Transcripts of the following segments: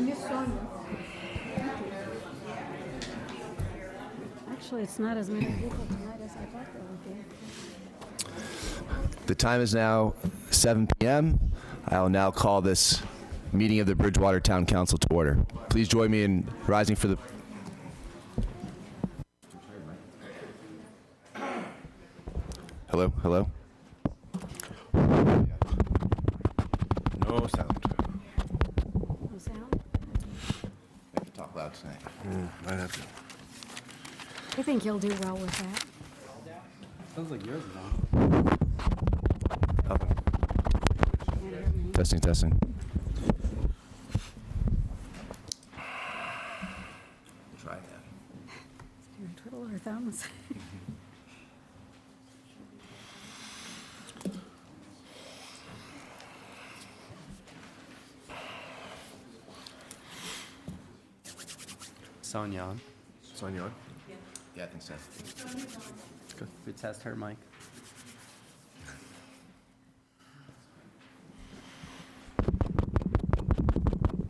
I miss Sonia. Actually, it's not as many people tonight as I thought there would be. The time is now 7 p.m. I will now call this meeting of the Bridgewater Town Council to order. Please join me in rising for the... Hello, hello? No sound. No sound? I have to talk loud tonight. Might have to. I think you'll do well with that. Sounds like yours is on. Can't hear me. Testing, testing. Try that. Can we twiddle our thumbs? Sonia on. Sonia on? Yeah, I think so. We test her mic.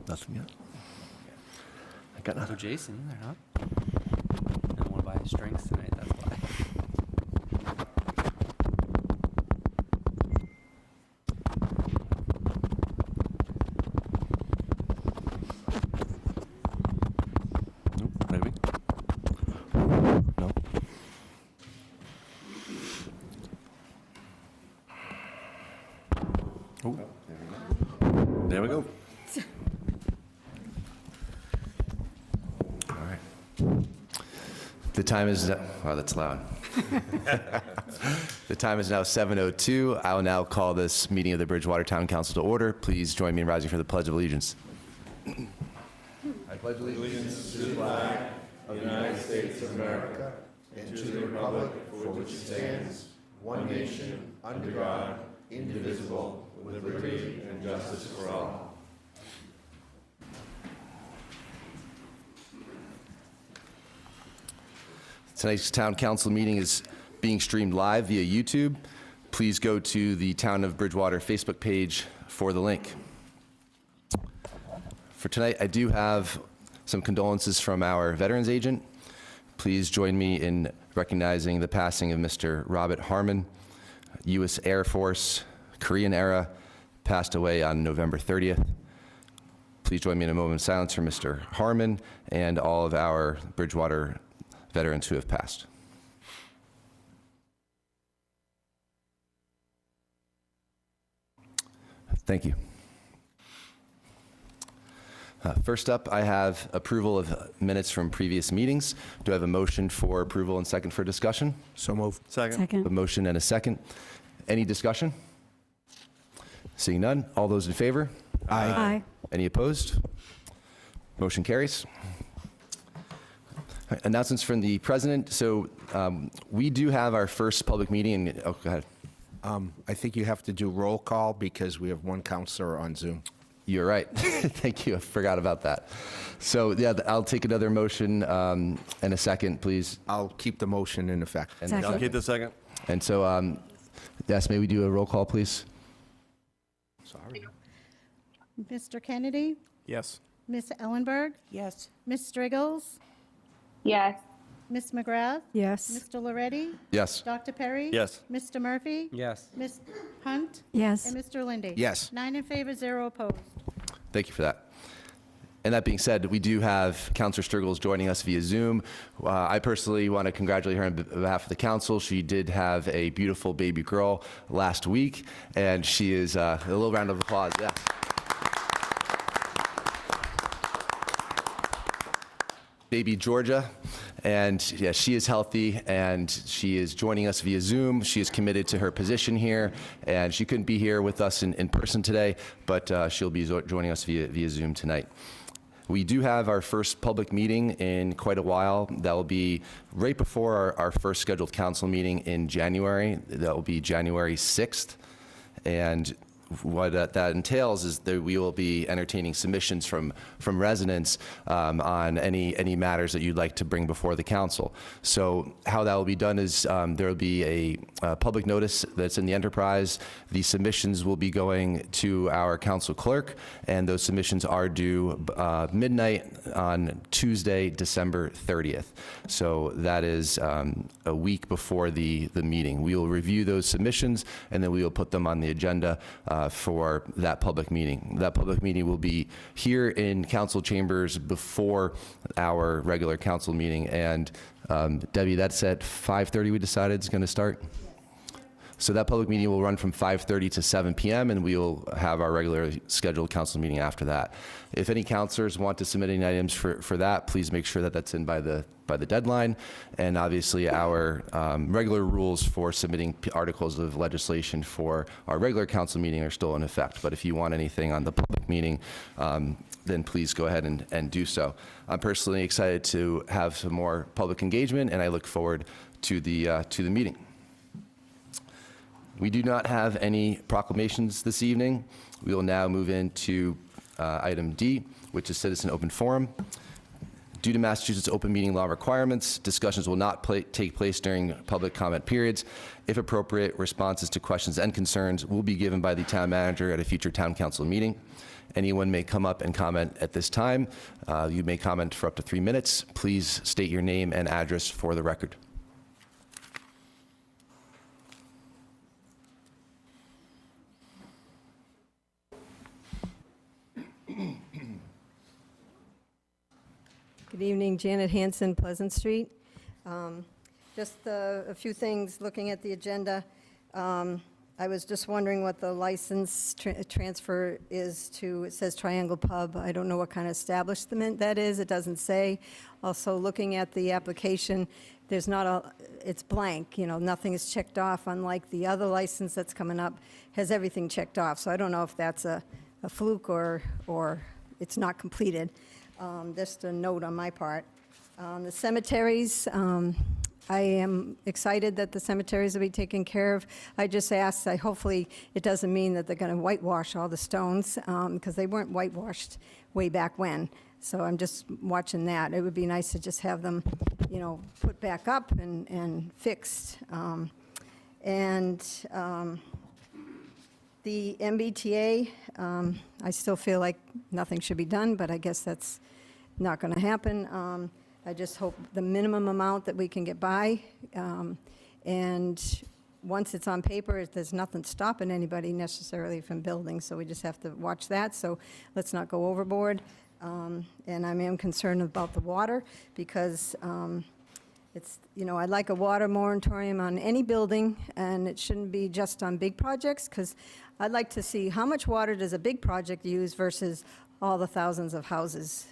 Nothing yet. I got Oh, nothing. Jason in there, huh? Didn't want to buy his drinks tonight, that's why. Nope, maybe. No. Oh, there we go. All right. The time is, wow, that's loud. The time is now 7:02. I will now call this meeting of the Bridgewater Town Council to order. Please join me in rising for the Pledge of Allegiance. I pledge allegiance. Tonight's town council meeting is being streamed live via YouTube. Please go to the Town of Bridgewater Facebook page for the link. For tonight, I do have some condolences from our veterans agent. Please join me in recognizing the passing of Mr. Robert Harmon, U.S. Air Force, Korean era, passed away on November 30th. Please join me in a moment of silence for Mr. Harmon and all of our Bridgewater veterans who have passed. Thank you. First up, I have approval of minutes from previous meetings. Do I have a motion for approval and second for discussion? So moved. Second. A Second. motion and a second. Any discussion? Seeing none, all those in favor? Aye. Any opposed? Motion carries. Announcements from the president. So we do have our first public meeting. Oh, go ahead. I think you have to do roll call because we have one counselor on Zoom. You're right. Thank you. I forgot about that. So yeah, I'll take another motion and a second, please. I'll keep the motion in effect. And, Second. I'll keep the second. and so, yes, may we do a roll call, please? Sorry. Mr. Kennedy? Yes. Miss Ellenberg? Yes. Miss Striggles? Yes. Miss McGrath? Yes. Mr. Loretti? Yes. Dr. Perry? Yes. Mr. Murphy? Yes. Miss Hunt? Yes. And Mr. Lindy? Yes. 9 in favor, 0 opposed. Thank you for that. And that being said, we do have Councilor Striggles joining us via Zoom. I personally want to congratulate her on behalf of the council. She did have a beautiful baby girl last week, and she is a little round of applause. Yeah. Baby Georgia, and yeah, she is healthy, and she is joining us via Zoom. She is committed to her position here, and she couldn't be here with us in person today, but she'll be joining us via Zoom tonight. We do have our first public meeting in quite a while. That will be right before our first scheduled council meeting in January. That will be January 6th. And what that entails is that we will be entertaining submissions from residents on any matters that you'd like to bring before the council. So how that will be done is there will be a public notice that's in the enterprise. The submissions will be going to our council clerk, and those submissions are due midnight on Tuesday, December 30th. So that is a week before the meeting. We will review those submissions, and then we will put them on the agenda for that public meeting. That public meeting will be here in council chambers before our regular council meeting. And Debbie, that's at 5:30 we decided is going to start? So that public meeting will run from 5:30 to 7 p.m. and we will have our regularly scheduled council meeting after that. If any councilors want to submit any items for that, please make sure that that's in by the deadline. And obviously our regular rules for submitting articles of legislation for our regular council meeting are still in effect. But if you want anything on the public meeting, then please go ahead and do so. I'm personally excited to have some more public engagement, and I look forward to the meeting. We do not have any proclamations this evening. We will now move into item D, which is citizen open forum. Due to Massachusetts open meeting law requirements, discussions will not take place during public comment periods. If appropriate, responses to questions and concerns will be given by the town manager at a future town council meeting. Anyone may come up and comment at this time. You may comment for up to 3 minutes. Please state your name and address for the record. Good evening, Janet Hanson, Pleasant Street. Just a few things, looking at the agenda. I was just wondering what the license transfer is to, it says Triangle Pub. I don't know what kind of establishment that is. It doesn't say. Also, looking at the application, there's not it's blank, nothing is checked off, unlike the other license that's coming up has everything checked off. So I don't know if that's a fluke or it's not completed. Just a note on my part. The cemeteries, I am excited that the cemeteries will be taken care of. I just asked, hopefully it doesn't mean that they're going to whitewash all the stones, because they weren't whitewashed way back when. So I'm just watching that. It would be nice to just have them, put back up and fixed. The MBTA, I still feel like nothing should be done, but I guess that's not going to happen. I just hope the minimum amount that we can get by, and once it's on paper, there's nothing stopping anybody necessarily from building, so we just have to watch that, so let's not go overboard. And I am concerned about the water, because it's, I'd like a water moratorium on any building, and it shouldn't be just on big projects, because I'd like to see how much water does a big project use versus all the thousands of houses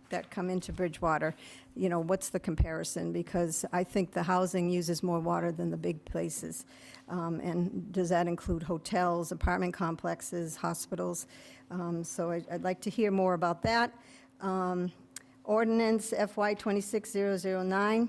that come into Bridgewater. What's the comparison? Because I think the housing uses more water than the big places. And does that include hotels, apartment complexes, hospitals? So I'd like to hear more about that. Ordinance FY 26009.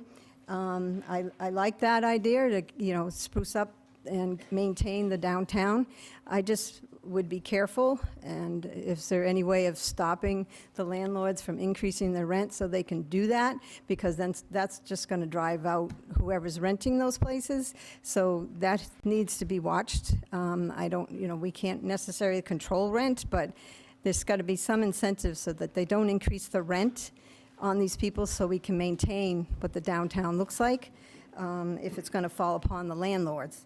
I like that idea to, spruce up and maintain the downtown. I just would be careful, and is there any way of stopping the landlords from increasing their rent so they can do that? Because then that's just going to drive out whoever's renting those places. So that needs to be watched. We can't necessarily control rent, but there's got to be some incentive so that they don't increase the rent on these people, so we can maintain what the downtown looks like, if it's going to fall upon the landlords.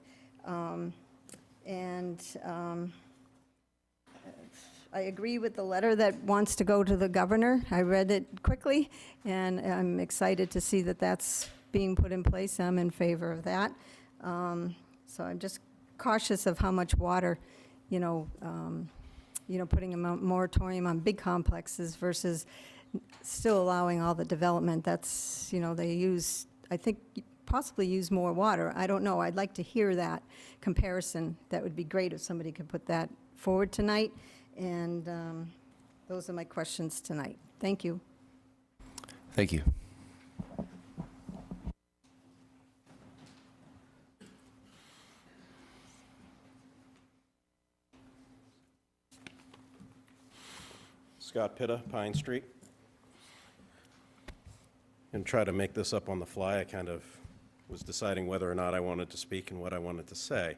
I agree with the letter that wants to go to the governor. I read it quickly, and I'm excited to see that that's being put in place. I'm in favor of that. So I'm just cautious of how much water, putting a moratorium on big complexes versus still allowing all the development. That's, they use, I think, possibly use more water. I don't know. I'd like to hear that comparison. That would be great if somebody could put that forward tonight. And those are my questions tonight. Thank you. Thank you. Scott Pitta, Pine Street. And try to make this up on the fly. I kind of was deciding whether or not I wanted to speak and what I wanted to say.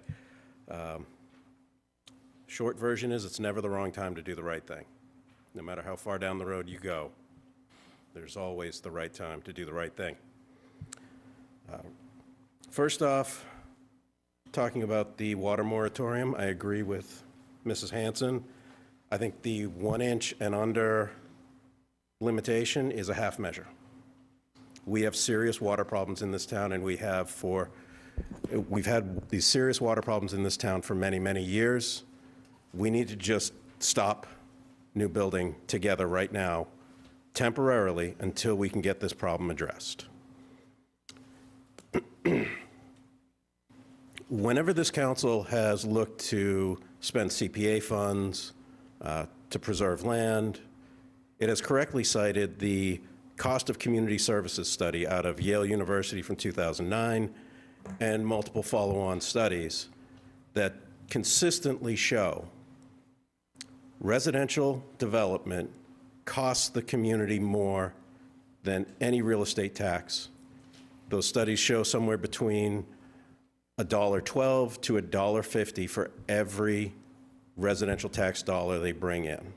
Short version is it's never the wrong time to do the right thing. No matter how far down the road you go, there's always the right time to do the right thing. First off, talking about the water moratorium, I agree with Mrs. Hanson. I think the 1 inch and under limitation is a half measure. We have serious water problems in this town, and we've had these serious water problems in this town for many, many years. We need to just stop new building together right now, temporarily, until we can get this problem addressed. Whenever this council has looked to spend CPA funds to preserve land, it has correctly cited the cost of community services study out of Yale University from 2009 and multiple follow-on studies that consistently show residential development costs the community more than any real estate tax. Those studies show somewhere between $1.12 to $1.50 for every residential tax dollar they bring in.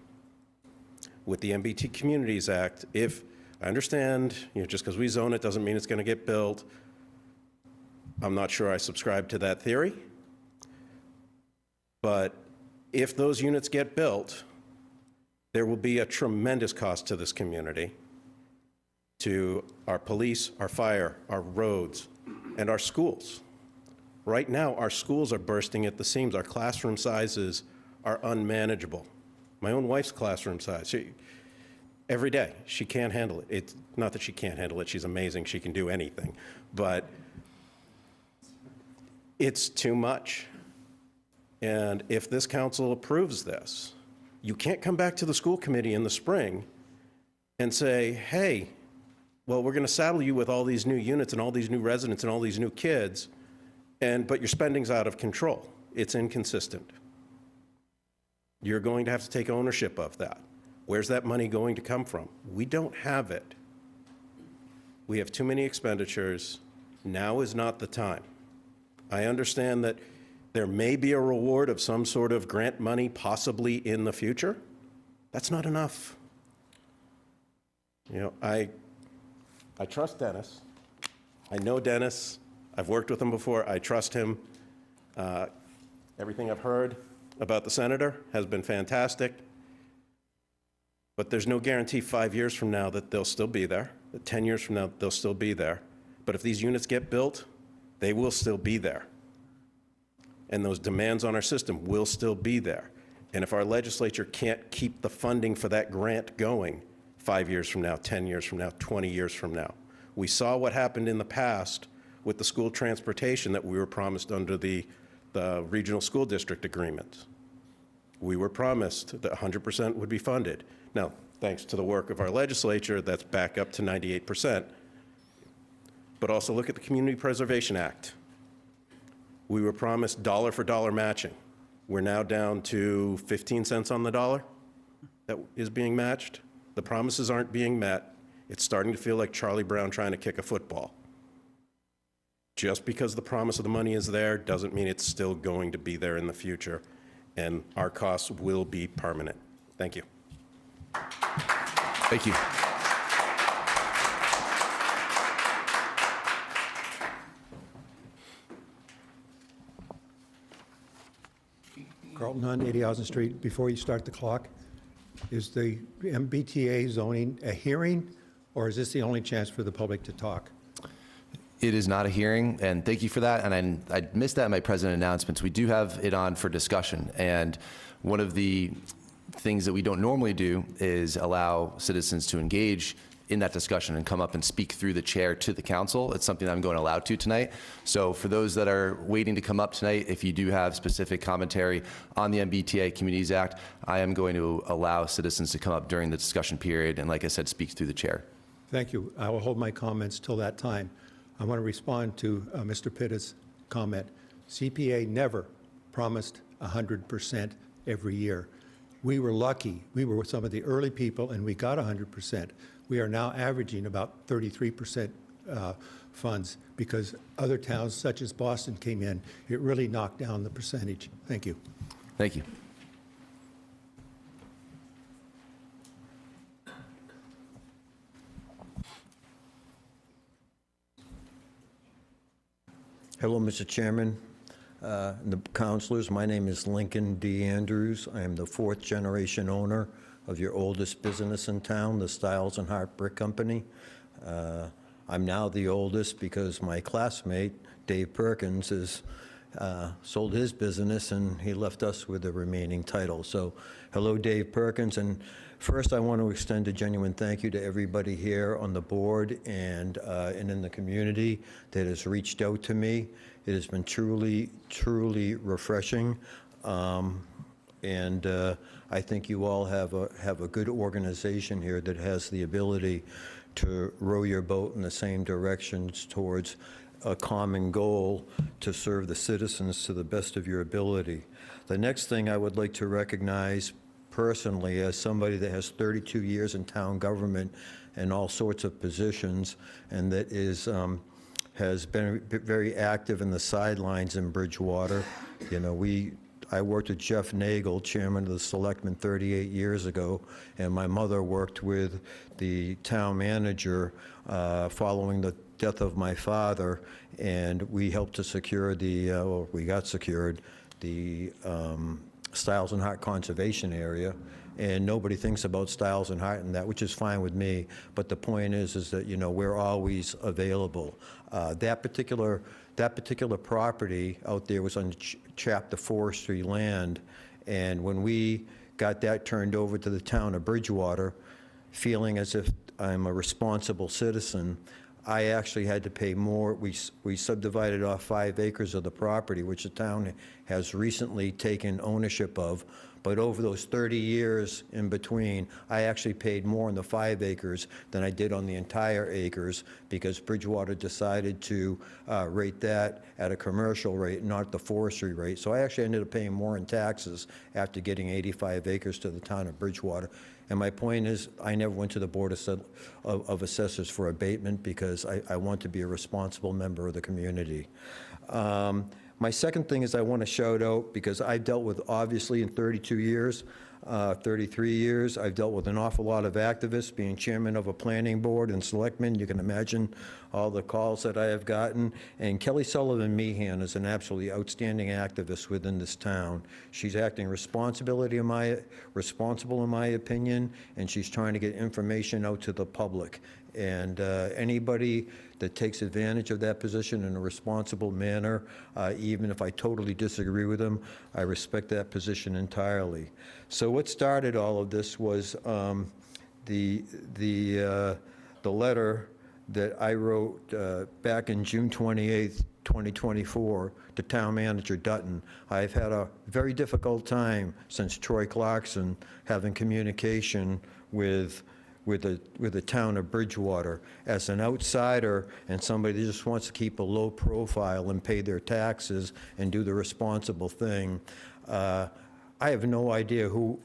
With the MBT Communities Act, if I understand, just because we zone it doesn't mean it's going to get built. I'm not sure I subscribe to that theory. But if those units get built, there will be a tremendous cost to this community, to our police, our fire, our roads, and our schools. Right now, our schools are bursting at the seams. Our classroom sizes are unmanageable. My own wife's classroom size, every day, she can't handle it. It's not that she can't handle it, she's amazing, she can do anything. But it's too much. And if this council approves this, you can't come back to the school committee in the spring and say, hey, well, we're going to saddle you with all these new units and all these new residents and all these new kids, but your spending's out of control. It's inconsistent. You're going to have to take ownership of that. Where's that money going to come from? We don't have it. We have too many expenditures. Now is not the time. I understand that there may be a reward of some sort of grant money possibly in the future. That's not enough. I trust Dennis. I know Dennis. I've worked with him before. I trust him. Everything I've heard about the senator has been fantastic. But there's no guarantee 5 years from now that they'll still be there, that 10 years from now they'll still be there. But if these units get built, they will still be there. And those demands on our system will still be there. And if our legislature can't keep the funding for that grant going 5 years from now, 10 years from now, 20 years from now, we saw what happened in the past with the school transportation that we were promised under the regional school district agreement. We were promised that 100% would be funded. Now, thanks to the work of our legislature, that's back up to 98%. But also look at the Community Preservation Act. We were promised dollar for dollar matching. We're now down to 15 cents on the dollar that is being matched. The promises aren't being met. It's starting to feel like Charlie Brown trying to kick a football. Just because the promise of the money is there doesn't mean it's still going to be there in the future, and our costs will be permanent. Thank you. Thank you. Carlton Hunt, 80 Housing Street. Before you start the clock, is the MBTA zoning a hearing, or is this the only chance for the public to talk? It is not a hearing, and thank you for that. And I missed that in my president announcements. We do have it on for discussion. And one of the things that we don't normally do is allow citizens to engage in that discussion and come up and speak through the chair to the council. It's something I'm going to allow to tonight. So for those that are waiting to come up tonight, if you do have specific commentary on the MBTA Communities Act, I am going to allow citizens to come up during the discussion period and, like I said, speak through the chair. Thank you. I will hold my comments till that time. I want to respond to Mr. Pitta's comment. CPA never promised 100% every year. We were lucky. We were some of the early people, and we got 100%. We are now averaging about 33% funds because other towns, such as Boston, came in. It really knocked down the percentage. Thank you. Thank you. Hello, Mr. Chairman, and the councilors. My name is Lincoln D. Andrews. I am the fourth-generation owner of your oldest business in town, the Stiles and Hart Brick Company. I'm now the oldest because my classmate, Dave Perkins, has sold his business, and he left us with the remaining title. So, hello, Dave Perkins. And first, I want to extend a genuine thank you to everybody here on the board and in the community that has reached out to me. It has been truly, truly refreshing. And I think you all have a good organization here that has the ability to row your boat in the same directions towards a common goal to serve the citizens to the best of your ability. The next thing I would like to recognize personally, as somebody that has 32 years in town government and all sorts of positions, and that has been very active in the sidelines in Bridgewater. You know, I worked with Jeff Nagel, chairman of the selectmen 38 years ago, and my mother worked with the town manager following the death of my father, and we helped to secure we got secured the Stiles and Hart Conservation Area, and nobody thinks about Stiles and Hart and that, which is fine with me, but the point is that, you know, we're always available. That particular property out there was on chapter forestry land, and when we got that turned over to the town of Bridgewater, feeling as if I'm a responsible citizen, I actually had to pay more. We subdivided off 5 acres of the property, which the town has recently taken ownership of. But over those 30 years in between, I actually paid more on the 5 acres than I did on the entire acres because Bridgewater decided to rate that at a commercial rate, not the forestry rate. So I actually ended up paying more in taxes after getting 85 acres to the town of Bridgewater. And my point is, I never went to the Board of Assessors for abatement because I want to be a responsible member of the community. My second thing is I want to shout out, because I've dealt with, obviously, in 32 years, 33 years, I've dealt with an awful lot of activists, being chairman of a planning board and selectmen. You can imagine all the calls that I have gotten. And Kelly Sullivan Meehan is an absolutely outstanding activist within this town. She's acting responsible in my opinion, and she's trying to get information out to the public. And anybody that takes advantage of that position in a responsible manner, even if I totally disagree with them, I respect that position entirely. So what started all of this was the letter that I wrote back in June 28th, 2024, to Town Manager Dutton. I've had a very difficult time since Troy Clarkson having communication with the town of Bridgewater. As an outsider and somebody that just wants to keep a low profile and pay their taxes and do the responsible thing, I have no idea who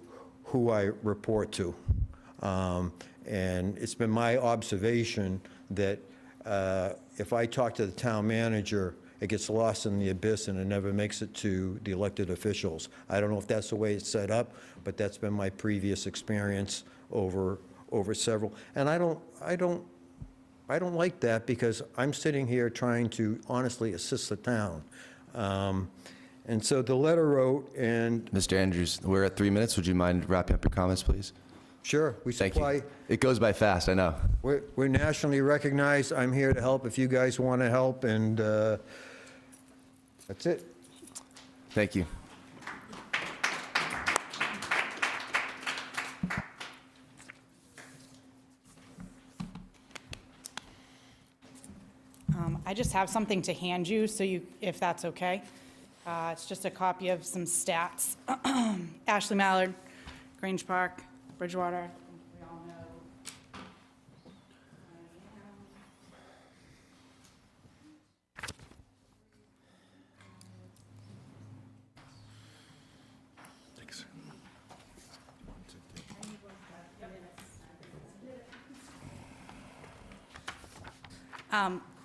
I report to. And it's been my observation that if I talk to the town manager, it gets lost in the abyss and it never makes it to the elected officials. I don't know if that's the way it's set up, but that's been my previous experience over several. And I don't like that, because I'm sitting here trying to honestly assist the town. And so the letter wrote, and Mr. Andrews, we're at 3 minutes. Would you mind wrapping up your comments, please? sure, we Thank supply. you. It goes by fast, I know. We're nationally recognized. I'm here to help if you guys want to help, and that's it. Thank you. I just have something to hand you, so if that's okay. It's just a copy of some stats. Ashley Mallard, Grange Park, Bridgewater. We all know.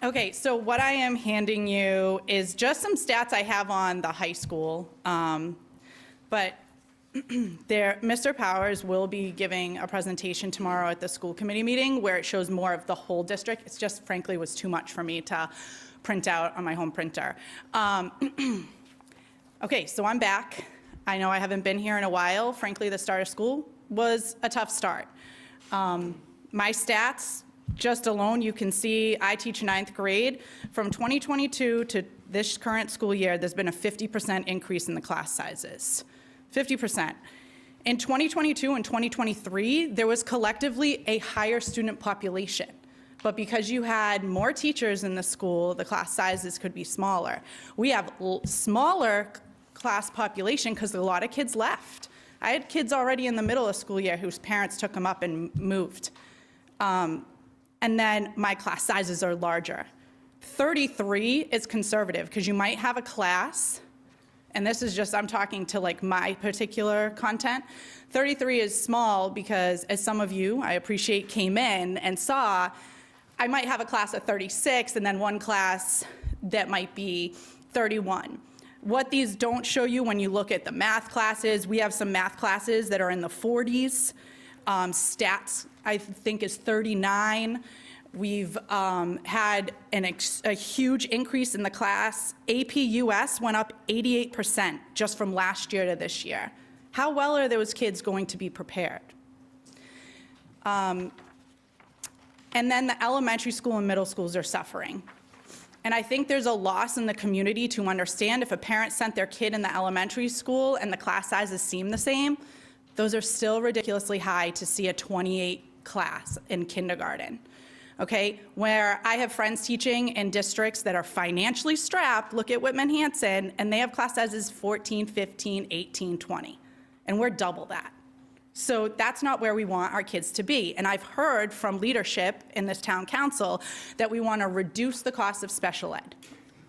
Okay, so what I am handing you is just some stats I have on the high school. But Mr. Powers will be giving a presentation tomorrow at the school committee meeting where it shows more of the whole district. It's just, frankly, was too much for me to print out on my home printer. Okay, so I'm back. I know I haven't been here in a while. Frankly, the start of school was a tough start. My stats, just alone, you can see I teach 9th grade. From 2022 to this current school year, there's been a 50% increase in the class sizes. 50%. In 2022 and 2023, there was collectively a higher student population. But because you had more teachers in the school, the class sizes could be smaller. We have smaller class population because a lot of kids left. I had kids already in the middle of school year whose parents took them up and moved. And then my class sizes are larger. 33 is conservative because you might have a class, and this is just, I'm talking to like my particular content. 33 is small because, as some of you, I appreciate, came in and saw, I might have a class of 36 and then one class that might be 31. What these don't show you when you look at the math classes, we have some math classes that are in the 40s. Stats, I think, is 39. We've had a huge increase in the class. AP US went up 88% just from last year to this year. How well are those kids going to be prepared? And then the elementary school and middle schools are suffering. And I think there's a loss in the community to understand if a parent sent their kid in the elementary school and the class sizes seem the same, those are still ridiculously high to see a 28 class in kindergarten. Okay, where I have friends teaching in districts that are financially strapped, look at Whitman-Hanson, and they have class sizes 14, 15, 18, 20, and we're double that. So that's not where we want our kids to be. And I've heard from leadership in this town council that we want to reduce the cost of special ed.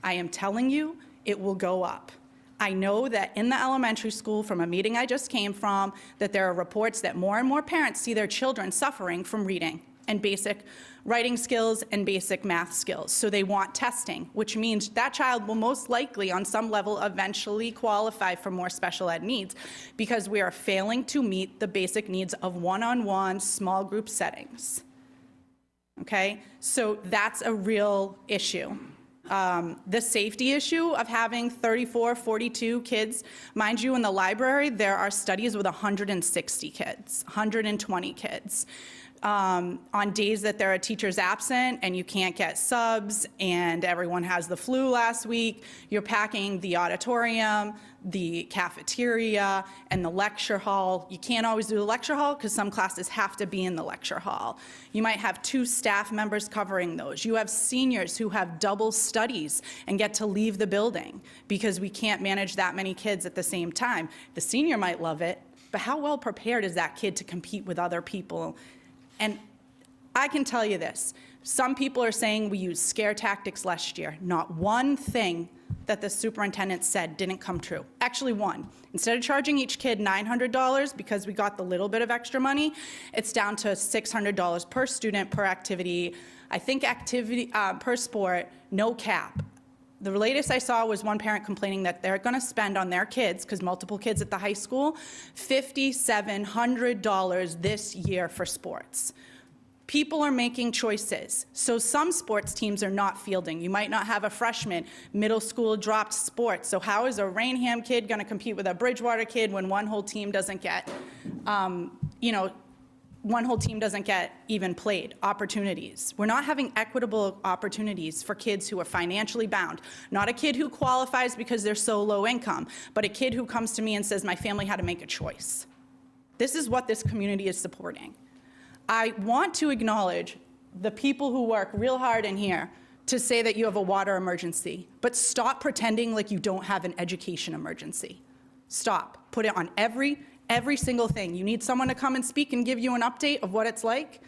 I am telling you, it will go up. I know that in the elementary school, from a meeting I just came from, that there are reports that more and more parents see their children suffering from reading and basic writing skills and basic math skills. So they want testing, which means that child will most likely, on some level, eventually qualify for more special ed needs because we are failing to meet the basic needs of one-on-one small group settings. Okay, so that's a real issue. The safety issue of having 34, 42 kids. Mind you, in the library, there are studies with 160 kids, 120 kids. On days that there are teachers absent and you can't get subs and everyone has the flu last week, you're packing the auditorium, the cafeteria, and the lecture hall. You can't always do the lecture hall because some classes have to be in the lecture hall. You might have 2 staff members covering those. You have seniors who have double studies and get to leave the building because we can't manage that many kids at the same time. The senior might love it, but how well prepared is that kid to compete with other people? And I can tell you this, some people are saying we used scare tactics last year. Not one thing that the superintendent said didn't come true. Actually, one. Instead of charging each kid $900 because we got the little bit of extra money, it's down to $600 per student, per activity. I think activity per sport, no cap. The latest I saw was one parent complaining that they're going to spend on their kids, because multiple kids at the high school, $5,700 this year for sports. People are making choices. So some sports teams are not fielding. You might not have a freshman. Middle school dropped sports. So how is a Rainham kid going to compete with a Bridgewater kid when one whole team doesn't get, one whole team doesn't get even played opportunities? We're not having equitable opportunities for kids who are financially bound. Not a kid who qualifies because they're so low income, but a kid who comes to me and says, my family had to make a choice. This is what this community is supporting. I want to acknowledge the people who work real hard in here to say that you have a water emergency, but stop pretending like you don't have an education emergency. Stop. Put it on every single thing. You need someone to come and speak and give you an update of what it's like.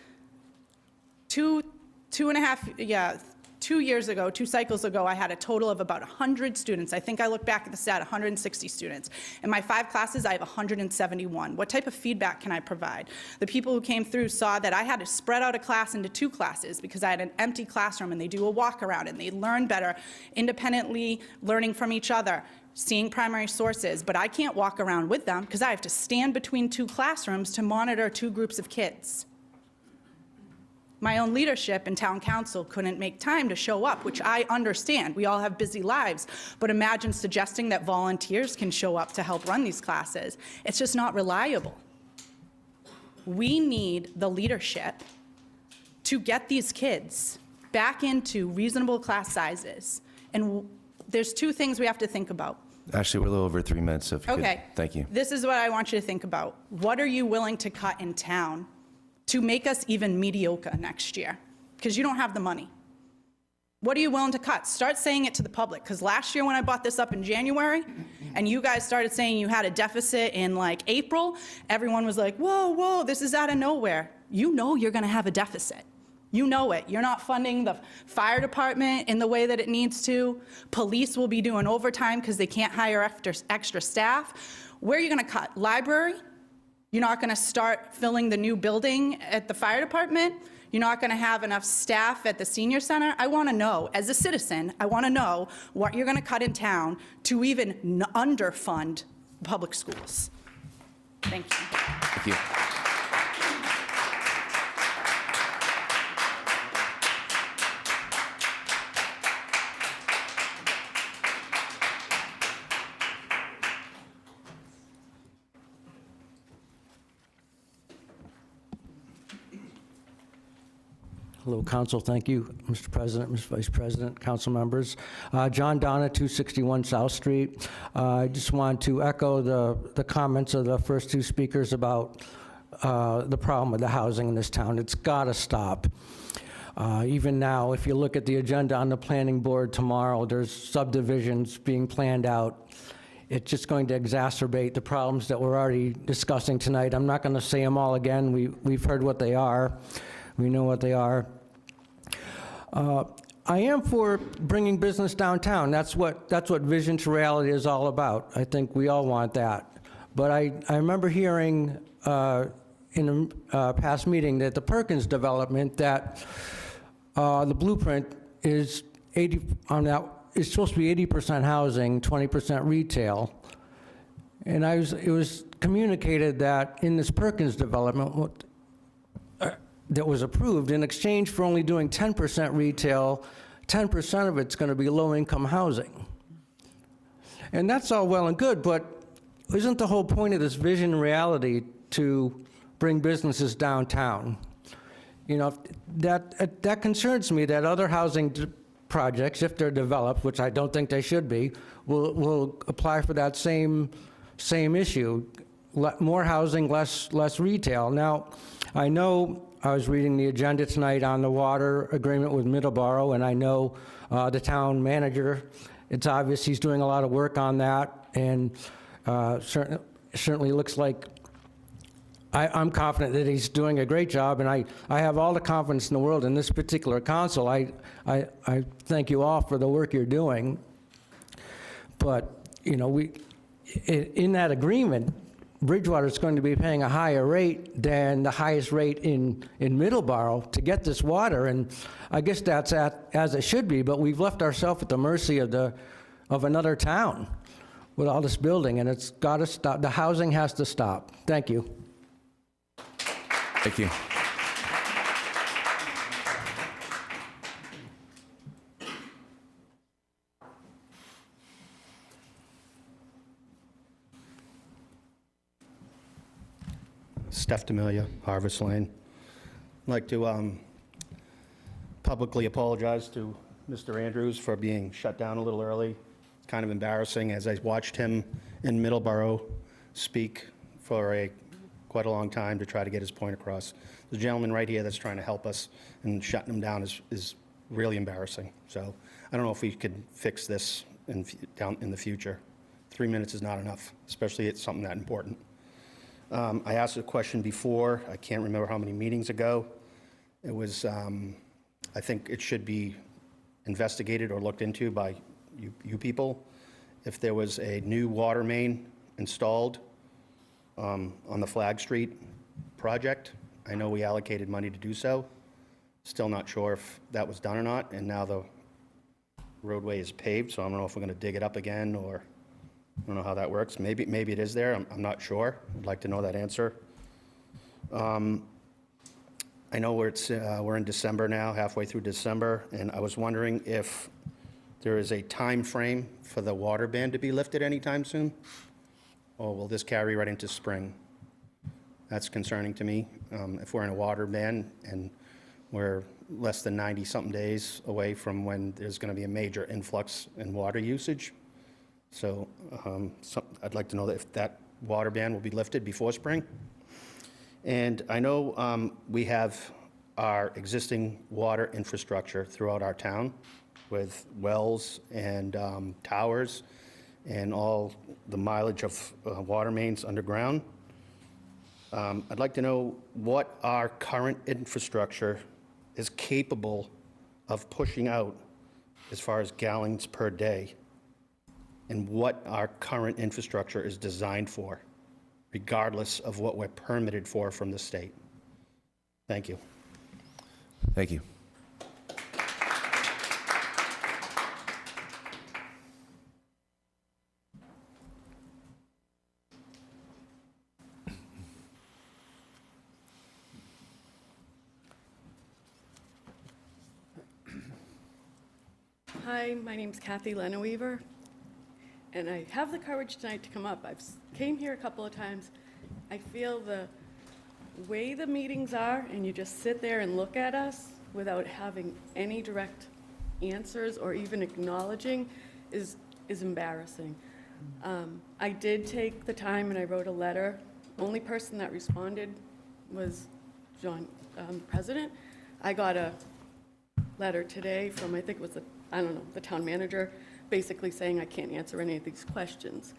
2.5, 2 years ago, 2 cycles ago, I had a total of about 100 students. I think I look back at the stat, 160 students. In my 5 classes, I have 171. What type of feedback can I provide? The people who came through saw that I had to spread out a class into 2 classes because I had an empty classroom, and they do a walk around and they learn better, independently learning from each other, seeing primary sources. But I can't walk around with them because I have to stand between 2 classrooms to monitor 2 groups of kids. My own leadership and town council couldn't make time to show up, which I understand. We all have busy lives. But imagine suggesting that volunteers can show up to help run these classes. It's just not reliable. We need the leadership to get these kids back into reasonable class sizes. And there's 2 things we have to think about. Actually, we're a little over 3 minutes, so if you could. Okay. Thank you. This is what I want you to think about. What are you willing to cut in town to make us even mediocre next year? Because you don't have the money. What are you willing to cut? Start saying it to the public, because last year when I brought this up in January, and you guys started saying you had a deficit in like April, everyone was like, whoa, whoa, this is out of nowhere. You know you're gonna have a deficit. You know it. You're not funding the fire department in the way that it needs to. Police will be doing overtime because they can't hire extra staff. Where are you gonna cut? Library? You're not going to start filling the new building at the fire department? You're not going to have enough staff at the senior center? I want to know, as a citizen, I want to know what you're going to cut in town to even underfund public schools. Thank you. Thank you. Hello, Council. Thank you, Mr. President, Mr. Vice President, Council members. John Donna, 261 South Street. I just want to echo the comments of the first 2 speakers about the problem with the housing in this town. It's got to stop. Even now, if you look at the agenda on the planning board tomorrow, there's subdivisions being planned out. It's just going to exacerbate the problems that we're already discussing tonight. I'm not going to say them all again. We've heard what they are. We know what they are. I am for bringing business downtown. That's what Vision to Reality is all about. I think we all want that. But I remember hearing in a past meeting that the Perkins development, that the blueprint is is supposed to be 80% housing, 20% retail. And it was communicated that in this Perkins development, that was approved, in exchange for only doing 10% retail, 10% of it's going to be low-income housing. And that's all well and good, but isn't the whole point of this Vision Reality to bring businesses downtown? You know, that concerns me, that other housing projects, if they're developed, which I don't think they should be, will apply for that same issue. More housing, less retail. Now, I know I was reading the agenda tonight on the water agreement with Middleborough, and I know the town manager, it's obvious he's doing a lot of work on that, and certainly looks like, I'm confident that he's doing a great job, and I have all the confidence in the world in this particular council. I thank you all for the work you're doing. But, you know, in that agreement, Bridgewater is going to be paying a higher rate than the highest rate in Middleborough to get this water, and I guess that's as it should be, but we've left ourselves at the mercy of another town with all this building, and it's got to stop. The housing has to stop. Thank you. Thank you. Steph D'Amelia, Harvest Lane. I'd like to publicly apologize to Mr. Andrews for being shut down a little early. It's kind of embarrassing, as I watched him in Middleborough speak for quite a long time to try to get his point across. The gentleman right here that's trying to help us, and shutting him down is really embarrassing. So I don't know if we could fix this down in the future. 3 minutes is not enough, especially it's something that important. I asked a question before. I can't remember how many meetings ago. It was, I think it should be investigated or looked into by you people, if there was a new water main installed on the Flag Street project. I know we allocated money to do so. Still not sure if that was done or not, and now the roadway is paved, so I don't know if we're going to dig it up again, or I don't know how that works. Maybe it is there. I'm not sure. I'd like to know that answer. I know we're in December now, halfway through December, and I was wondering if there is a time frame for the water ban to be lifted anytime soon, or will this carry right into spring? That's concerning to me. If we're in a water ban and we're less than 90-something days away from when there's going to be a major influx in water usage. So I'd like to know if that water ban will be lifted before spring. And I know we have our existing water infrastructure throughout our town with wells and towers and all the mileage of water mains underground. I'd like to know what our current infrastructure is capable of pushing out as far as gallons per day, and what our current infrastructure is designed for, regardless of what we're permitted for from the state. Thank you. Thank you. Hi, my name's Kathy Lenaweaver, and I have the courage tonight to come up. I've came here a couple of times. I feel the way the meetings are, and you just sit there and look at us without having any direct answers or even acknowledging is embarrassing. I did take the time and I wrote a letter. Only person that responded was John, President. I got a letter today from, I think it was the town manager, basically saying I can't answer any of these questions.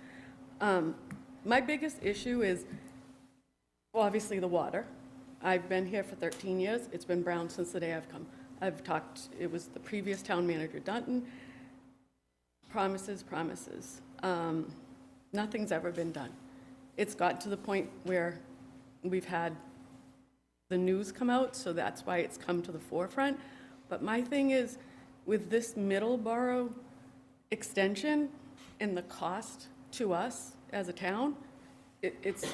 My biggest issue is, well, obviously the water. I've been here for 13 years. It's been brown since the day I've come. I've talked, it was the previous town manager, Dunton. Promises, promises. Nothing's ever been done. It's got to the point where we've had the news come out, so that's why it's come to the forefront. But my thing is, with this Middleborough extension and the cost to us as a town, it's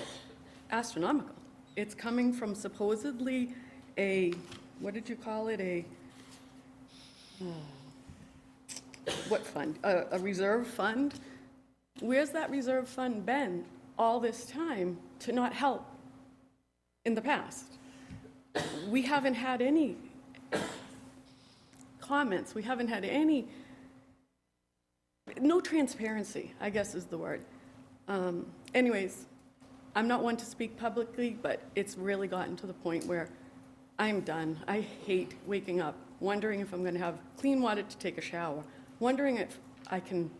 astronomical. It's coming from supposedly a, what did you call it, what fund? A reserve fund? Where's that reserve fund been all this time to not help in the past? We haven't had any comments. We haven't had no transparency, I guess is the word. Anyways, I'm not one to speak publicly, but it's really gotten to the point where I'm done. I hate waking up, wondering if I'm going to have clean water to take a shower, wondering if I can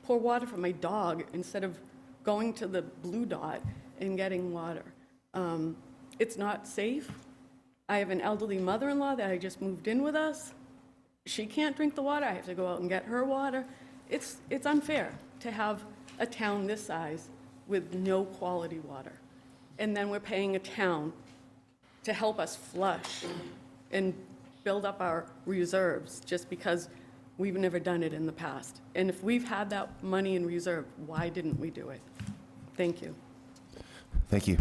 pour water for my dog instead of going to the Blue Dot and getting water. It's not safe. I have an elderly mother-in-law that I just moved in with us. She can't drink the water. I have to go out and get her water. It's unfair to have a town this size with no quality water. And then we're paying a town to help us flush and build up our reserves just because we've never done it in the past. And if we've had that money in reserve, why didn't we do it? Thank you. Thank you.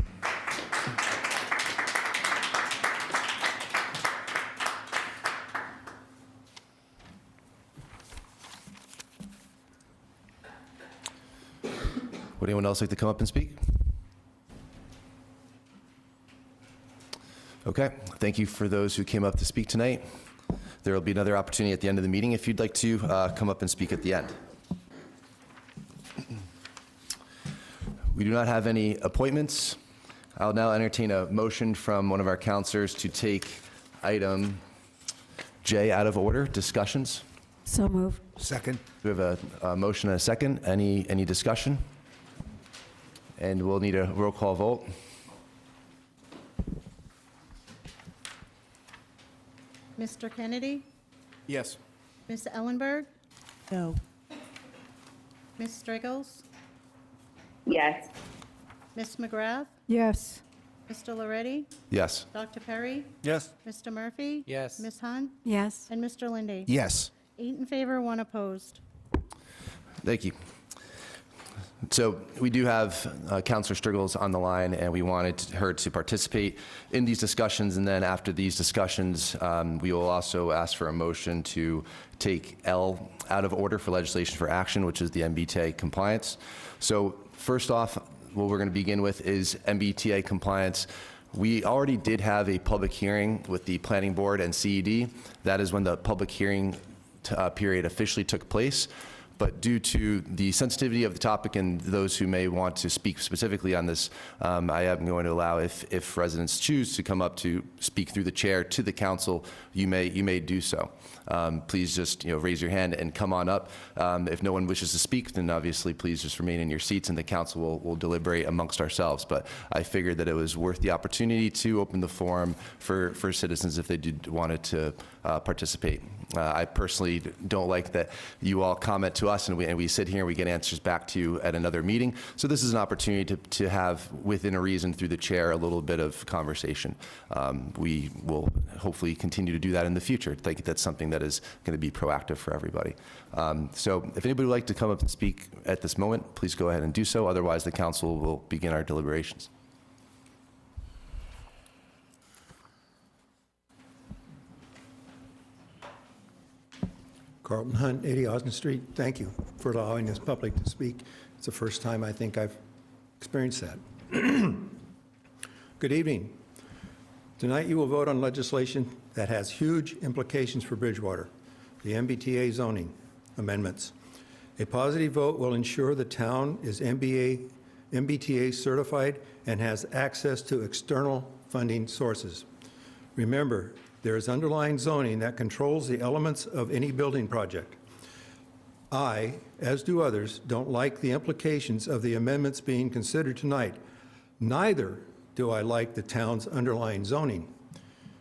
Would anyone else like to come up and speak? Okay, thank you for those who came up to speak tonight. There will be another opportunity at the end of the meeting if you'd like to come up and speak at the end. We do not have any appointments. I'll now entertain a motion from one of our counselors to take item J out of order, discussions. So moved. Second. We have a motion and a second. Any discussion? And we'll need a roll call vote. Mr. Kennedy? Yes. Ms. Ellenberg? No. Ms. Striggles? Yes. Ms. McGrath? Yes. Mr. Loretti? Yes. Dr. Perry? Yes. Mr. Murphy? Yes. Ms. Hunt? Yes. And Mr. Lindy? Yes. 8 in favor, 1 opposed. Thank you. So we do have Councilor Striggles on the line, and we wanted her to participate in these discussions. And then after these discussions, we will also ask for a motion to take L out of order for legislation for action, which is the MBTA compliance. So first off, what we're going to begin with is MBTA compliance. We already did have a public hearing with the Planning Board and CED. That is when the public hearing period officially took place. But due to the sensitivity of the topic and those who may want to speak specifically on this, I am going to allow, if residents choose to come up to speak through the chair to the council, you may do so. Please just raise your hand and come on up. If no one wishes to speak, then obviously please just remain in your seats, and the council will deliberate amongst ourselves. But I figured that it was worth the opportunity to open the forum for citizens if they did wanted to participate. I personally don't like that you all comment to us and we sit here and we get answers back to you at another meeting. So this is an opportunity to have, within a reason, through the chair, a little bit of conversation. We will hopefully continue to do that in the future. I think that's something that is going to be proactive for everybody. So if anybody would like to come up and speak at this moment, please go ahead and do so. Otherwise, the council will begin our deliberations. Carlton Hunt, 80 Austin Street. Thank you for allowing this public to speak. It's the first time I think I've experienced that. Good evening. Tonight you will vote on legislation that has huge implications for Bridgewater, the MBTA zoning amendments. A positive vote will ensure the town is MBTA certified and has access to external funding sources. Remember, there is underlying zoning that controls the elements of any building project. I, as do others, don't like the implications of the amendments being considered tonight. Neither do I like the town's underlying zoning,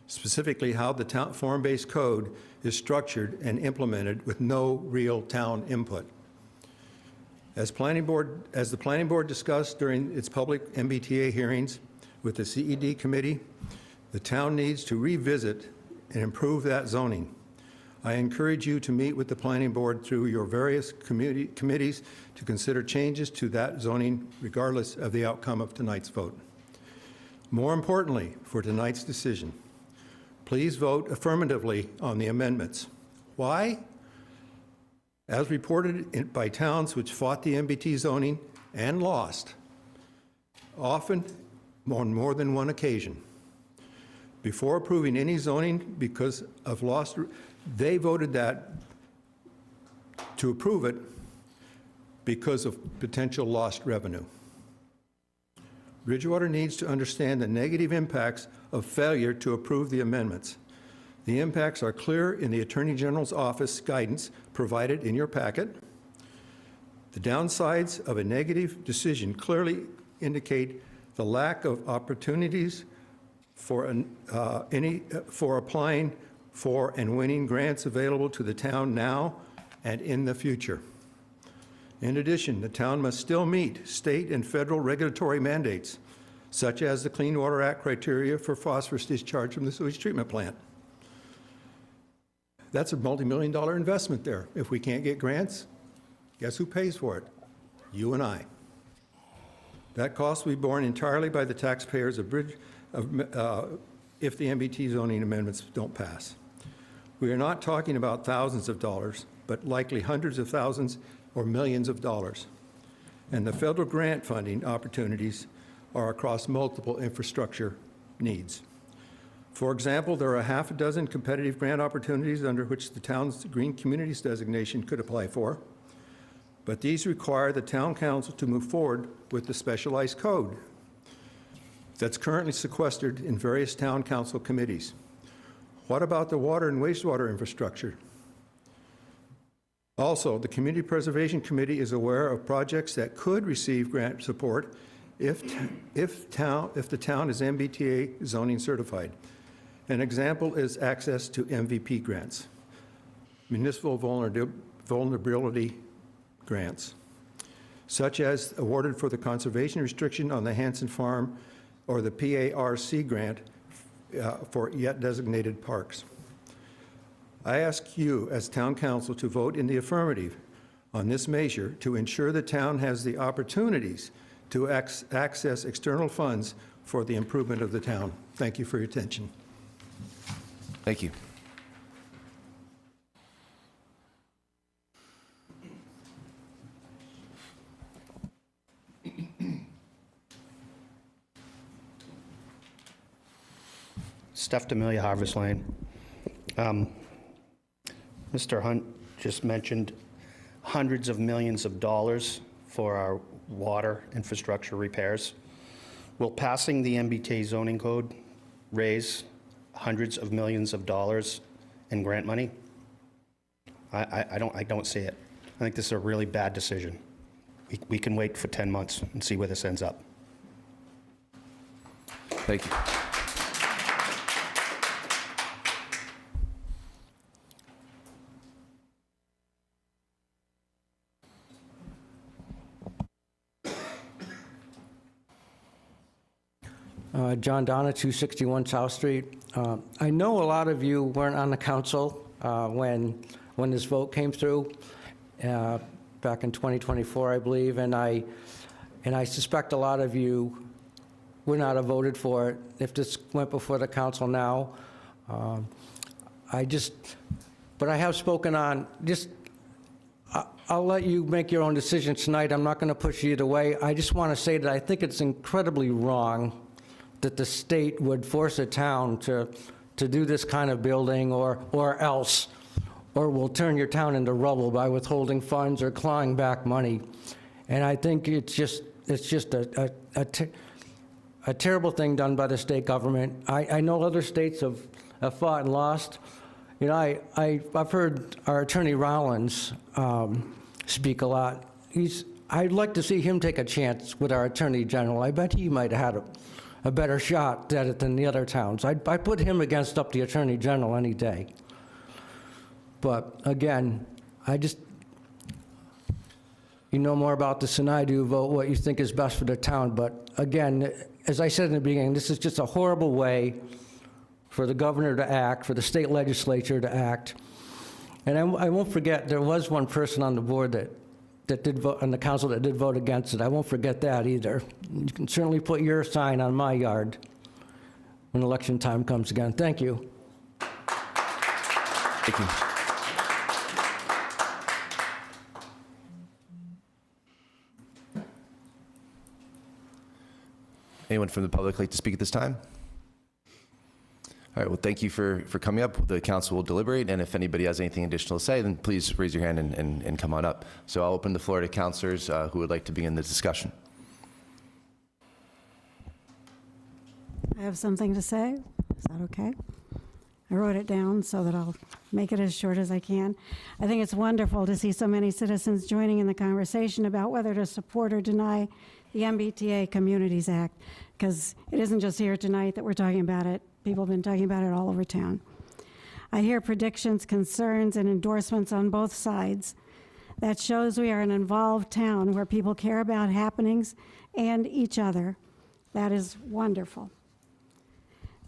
specifically how the town form-based code is structured and implemented with no real town input. As the planning board discussed during its public MBTA hearings with the CED committee, the town needs to revisit and improve that zoning. I encourage you to meet with the planning board through your various committees to consider changes to that zoning regardless of the outcome of tonight's vote. More importantly, for tonight's decision, please vote affirmatively on the amendments. Why? As reported by towns which fought the MBT zoning and lost, often on more than one occasion, before approving any zoning because of lost, they voted that to approve it because of potential lost revenue. Bridgewater needs to understand the negative impacts of failure to approve the amendments. The impacts are clear in the Attorney General's office guidance provided in your packet. The downsides of a negative decision clearly indicate the lack of opportunities for applying for and winning grants available to the town now and in the future. In addition, the town must still meet state and federal regulatory mandates, such as the Clean Water Act criteria for phosphorus discharge from the sewage treatment plant. That's a multi-million-dollar investment there. If we can't get grants, guess who pays for it? You and I. That cost will be borne entirely by the taxpayers of if the MBT zoning amendments don't pass. We are not talking about thousands of dollars, but likely hundreds of thousands or millions of dollars. And the federal grant funding opportunities are across multiple infrastructure needs. For example, there are half a dozen competitive grant opportunities under which the town's Green Communities designation could apply for, but these require the town council to move forward with the specialized code that's currently sequestered in various town council committees. What about the water and wastewater infrastructure? Also, the Community Preservation Committee is aware of projects that could receive grant support if the town is MBTA zoning certified. An example is access to MVP grants. municipal vulnerability grants, such as awarded for the conservation restriction on the Hanson Farm or the PARC grant for yet designated parks. I ask you, as Town Council, to vote in the affirmative on this measure to ensure the town has the opportunities to access external funds for the improvement of the town. Thank you for your attention. Thank you. Steph D'Amelia, Harvest Lane. Mr. Hunt just mentioned hundreds of millions of dollars for our water infrastructure repairs. Will passing the MBTA zoning code raise hundreds of millions of dollars in grant money? I don't see it. I think this is a really bad decision. We can wait for 10 months and see where this ends up. Thank you. John Donna, 261 South Street. I know a lot of you weren't on the council when this vote came through back in 2024, I believe, and I suspect a lot of you would not have voted for it if this went before the council now. But I have spoken on, I'll let you make your own decision tonight. I'm not going to push you either way. I just want to say that I think it's incredibly wrong that the state would force a town to do this kind of building or else, or will turn your town into rubble by withholding funds or clawing back money. And I think it's just a terrible thing done by the state government. I know other states have fought and lost. You know, I've heard our Attorney Rollins speak a lot. I'd like to see him take a chance with our Attorney General. I bet he might have had a better shot at it than the other towns. I put him against up the Attorney General any day. But again, you know more about this than I do, vote what you think is best for the town. But again, as I said in the beginning, this is just a horrible way for the governor to act, for the state legislature to act. And I won't forget, there was one person on the board that did vote, on the council that did vote against it. I won't forget that either. You can certainly put your sign on my yard when election time comes again. Thank you. Thank you. Anyone from the public like to speak at this time? All right, well, thank you for coming up. The council will deliberate, and if anybody has anything additional to say, then please raise your hand and come on up. So I'll open the floor to councilors who would like to begin the discussion. I have something to say. Is that okay? I wrote it down so that I'll make it as short as I can. I think it's wonderful to see so many citizens joining in the conversation about whether to support or deny the MBTA Communities Act, because it isn't just here tonight that we're talking about it. People have been talking about it all over town. I hear predictions, concerns, and endorsements on both sides. That shows we are an involved town where people care about happenings and each other. That is wonderful.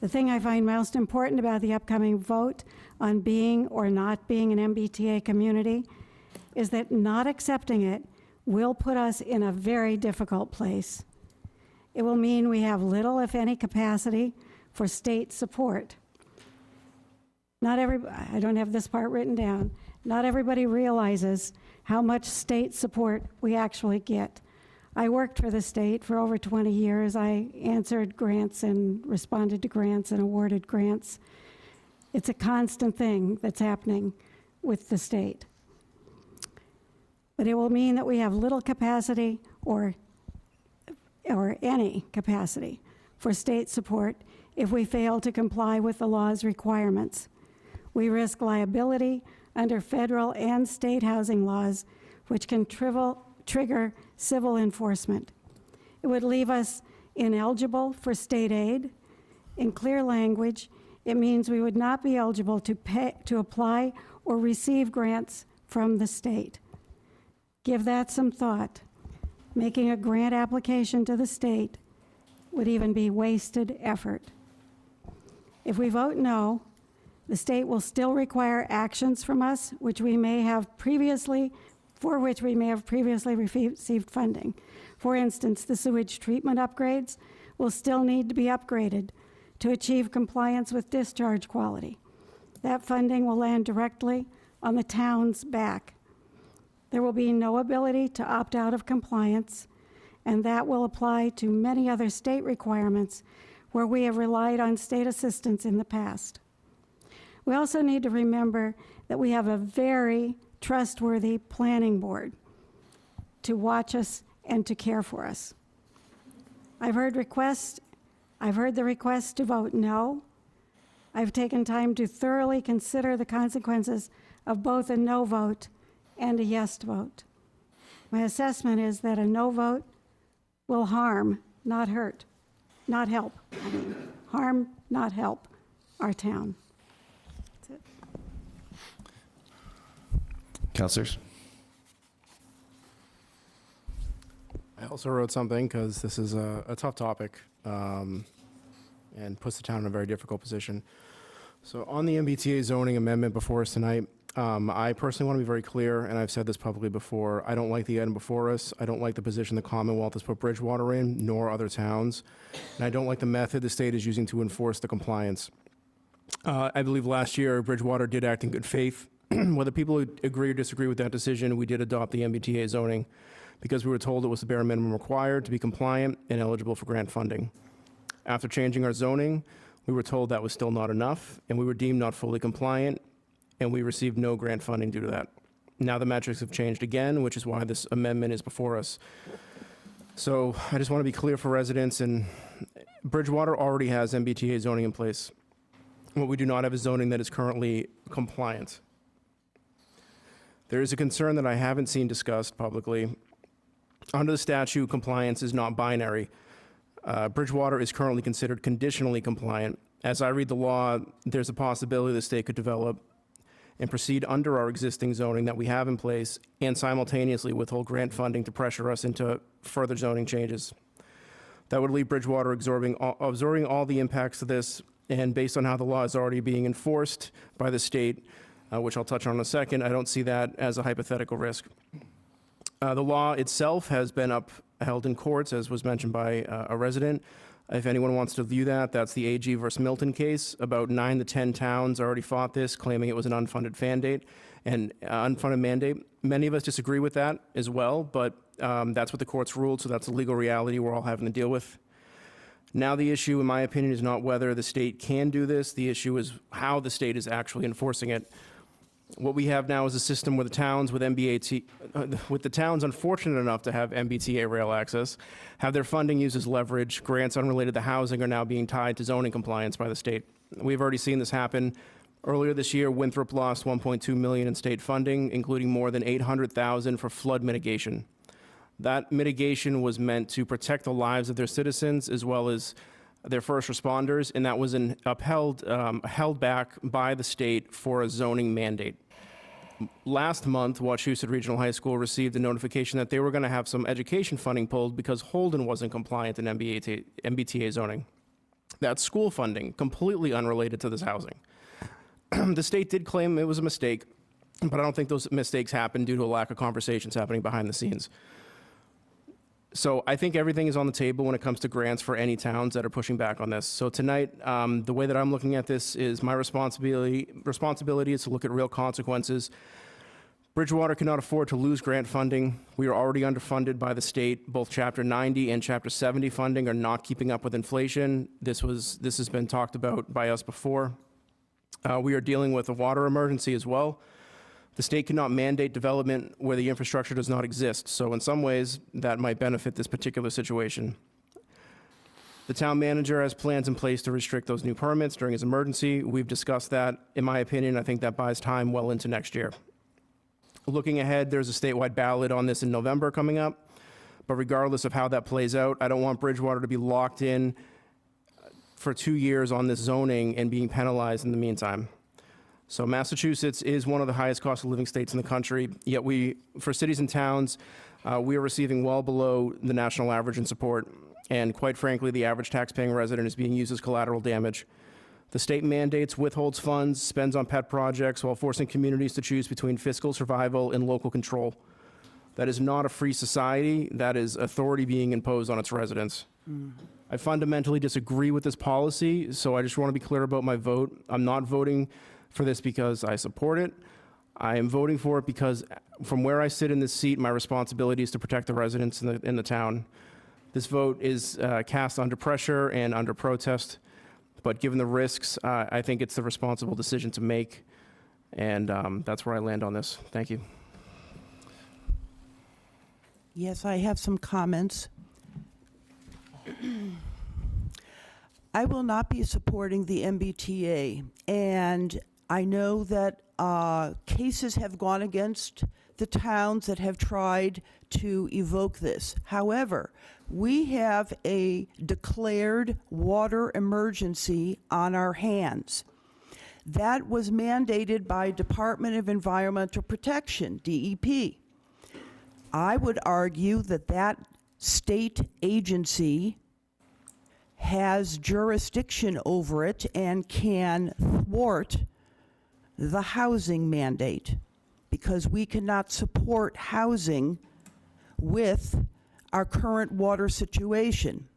The thing I find most important about the upcoming vote on being or not being an MBTA community is that not accepting it will put us in a very difficult place. It will mean we have little, if any, capacity for state support. I don't have this part written down. Not everybody realizes how much state support we actually get. I worked for the state for over 20 years. I answered grants and responded to grants and awarded grants. It's a constant thing that's happening with the state. But it will mean that we have little capacity or any capacity for state support if we fail to comply with the law's requirements. We risk liability under federal and state housing laws, which can trigger civil enforcement. It would leave us ineligible for state aid. In clear language, it means we would not be eligible to apply or receive grants from the state. Give that some thought. Making a grant application to the state would even be wasted effort. If we vote no, the state will still require actions from us, for which we may have previously received funding. For instance, the sewage treatment upgrades will still need to be upgraded to achieve compliance with discharge quality. That funding will land directly on the town's back. There will be no ability to opt out of compliance, and that will apply to many other state requirements where we have relied on state assistance in the past. We also need to remember that we have a very trustworthy planning board to watch us and to care for us. I've heard the request to vote no. I've taken time to thoroughly consider the consequences of both a no vote and a yes vote. My assessment is that a no vote will harm, not hurt, not help. Harm, not help our town. That's it. Councilors? I also wrote something because this is a tough topic and puts the town in a very difficult position. So on the MBTA zoning amendment before us tonight, I personally want to be very clear, and I've said this publicly before, I don't like the item before us. I don't like the position the Commonwealth has put Bridgewater in, nor other towns. And I don't like the method the state is using to enforce the compliance. I believe last year, Bridgewater did act in good faith. Whether people agree or disagree with that decision, we did adopt the MBTA zoning because we were told it was the bare minimum required to be compliant and eligible for grant funding. After changing our zoning, we were told that was still not enough, and we were deemed not fully compliant, and we received no grant funding due to that. Now the metrics have changed again, which is why this amendment is before us. So I just want to be clear for residents, and Bridgewater already has MBTA zoning in place. What we do not have is zoning that is currently compliant. There is a concern that I haven't seen discussed publicly. Under the statute, compliance is not binary. Bridgewater is currently considered conditionally compliant. As I read the law, there's a possibility the state could develop and proceed under our existing zoning that we have in place and simultaneously withhold grant funding to pressure us into further zoning changes. That would leave Bridgewater absorbing all the impacts of this, and based on how the law is already being enforced by the state, which I'll touch on in a second, I don't see that as a hypothetical risk. The law itself has been upheld in courts, as was mentioned by a resident. If anyone wants to view that, that's the AG versus Milton case. About 9 to 10 towns already fought this, claiming it was an unfunded mandate. Many of us disagree with that as well, but that's what the courts ruled, so that's the legal reality we're all having to deal with. Now the issue, in my opinion, is not whether the state can do this. The issue is how the state is actually enforcing it. What we have now is a system where the towns with the towns unfortunate enough to have MBTA rail access, have their funding used as leverage. Grants unrelated to housing are now being tied to zoning compliance by the state. We've already seen this happen. Earlier this year, Winthrop lost $1.2 million in state funding, including more than $800,000 for flood mitigation. That mitigation was meant to protect the lives of their citizens as well as their first responders, and that was held back by the state for a zoning mandate. Last month, Wachusett Regional High School received a notification that they were going to have some education funding pulled because Holden wasn't compliant in MBTA zoning. That's school funding, completely unrelated to this housing. The state did claim it was a mistake, but I don't think those mistakes happened due to a lack of conversations happening behind the scenes. So I think everything is on the table when it comes to grants for any towns that are pushing back on this. So tonight, the way that I'm looking at this is my responsibility is to look at real consequences. Bridgewater cannot afford to lose grant funding. We are already underfunded by the state. Both Chapter 90 and Chapter 70 funding are not keeping up with inflation. This has been talked about by us before. We are dealing with a water emergency as well. The state cannot mandate development where the infrastructure does not exist, so in some ways, that might benefit this particular situation. The town manager has plans in place to restrict those new permits during his emergency. We've discussed that. In my opinion, I think that buys time well into next year. Looking ahead, there's a statewide ballot on this in November coming up, but regardless of how that plays out, I don't want Bridgewater to be locked in for 2 years on this zoning and being penalized in the meantime. So Massachusetts is one of the highest cost of living states in the country, yet for cities and towns, we are receiving well below the national average in support. And quite frankly, the average tax-paying resident is being used as collateral damage. The state mandates, withholds funds, spends on pet projects while forcing communities to choose between fiscal survival and local control. That is not a free society. That is authority being imposed on its residents. I fundamentally disagree with this policy, so I just want to be clear about my vote. I'm not voting for this because I support it. I am voting for it because from where I sit in this seat, my responsibility is to protect the residents in the town. This vote is cast under pressure and under protest, but given the risks, I think it's the responsible decision to make, and that's where I land on this. Thank you. Yes, I have some comments. I will not be supporting the MBTA, and I know that cases have gone against the towns that have tried to evoke this. However, we have a declared water emergency on our hands. That was mandated by Department of Environmental Protection, DEP. I would argue that that state agency has jurisdiction over it and can thwart the housing mandate, because we cannot support housing with our current water situation.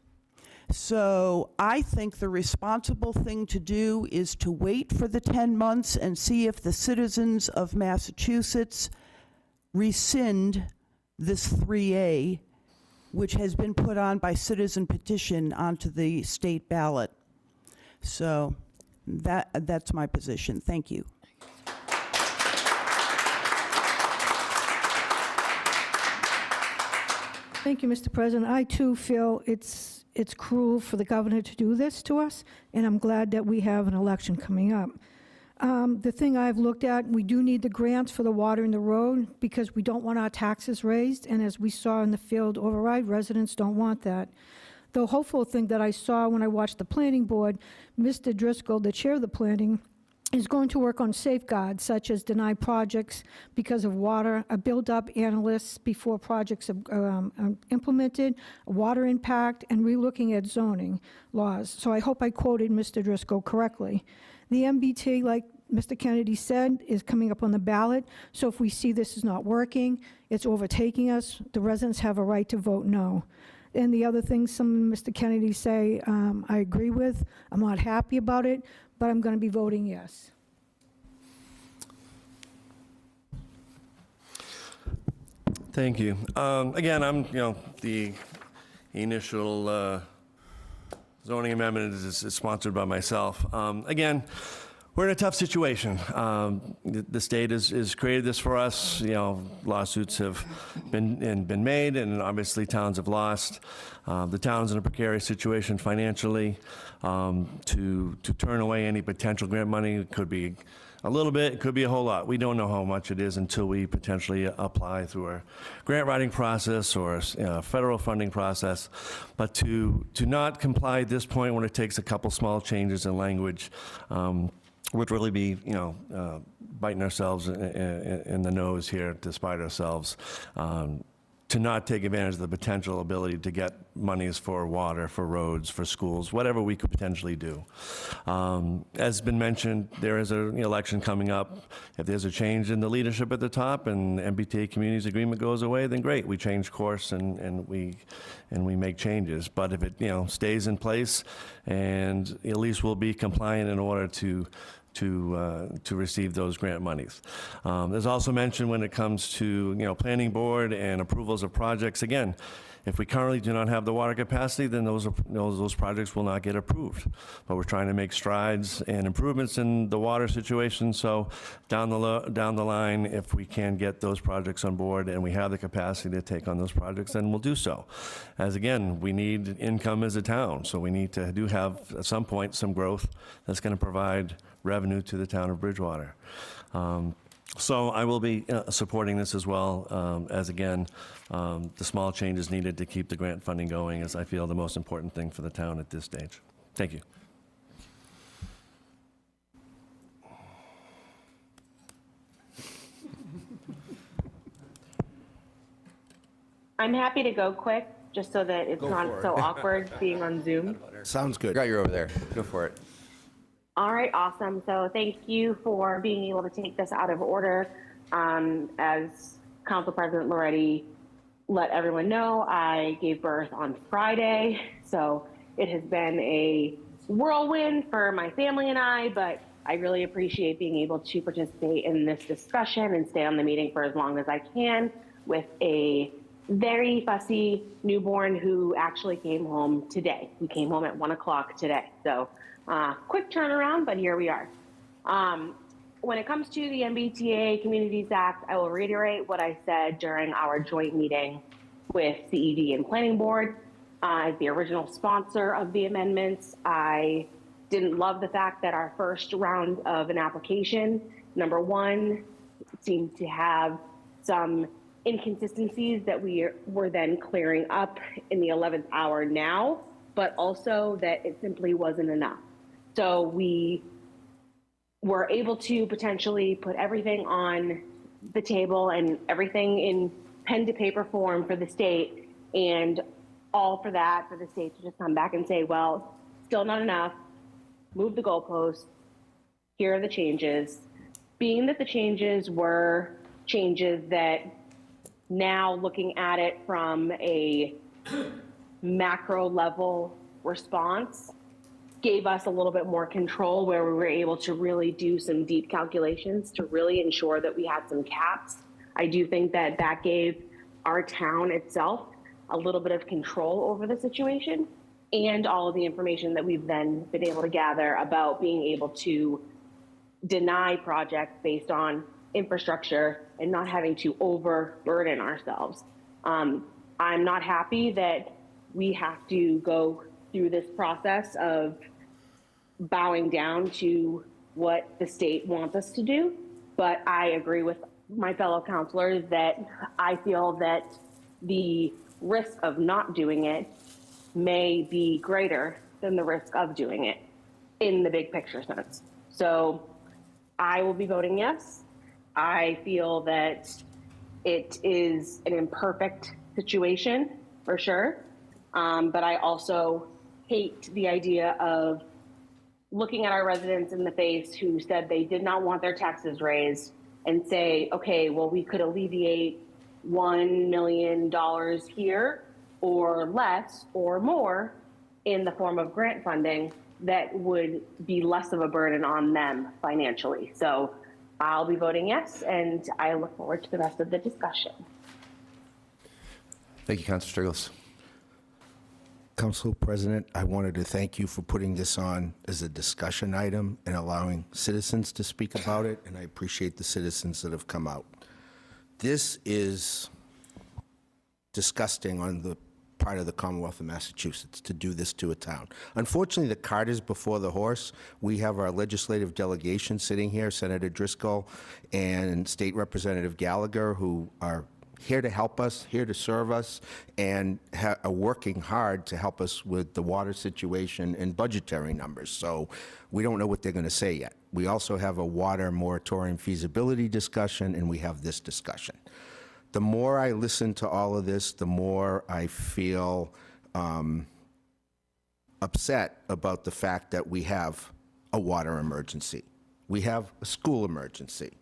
So I think the responsible thing to do is to wait for the 10 months and see if the citizens of Massachusetts rescind this 3A, which has been put on by citizen petition onto the state ballot. So that's my position. Thank you. Thank you, Mr. President. I too feel it's cruel for the governor to do this to us, and I'm glad that we have an election coming up. The thing I've looked at, we do need the grants for the water in the road because we don't want our taxes raised, and as we saw in the field override, residents don't want that. The hopeful thing that I saw when I watched the planning board, Mr. Driscoll, the chair of the planning, is going to work on safeguards such as deny projects because of water, a build-up analysts before projects are implemented, water impact, and relooking at zoning laws. So I hope I quoted Mr. Driscoll correctly. The MBT, like Mr. Kennedy said, is coming up on the ballot. So if we see this is not working, it's overtaking us, the residents have a right to vote no. And the other things Mr. Kennedy say, I agree with. I'm not happy about it, but I'm going to be voting yes. Thank you. Again, I'm, the initial zoning amendment is sponsored by myself. Again, we're in a tough situation. The state has created this for us. Lawsuits have been made, and obviously towns have lost. The town's in a precarious situation financially. To turn away any potential grant money, it could be a little bit, it could be a whole lot. We don't know how much it is until we potentially apply through a grant writing process or a federal funding process. But to not comply at this point, when it takes a couple small changes in language, would really be, biting ourselves in the nose here to spite ourselves. To not take advantage of the potential ability to get monies for water, for roads, for schools, whatever we could potentially do. As been mentioned, there is an election coming up. If there's a change in the leadership at the top and MBTA Communities Agreement goes away, then great, we change course and we make changes. But if it stays in place, and at least we'll be compliant in order to receive those grant monies. There's also mentioned when it comes to planning board and approvals of projects. Again, if we currently do not have the water capacity, then those projects will not get approved. But we're trying to make strides and improvements in the water situation. So down the line, if we can get those projects on board and we have the capacity to take on those projects, then we'll do so. As again, we need income as a town, so we need to have at some point some growth that's going to provide revenue to the town of Bridgewater. So I will be supporting this as well, as again, the small changes needed to keep the grant funding going is, I feel, the most important thing for the town at this stage. Thank you. I'm happy to go quick, just so that it's not so awkward being on Zoom. Sounds good. Got you over there. Go for it. All right, awesome. So thank you for being able to take this out of order. As Council President Loretti let everyone know, I gave birth on Friday, so it has been a whirlwind for my family and I, but I really appreciate being able to participate in this discussion and stay on the meeting for as long as I can with a very fussy newborn who actually came home today. He came home at 1 o'clock today. So quick turnaround, but here we are. When it comes to the MBTA Communities Act, I will reiterate what I said during our joint meeting with CED and Planning Board. As the original sponsor of the amendments, I didn't love the fact that our first round of an application, number one, seemed to have some inconsistencies that we were then clearing up in the 11th hour now, but also that it simply wasn't enough. So we were able to potentially put everything on the table and everything in pen to paper form for the state, and all for that, for the state to just come back and say, well, still not enough, move the goalposts, here are the changes. Being that the changes were changes that, now looking at it from a macro level response, gave us a little bit more control, where we were able to really do some deep calculations to really ensure that we had some caps. I do think that that gave our town itself a little bit of control over the situation, and all of the information that we've then been able to gather about being able to deny projects based on infrastructure and not having to overburden ourselves. I'm not happy that we have to go through this process of bowing down to what the state wants us to do, but I agree with my fellow counselors that I feel that the risk of not doing it may be greater than the risk of doing it in the big picture sense. So I will be voting yes. I feel that it is an imperfect situation for sure, but I also hate the idea of looking at our residents in the face who said they did not want their taxes raised and say, okay, well, we could alleviate $1 million here or less or more in the form of grant funding that would be less of a burden on them financially. So I'll be voting yes, and I look forward to the rest of the discussion. Thank you, Councilor Strigels. Council President, I wanted to thank you for putting this on as a discussion item and allowing citizens to speak about it, and I appreciate the citizens that have come out. This is disgusting on the part of the Commonwealth of Massachusetts to do this to a town. Unfortunately, the cart is before the horse. We have our legislative delegation sitting here, Senator Driscoll and State Representative Gallagher, who are here to help us, here to serve us, and are working hard to help us with the water situation and budgetary numbers. So we don't know what they're going to say yet. We also have a water moratorium feasibility discussion, and we have this discussion. The more I listen to all of this, the more I feel upset about the fact that we have a water emergency. We have a school emergency.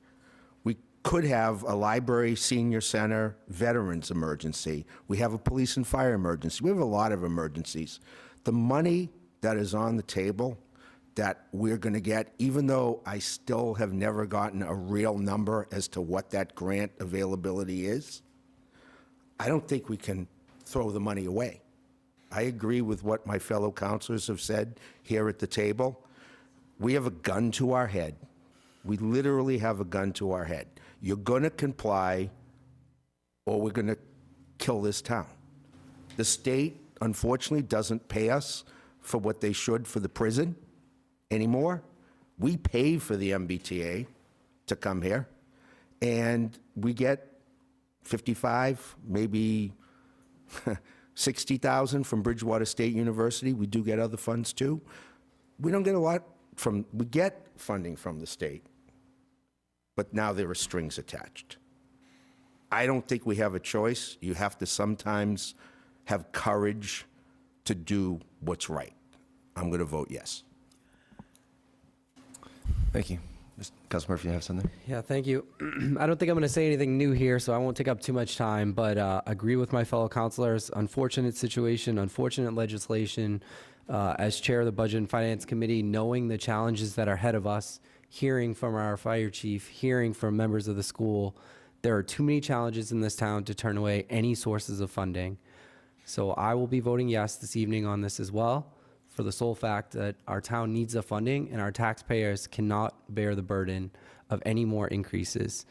We could have a library, senior center, veterans emergency. We have a police and fire emergency. We have a lot of emergencies. The money that is on the table that we're going to get, even though I still have never gotten a real number as to what that grant availability is, I don't think we can throw the money away. I agree with what my fellow councilors have said here at the table. We have a gun to our head. We literally have a gun to our head. You're going to comply, or we're going to kill this town. The state, unfortunately, doesn't pay us for what they should for the prison anymore. We pay for the MBTA to come here, and we get 55, maybe 60,000 from Bridgewater State University. We do get other funds too. We don't get a lot from, we get funding from the state, but now there are strings attached. I don't think we have a choice. You have to sometimes have courage to do what's right. I'm going to vote yes. Thank you. Councilor Murphy, you have something? Yeah, thank you. I don't think I'm going to say anything new here, so I won't take up too much time, but agree with my fellow councilors. Unfortunate situation, unfortunate legislation. As chair of the Budget and Finance Committee, knowing the challenges that are ahead of us, hearing from our fire chief, hearing from members of the school, there are too many challenges in this town to turn away any sources of funding. So I will be voting yes this evening on this as well, for the sole fact that our town needs the funding and our taxpayers cannot bear the burden of any more increases.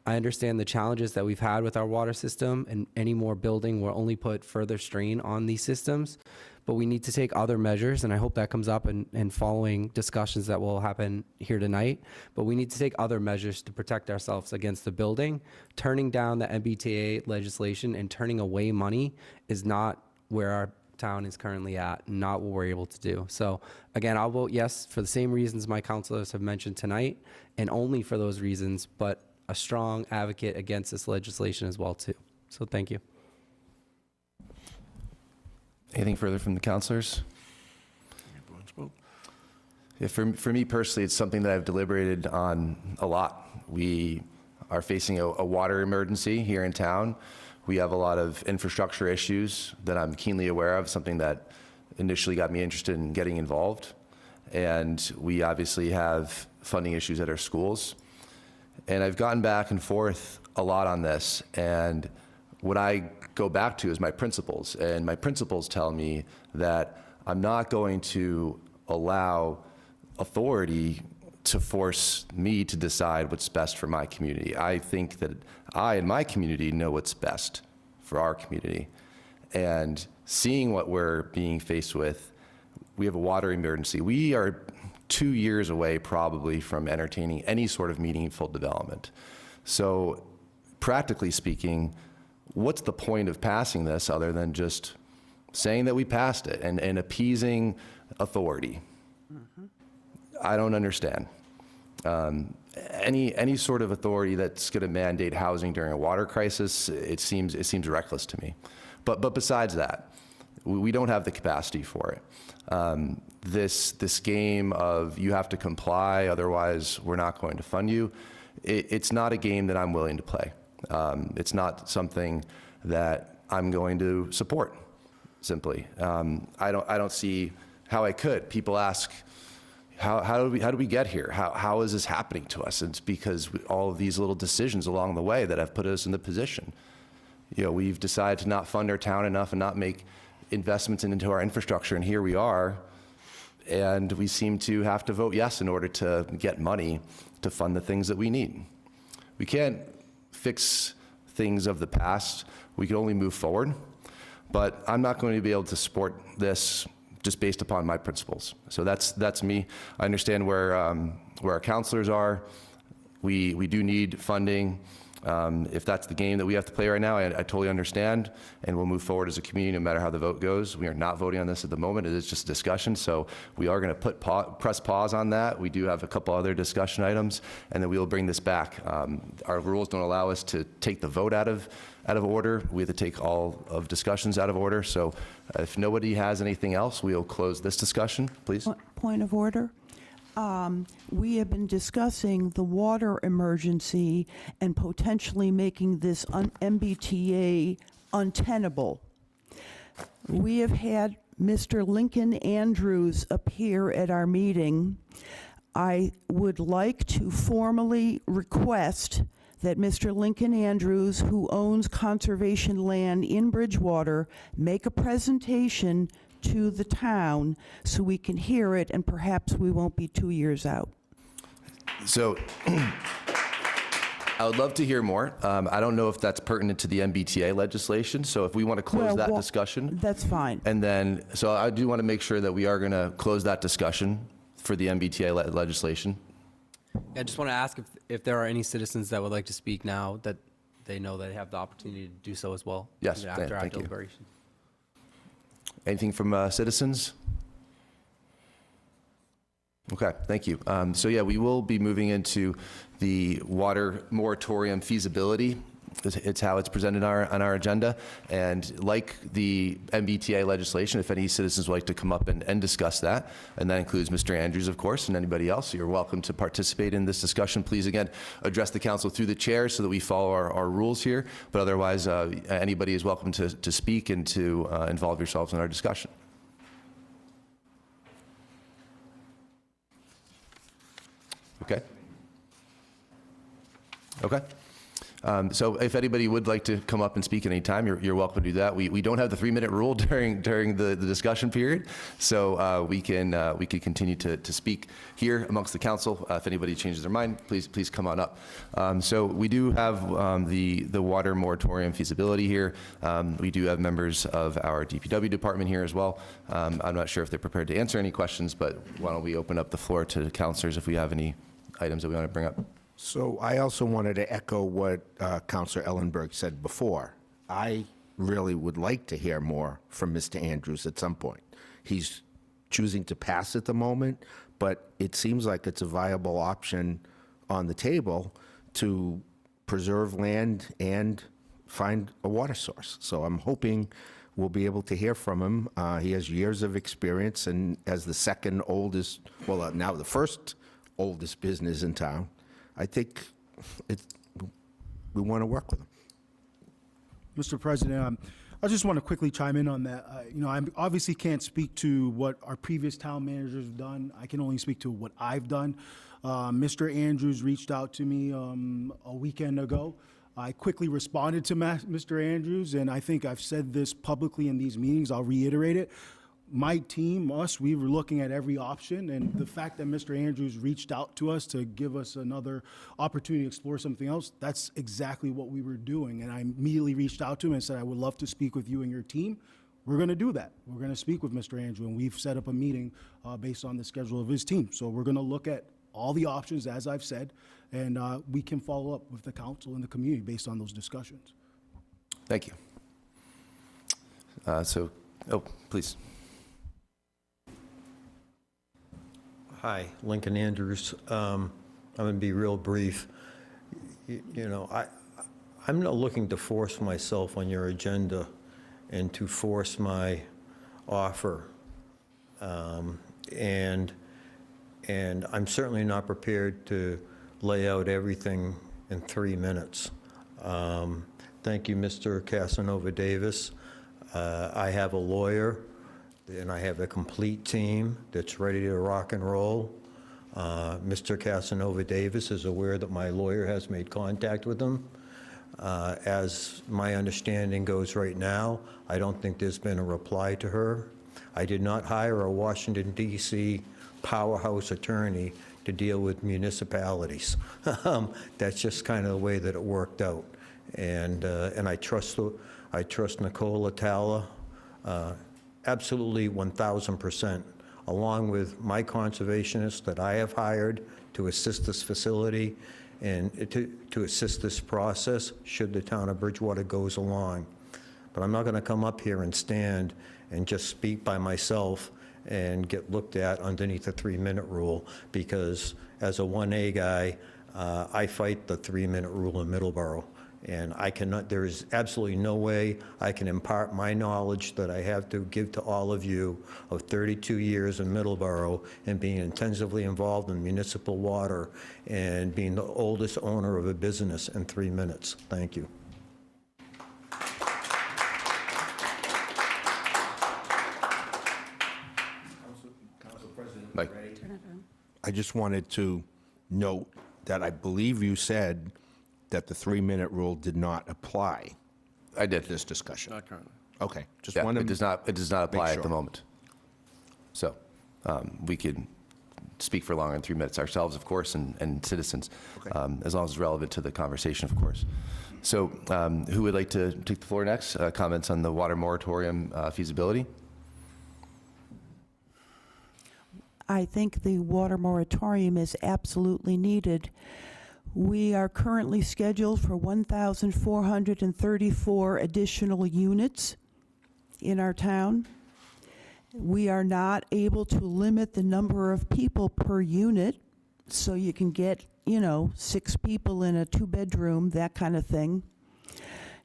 I understand the challenges that we've had with our water system, and any more building will only put further strain on these systems, but we need to take other measures, and I hope that comes up in following discussions that will happen here tonight. But we need to take other measures to protect ourselves against the building. Turning down the MBTA legislation and turning away money is not where our town is currently at, not what we're able to do. So again, I'll vote yes for the same reasons my councilors have mentioned tonight, and only for those reasons, but a strong advocate against this legislation as well too. So thank you. Anything further from the councilors? Yeah, for me personally, it's something that I've deliberated on a lot. We are facing a water emergency here in town. We have a lot of infrastructure issues that I'm keenly aware of, something that initially got me interested in getting involved. And we obviously have funding issues at our schools. And I've gotten back and forth a lot on this. And what I go back to is my principles. And my principles tell me that I'm not going to allow authority to force me to decide what's best for my community. I think that I and my community know what's best for our community. And seeing what we're being faced with, we have a water emergency. We are 2 years away probably from entertaining any sort of meaningful development. So practically speaking, what's the point of passing this other than just saying that we passed it and appeasing authority? I don't understand. Any sort of authority that's going to mandate housing during a water crisis, it seems reckless to me. But besides that, we don't have the capacity for it. This game of you have to comply, otherwise we're not going to fund you, it's not a game that I'm willing to play. It's not something that I'm going to support, simply. I don't see how I could. People ask, how do we get here? How is this happening to us? It's because all of these little decisions along the way that have put us in the position. You know, we've decided to not fund our town enough and not make investments into our infrastructure, and here we are, and we seem to have to vote yes in order to get money to fund the things that we need. We can't fix things of the past. We can only move forward, but I'm not going to be able to support this just based upon my principles. So that's me. I understand where our counselors are. We do need funding. If that's the game that we have to play right now, I totally understand, and we'll move forward as a community no matter how the vote goes. We are not voting on this at the moment. It is just a discussion, so we are going to press pause on that. We do have a couple other discussion items, and then we will bring this back. Our rules don't allow us to take the vote out of order. We have to take all of discussions out of order. So if nobody has anything else, we'll close this discussion, please. Point of order. We have been discussing the water emergency and potentially making this MBTA untenable. We have had Mr. Lincoln Andrews appear at our meeting. I would like to formally request that Mr. Lincoln Andrews, who owns conservation land in Bridgewater, make a presentation to the town so we can hear it, and perhaps we won't be 2 years out. So I would love to hear more. I don't know if that's pertinent to the MBTA legislation, so if we want to close that discussion. That's fine. And then, so I do want to make sure that we are going to close that discussion for the MBTA legislation. I just want to ask if there are any citizens that would like to speak now, that they know they have the opportunity to do so as well. Yes, after our thank you. deliberation. Anything from citizens? Okay, thank you. So yeah, we will be moving into the water moratorium feasibility it's how it's presented on our agenda. And like the MBTA legislation, if any citizens would like to come up and discuss that, and that includes Mr. Andrews, of course, and anybody else, you're welcome to participate in this discussion. Please, again, address the council through the chair so that we follow our rules here. But otherwise, anybody is welcome to speak and to involve yourselves in our discussion. Okay. Okay. So if anybody would like to come up and speak at any time, you're welcome to do that. We don't have the 3-minute rule during the discussion period, so we can continue to speak here amongst the council. If anybody changes their mind, please come on up. So we do have the water moratorium feasibility here. We do have members of our DPW department here as well. I'm not sure if they're prepared to answer any questions, but why don't we open up the floor to councilors if we have any items that we want to bring up. So I also wanted to echo what Councilor Ellenberg said before. I really would like to hear more from Mr. Andrews at some point. He's choosing to pass at the moment, but it seems like it's a viable option on the table to preserve land and find a water source. So I'm hoping we'll be able to hear from him. He has years of experience, and as the second oldest, well, now the first oldest business in town, I think we want to work with him. Mr. President, I just want to quickly chime in on that. I obviously can't speak to what our previous town managers have done. I can only speak to what I've done. Mr. Andrews reached out to me a weekend ago. I quickly responded to Mr. Andrews, and I think I've said this publicly in these meetings. I'll reiterate it. My team, we were looking at every option, and the fact that Mr. Andrews reached out to us to give us another opportunity to explore something else, that's exactly what we were doing. And I immediately reached out to him and said, I would love to speak with you and your team. We're going to do that. We're going to speak with Mr. Andrews, and we've set up a meeting based on the schedule of his team. So we're going to look at all the options, as I've said, and we can follow up with the council and the community based on those discussions. Thank you. Please. Hi, Lincoln Andrews. I'm going to be real brief. I'm not looking to force myself on your agenda and to force my offer. And I'm certainly not prepared to lay out everything in 3 minutes. Thank you, Mr. Casanova Davis. I have a lawyer, and I have a complete team that's ready to rock and roll. Mr. Casanova Davis is aware that my lawyer has made contact with him. As my understanding goes right now, I don't think there's been a reply to her. I did not hire a Washington, D.C. powerhouse attorney to deal with municipalities. That's just kind of the way that it worked out. And I trust Nicole Atala absolutely 1,000%, along with my conservationists that I have hired to assist this facility and to assist this process should the town of Bridgewater goes along. But I'm not going to come up here and stand and just speak by myself and get looked at underneath the 3-minute rule, because as a 1A guy, I fight the 3-minute rule in Middleborough. And there is absolutely no way I can impart my knowledge that I have to give to all of you of 32 years in Middleborough and being intensively involved in municipal water and being the oldest owner of a business in 3 minutes. Thank you. Council President, Mike. I just wanted to note that I believe you said that the 3-minute rule did not apply. I did. This discussion. Not currently. Okay, just Yeah, wanted it does not apply at the sure. moment. So we could speak for longer than 3 minutes ourselves, of course, and citizens, as long as it's relevant to the conversation, of course. So who would like to take the floor next? Comments on the water moratorium feasibility? I think the water moratorium is absolutely needed. We are currently scheduled for 1,434 additional units in our town. We are not able to limit the number of people per unit, so you can get, 6 people in a 2-bedroom, that kind of thing.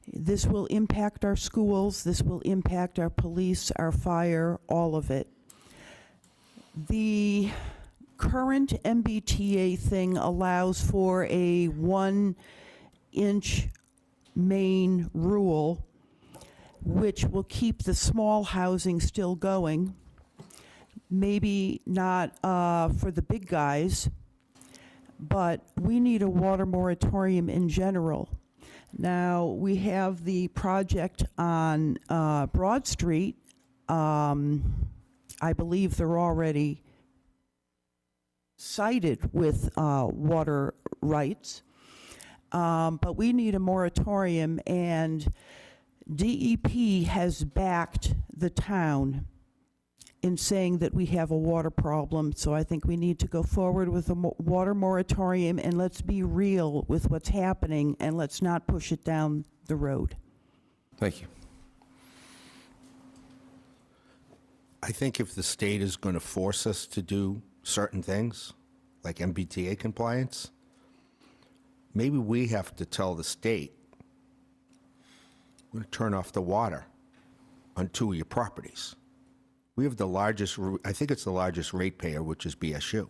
This will impact our schools, this will impact our police, our fire, all of it. The current MBTA thing allows for a 1-inch main rule, which will keep the small housing still going. Maybe not for the big guys, but we need a water moratorium in general. Now, we have the project on Broad Street. I believe they're already cited with water rights. But we need a moratorium, and DEP has backed the town in saying that we have a water problem. So I think we need to go forward with a water moratorium, and let's be real with what's happening, and let's not push it down the road. Thank you. I think if the state is going to force us to do certain things, like MBTA compliance, maybe we have to tell the state, we're going to turn off the water on 2 of your properties. We have the largest, I think it's the largest ratepayer, which is BSU.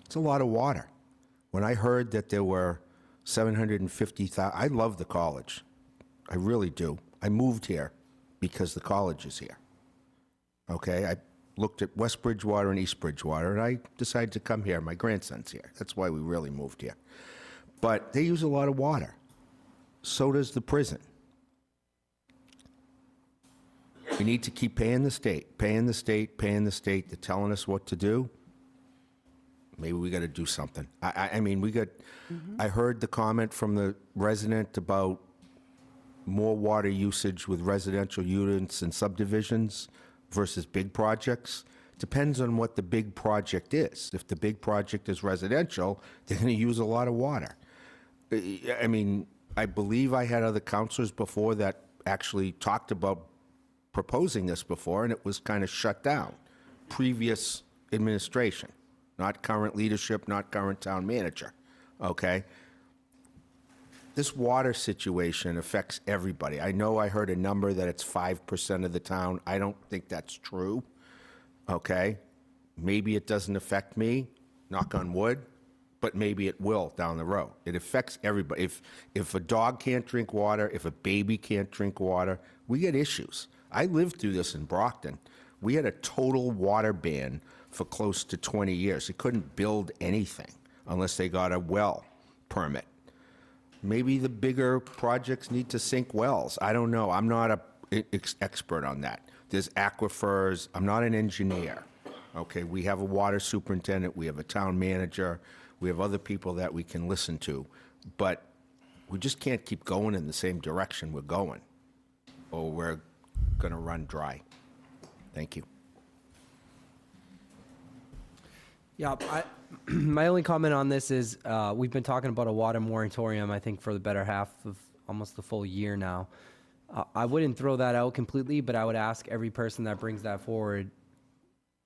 It's a lot of water. When I heard that there were 750,000, I love the college. I really do. I moved here because the college is here. Okay, I looked at West Bridgewater and East Bridgewater, and I decided to come here. My grandson's here. That's why we really moved here. But they use a lot of water. So does the prison. We need to keep paying the state, paying the state, paying the state. They're telling us what to do. Maybe we got to do something. I mean, we got, I heard the comment from the resident about more water usage with residential units and subdivisions versus big projects. Depends on what the big project is. If the big project is residential, they're going to use a lot of water. I mean, I believe I had other counselors before that actually talked about proposing this before, and it was kind of shut down. Previous administration, not current leadership, not current town manager, okay? This water situation affects everybody. I know I heard a number that it's 5% of the town. I don't think that's true, okay? Maybe it doesn't affect me, knock on wood, but maybe it will down the road. It affects everybody. If a dog can't drink water, if a baby can't drink water, we get issues. I lived through this in Brockton. We had a total water ban for close to 20 years. They couldn't build anything unless they got a well permit. Maybe the bigger projects need to sink wells. I don't know. I'm not an expert on that. There's aquifers. I'm not an engineer. Okay, we have a water superintendent. We have a town manager. We have other people that we can listen to. But we just can't keep going in the same direction we're going, or we're going to run dry. Thank you. Yeah, my only comment on this is we've been talking about a water moratorium, I think, for the better half of almost the full year now. I wouldn't throw that out completely, but I would ask every person that brings that forward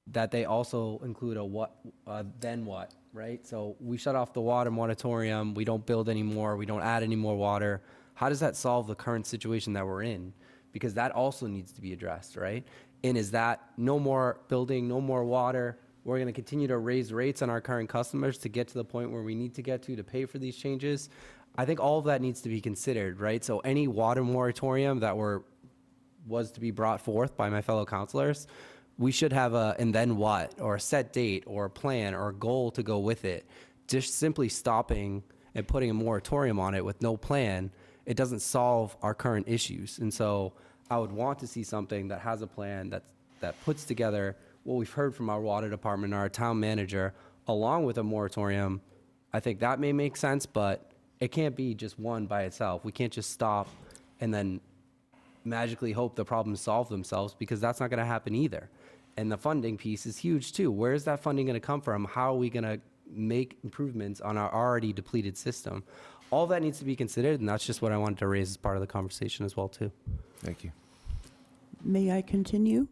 that they also include a then what, right? So we shut off the water moratorium, we don't build anymore, we don't add any more water. How does that solve the current situation that we're in? Because that also needs to be addressed, right? And is that no more building, no more water? We're going to continue to raise rates on our current customers to get to the point where we need to get to pay for these changes. I think all of that needs to be considered, right? So any water moratorium that was to be brought forth by my fellow councilors, we should have a and then what, or a set date, or a plan, or a goal to go with it. Just simply stopping and putting a moratorium on it with no plan, it doesn't solve our current issues. And so I would want to see something that has a plan that puts together what we've heard from our water department, our town manager, along with a moratorium. I think that may make sense, but it can't be just one by itself. We can't just stop and then magically hope the problems solve themselves, because that's not going to happen either. And the funding piece is huge too. Where is that funding going to come from? How are we going to make improvements on our already depleted system? All that needs to be considered, and that's just what I wanted to raise as part of the conversation as well too. Thank you. May I continue?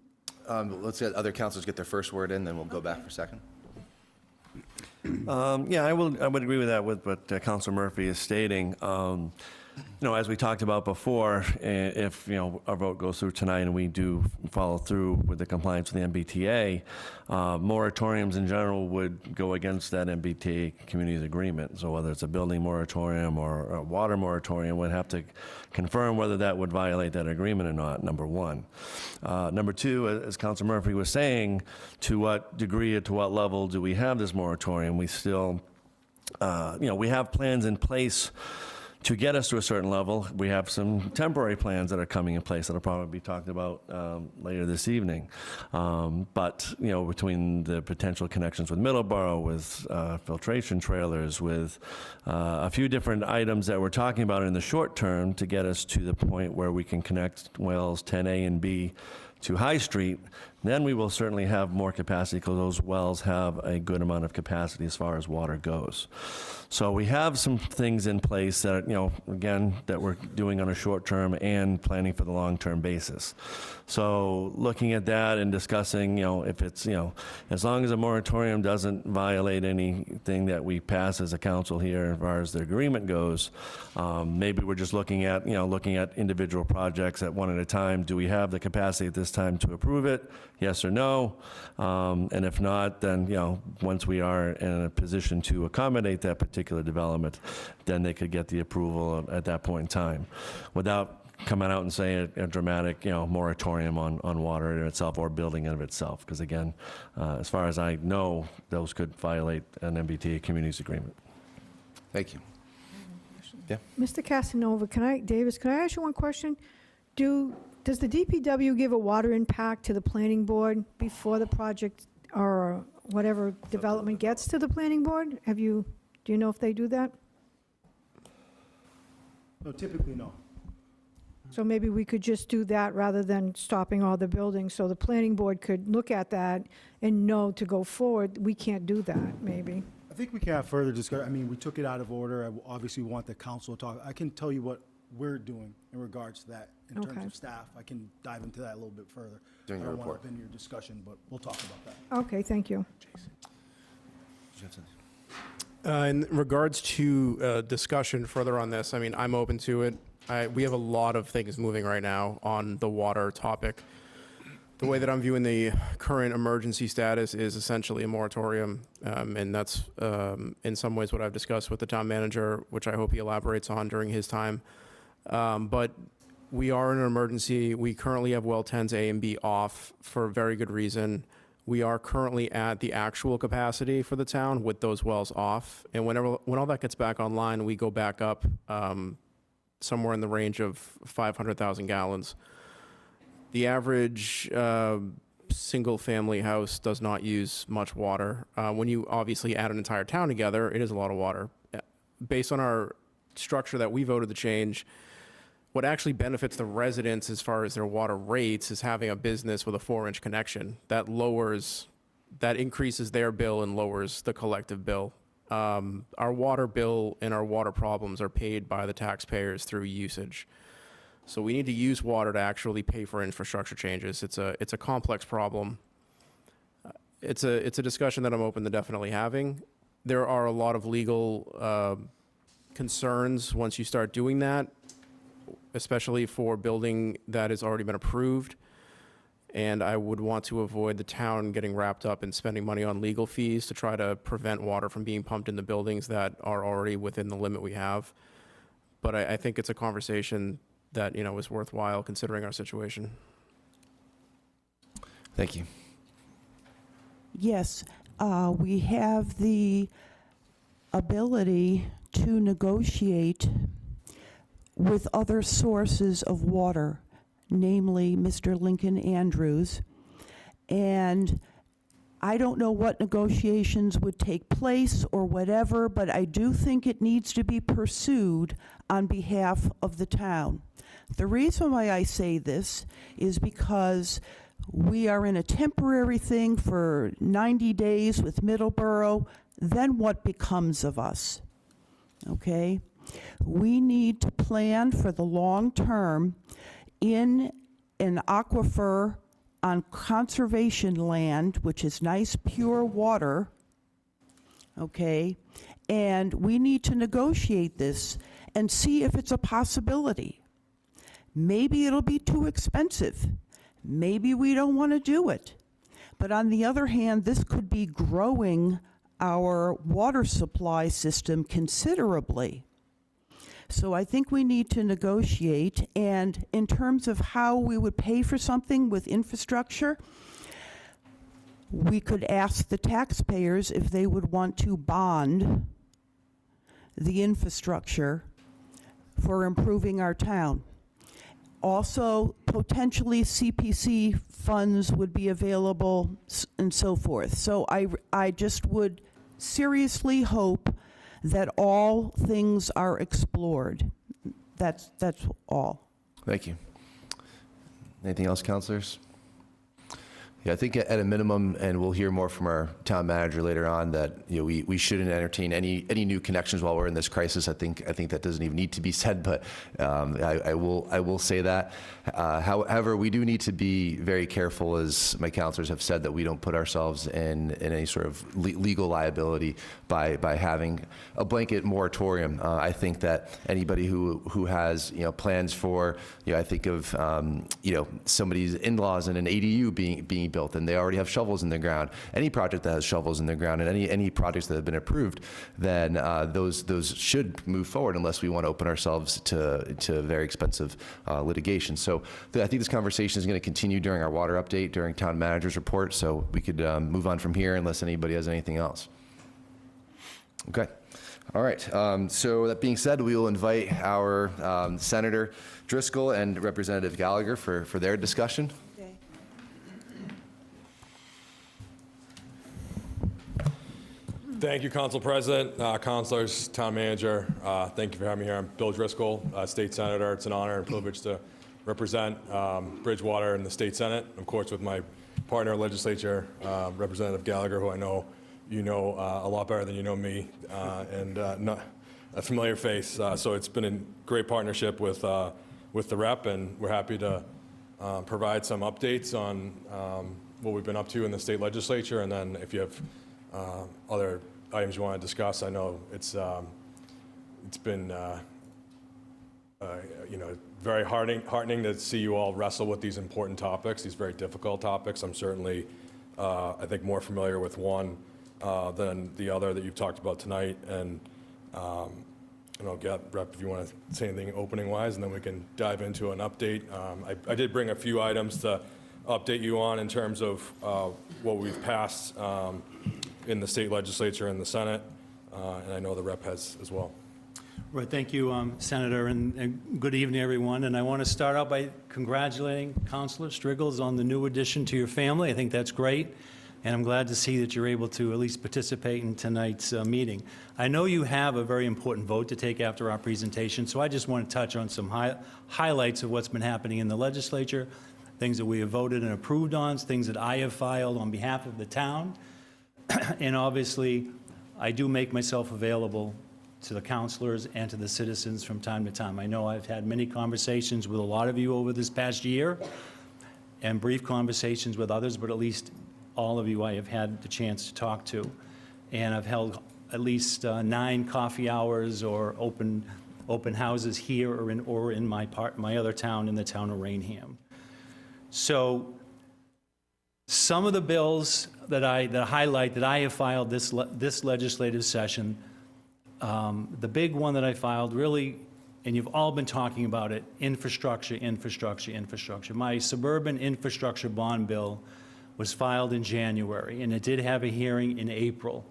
Let's get other councilors get their first word in, then we'll go back for a second. Yeah, I would agree with that, with what Councilor Murphy is stating. as we talked about before, if, our vote goes through tonight and we do follow through with the compliance with the MBTA, moratoriums in general would go against that MBTA communities agreement. So whether it's a building moratorium or a water moratorium, we'd have to confirm whether that would violate that agreement or not, number one. Number two, as Councilor Murphy was saying, to what degree or to what level do we have this moratorium? We still, we have plans in place to get us to a certain level. We have some temporary plans that are coming in place that'll probably be talked about later this evening. But, between the potential connections with Middleborough, with filtration trailers, with a few different items that we're talking about in the short term to get us to the point where we can connect wells 10A and B to High Street, then we will certainly have more capacity because those wells have a good amount of capacity as far as water goes. So we have some things in place that, again, that we're doing on a short term and planning for the long-term basis. So looking at that and discussing, if it's, as long as a moratorium doesn't violate anything that we pass as a council here as far as the agreement goes, maybe we're just looking at individual projects at one at a time. Do we have the capacity at this time to approve it? Yes or no? And if not, then, once we are in a position to accommodate that particular development, then they could get the approval at that point in time without coming out and saying a dramatic, moratorium on water in itself or building in of itself. Because again, as far as I know, those could violate an MBTA communities agreement. Thank you. Yeah. Mr. Casanova, Davis, can I ask you one question? Does the DPW give a water impact to the planning board before the project or whatever development gets to the planning board? Do you know if they do that? No, typically, no. So maybe we could just do that rather than stopping all the buildings, so the planning board could look at that and know to go forward. We can't do that, maybe. I think we can have further discussion. I mean, we took it out of order. I obviously want the council to talk. I can tell you what we're doing in regards to that in terms of staff. I can dive into that a little bit further. During your I don't report. want to bend your discussion, but we'll talk about that. Okay, thank you. In regards to discussion further on this, I mean, I'm open to it. We have a lot of things moving right now on the water topic. The way that I'm viewing the current emergency status is essentially a moratorium, and that's in some ways what I've discussed with the town manager, which I hope he elaborates on during his time. But we are in an emergency. We currently have well 10s A and B off for a very good reason. We are currently at the actual capacity for the town with those wells off. And when all that gets back online, we go back up somewhere in the range of 500,000 gallons. The average single-family house does not use much water. When you obviously add an entire town together, it is a lot of water. Based on our structure that we voted to change, what actually benefits the residents as far as their water rates is having a business with a 4-inch connection. That increases their bill and lowers the collective bill. Our water bill and our water problems are paid by the taxpayers through usage. So we need to use water to actually pay for infrastructure changes. It's a complex problem. It's a discussion that I'm open to definitely having. There are a lot of legal concerns once you start doing that, especially for building that has already been approved. And I would want to avoid the town getting wrapped up in spending money on legal fees to try to prevent water from being pumped into buildings that are already within the limit we have. But I think it's a conversation that, is worthwhile considering our situation. Thank you. Yes, we have the ability to negotiate with other sources of water, namely Mr. Lincoln Andrews. And I don't know what negotiations would take place or whatever, but I do think it needs to be pursued on behalf of the town. The reason why I say this is because we are in a temporary thing for 90 days with Middleborough. Then what becomes of us? Okay? We need to plan for the long term in an aquifer on conservation land, which is nice, pure water, okay? And we need to negotiate this. and see if it's a possibility. Maybe it'll be too expensive. Maybe we don't want to do it. But on the other hand, this could be growing our water supply system considerably. So I think we need to negotiate, and in terms of how we would pay for something with infrastructure, we could ask the taxpayers if they would want to bond the infrastructure for improving our town. Also, potentially CPC funds would be available and so forth. So I just would seriously hope that all things are explored. That's all. Thank you. Anything else, councilors? Yeah, I think at a minimum, and we'll hear more from our town manager later on, that we shouldn't entertain any new connections while we're in this crisis. I think that doesn't even need to be said, but I will say that. However, we do need to be very careful, as my councilors have said, that we don't put ourselves in any sort of legal liability by having a blanket moratorium. I think that anybody who has plans for I think of somebody's in-laws in an ADU being built, and they already have shovels in the ground. Any project that has shovels in the ground, and any projects that have been approved, then those should move forward, unless we want to open ourselves to very expensive litigation. So I think this conversation is going to continue during our water update, during town manager's report. So we could move on from here unless anybody has anything else. Okay. All right. So that being said, we will invite our Senator Driscoll and Representative Gallagher for their discussion. Thank you, Council President, councilors, town manager. Thank you for having me here. I'm Bill Driscoll, State Senator. It's an honor and privilege to represent Bridgewater in the State Senate, of course, with my partner in legislature, Representative Gallagher, who I know you know a lot better than you know me, and not a familiar face. So it's been a great partnership with the rep, and we're happy to provide some updates on what we've been up to in the state legislature, and then if you have other items you want to discuss. I know it's been very heartening to see you all wrestle with these important topics, these very difficult topics. I'm certainly I think more familiar with one than the other that you've talked about tonight, and I'll get Rep if you want to say anything opening wise, and then we can dive into an update. I did bring a few items to update you on in terms of what we've passed in the state legislature and the Senate, and I know the rep has as well. Right, thank you, Senator, and good evening, everyone. And I want to start out by congratulating Councilor Striggles on the new addition to your family. I think that's great, and I'm glad to see that you're able to at least participate in tonight's meeting. I know you have a very important vote to take after our presentation, so I just want to touch on some highlights of what's been happening in the legislature, things that we have voted and approved on, things that I have filed on behalf of the town. And obviously, I do make myself available to the councilors and to the citizens from time to time. I know I've had many conversations with a lot of you over this past year, and brief conversations with others, but at least all of you I have had the chance to talk to. And I've held at least 9 coffee hours or open houses here or in my other town, in the town of Rainham. So some of the bills that highlight that I have filed this legislative session, the big one that I filed really, and you've all been talking about it, infrastructure. My suburban infrastructure bond bill was filed in January, and it did have a hearing in April,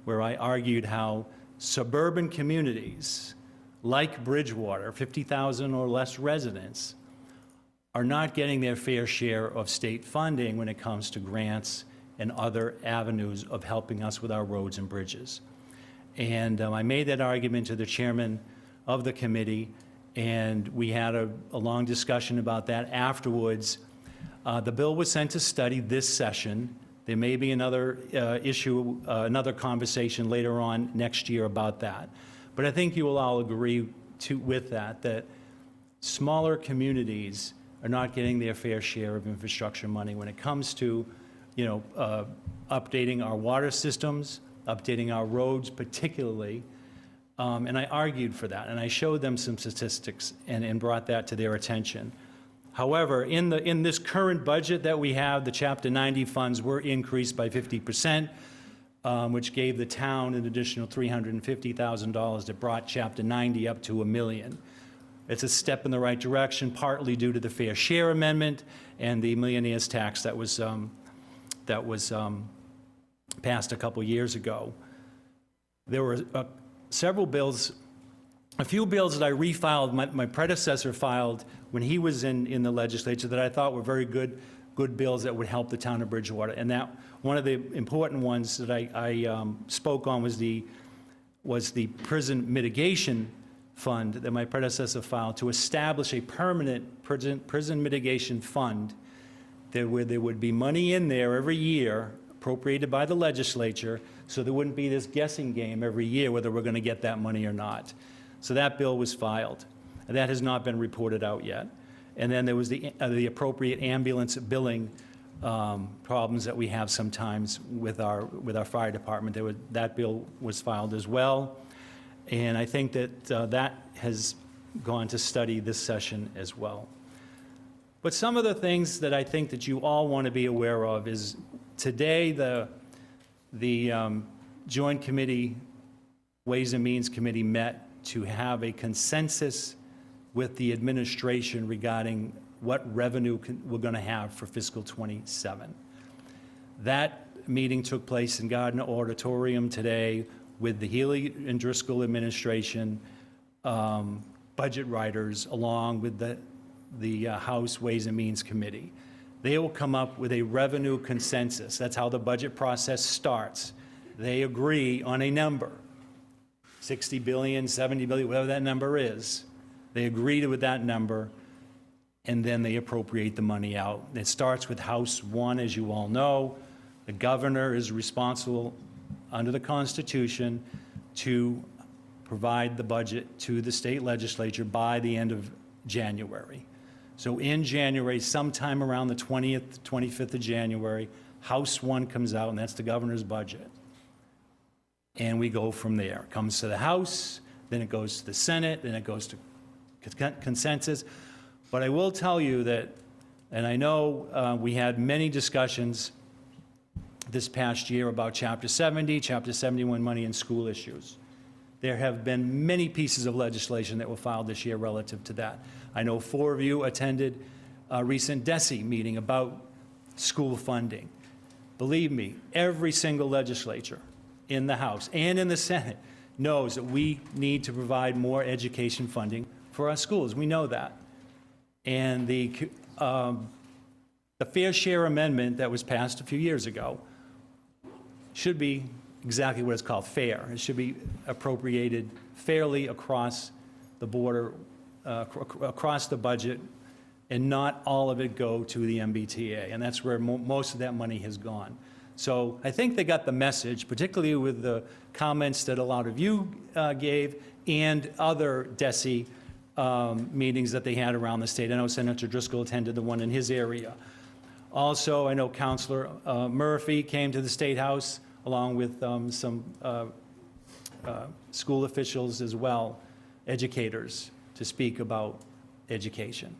where I argued how suburban communities like Bridgewater, 50,000 or less residents, are not getting their fair share of state funding when it comes to grants and other avenues of helping us with our roads and bridges. And I made that argument to the chairman of the committee, and we had a long discussion about that afterwards. The bill was sent to study this session. There may be another issue, another conversation later on next year about that. But I think you will all agree with that smaller communities are not getting their fair share of infrastructure money when it comes to, updating our water systems, updating our roads particularly, And I argued for that, and I showed them some statistics and brought that to their attention. However, in this current budget that we have, the Chapter 90 funds were increased by 50%, which gave the town an additional $350,000 that brought Chapter 90 up to $1 million. It's a step in the right direction, partly due to the fair share amendment and the millionaire's tax that was passed a couple years ago. There were several bills, a few bills that I refiled, my predecessor filed when he was in the legislature that I thought were very good bills that would help the town of Bridgewater. And that one of the important ones that I spoke on was the prison mitigation fund that my predecessor filed to establish a permanent prison mitigation fund where there would be money in there every year appropriated by the legislature, so there wouldn't be this guessing game every year whether we're going to get that money or not. So that bill was filed. And that has not been reported out yet. And then there was the appropriate ambulance billing problems that we have sometimes with our fire department. That bill was filed as well. And I think that that has gone to study this session as well. But some of the things that I think that you all want to be aware of is today the Joint Committee, Ways and Means Committee met to have a consensus with the administration regarding what revenue we're going to have for fiscal '27. That meeting took place in Gardner Auditorium today with the Healy and Driscoll administration, budget writers, along with the House Ways and Means Committee. They will come up with a revenue consensus. That's how the budget process starts. They agree on a number, 60 billion, 70 billion, whatever that number is. They agree with that number, and then they appropriate the money out. It starts with House 1, as you all know. The governor is responsible under the Constitution to provide the budget to the state legislature by the end of January. So in January, sometime around the 20th, 25th of January, House 1 comes out, and that's the governor's budget. And we go from there. It comes to the House, then it goes to the Senate, then it goes to consensus. But I will tell you that, and I know we had many discussions this past year about Chapter 70, Chapter 71 money and school issues. There have been many pieces of legislation that were filed this year relative to that. I know 4 of you attended a recent DESE meeting about school funding. Believe me, every single legislature in the House and in the Senate knows that we need to provide more education funding for our schools. We know that. And the fair share amendment that was passed a few years ago should be exactly what it's called, fair. It should be appropriated fairly across the border, across the budget, and not all of it go to the MBTA. And that's where most of that money has gone. So I think they got the message, particularly with the comments that a lot of you gave and other DESE meetings that they had around the state. I know Senator Driscoll attended the one in his area. Also, I know Councilor Murphy came to the State House along with some school officials as well, educators, to speak about education.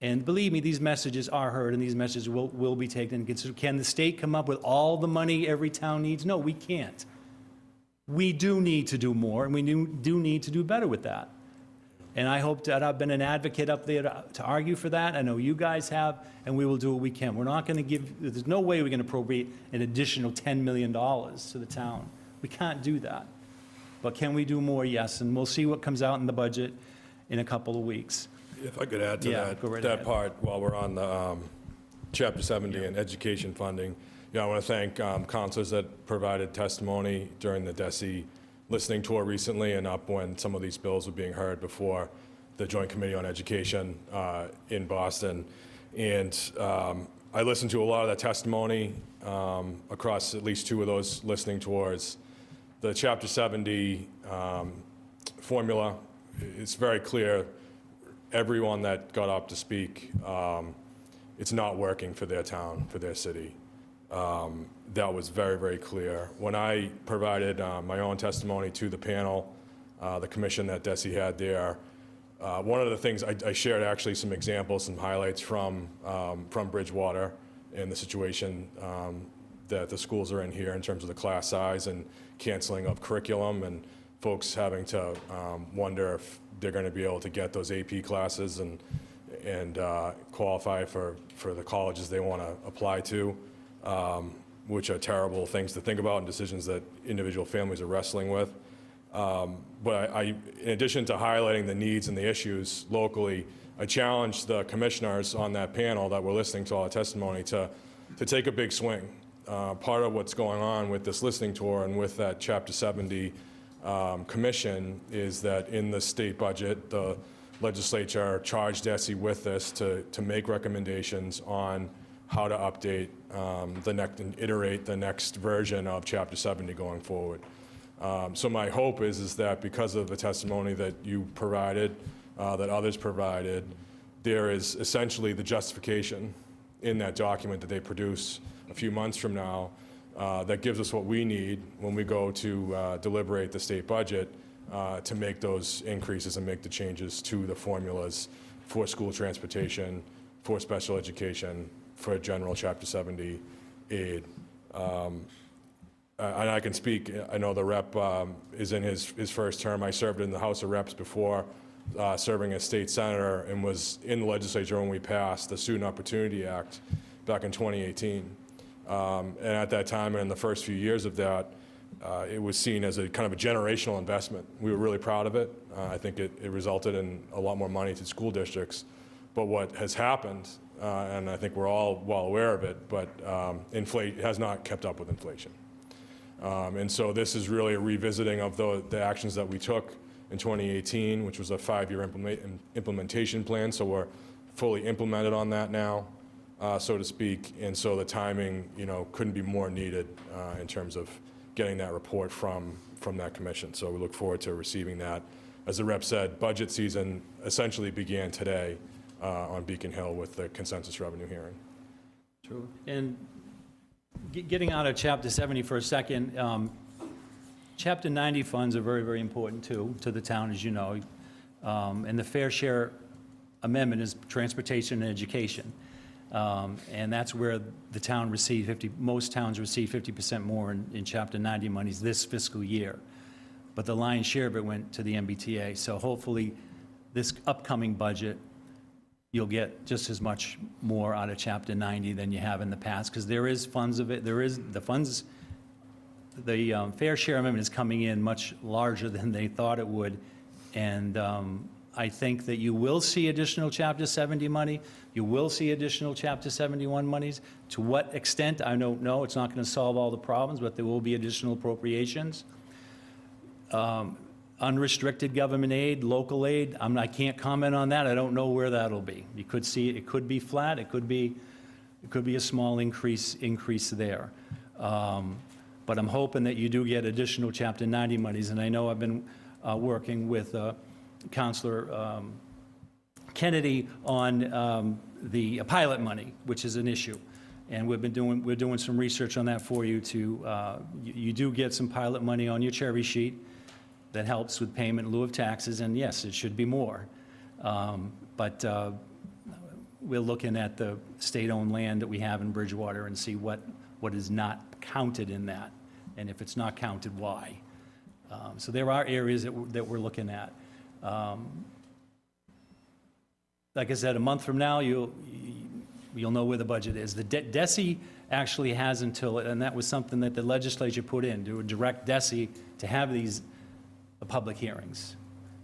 And believe me, these messages are heard and these messages will be taken into consideration. Can the state come up with all the money every town needs? No, we can't. We do need to do more, and we do need to do better with that. And I hope that I've been an advocate up there to argue for that. I know you guys have, and we will do what we can. We're not going to give, there's no way we're going to appropriate an additional $10 million to the town. We can't do that. But can we do more? Yes, and we'll see what comes out in the budget in a couple of weeks. If I could add to that part while we're on the Chapter 70 and education funding. I want to thank counselors that provided testimony during the DESE listening tour recently and up when some of these bills were being heard before the Joint Committee on Education in Boston. And I listened to a lot of that testimony across at least 2 of those listening tours. The Chapter 70 formula, it's very clear. Everyone that got up to speak, it's not working for their town, for their city. That was very, very clear. When I provided my own testimony to the panel, the commission that Desi had there. One of the things I shared actually some examples, some highlights from Bridgewater and the situation that the schools are in here in terms of the class size and canceling of curriculum and folks having to wonder if they're going to be able to get those AP classes and qualify for the colleges they want to apply to, which are terrible things to think about and decisions that individual families are wrestling with. But in addition to highlighting the needs and the issues locally, I challenged the commissioners on that panel that were listening to all the testimony to take a big swing. Part of what's going on with this listening tour and with that Chapter 70 commission is that in the state budget, the legislature charged DESE with this to make recommendations on how to update and iterate the next version of Chapter 70 going forward. So my hope is that because of the testimony that you provided, that others provided, there is essentially the justification in that document that they produce a few months from now that gives us what we need when we go to deliberate the state budget to make those increases and make the changes to the formulas for school transportation, for special education, for general Chapter 70 aid. And I can speak, I know the rep is in his first term. I served in the House of Reps before serving as state senator and was in the legislature when we passed the Student Opportunity Act back in 2018. And at that time and in the first few years of that, it was seen as a kind of a generational investment. We were really proud of it. I think it resulted in a lot more money to school districts. But what has happened, and I think we're all well aware of it, but inflation has not kept up with inflation. And so this is really a revisiting of the actions that we took in 2018, which was a 5-year implementation plan. So we're fully implemented on that now, so to speak. And so the timing, couldn't be more needed in terms of getting that report from that commission. So we look forward to receiving that. As the rep said, budget season essentially began today on Beacon Hill with the consensus revenue hearing. True. And getting out of Chapter 70 for a second, Chapter 90 funds are very, very important too to the town, as you know. And the fair share amendment is transportation and education. And that's where the town received most towns receive 50% more in Chapter 90 monies this fiscal year. But the lion's share of it went to the MBTA. So hopefully this upcoming budget, you'll get just as much more out of Chapter 90 than you have in the past, because there is funds of it. There is the funds. The fair share amendment is coming in much larger than they thought it would, and I think that you will see additional Chapter 70 money. You will see additional Chapter 71 monies. To what extent, I don't know. It's not going to solve all the problems, but there will be additional appropriations. Unrestricted government aid, local aid, I can't comment on that. I don't know where that'll be. You could see it could be flat. It could be a small increase there. But I'm hoping that you do get additional Chapter 90 monies. And I know I've been working with Councilor Kennedy on the pilot money, which is an issue. And we're doing some research on that for you to, you do get some pilot money on your cherry sheet that helps with payment in lieu of taxes, and yes, it should be more. But we're looking at the state-owned land that we have in Bridgewater and see what is not counted in that, and if it's not counted, why. So there are areas that we're looking at. Like I said, a month from now, you'll know where the budget is. The DESE actually has until, and that was something that the legislature put in, to direct DESE to have these public hearings.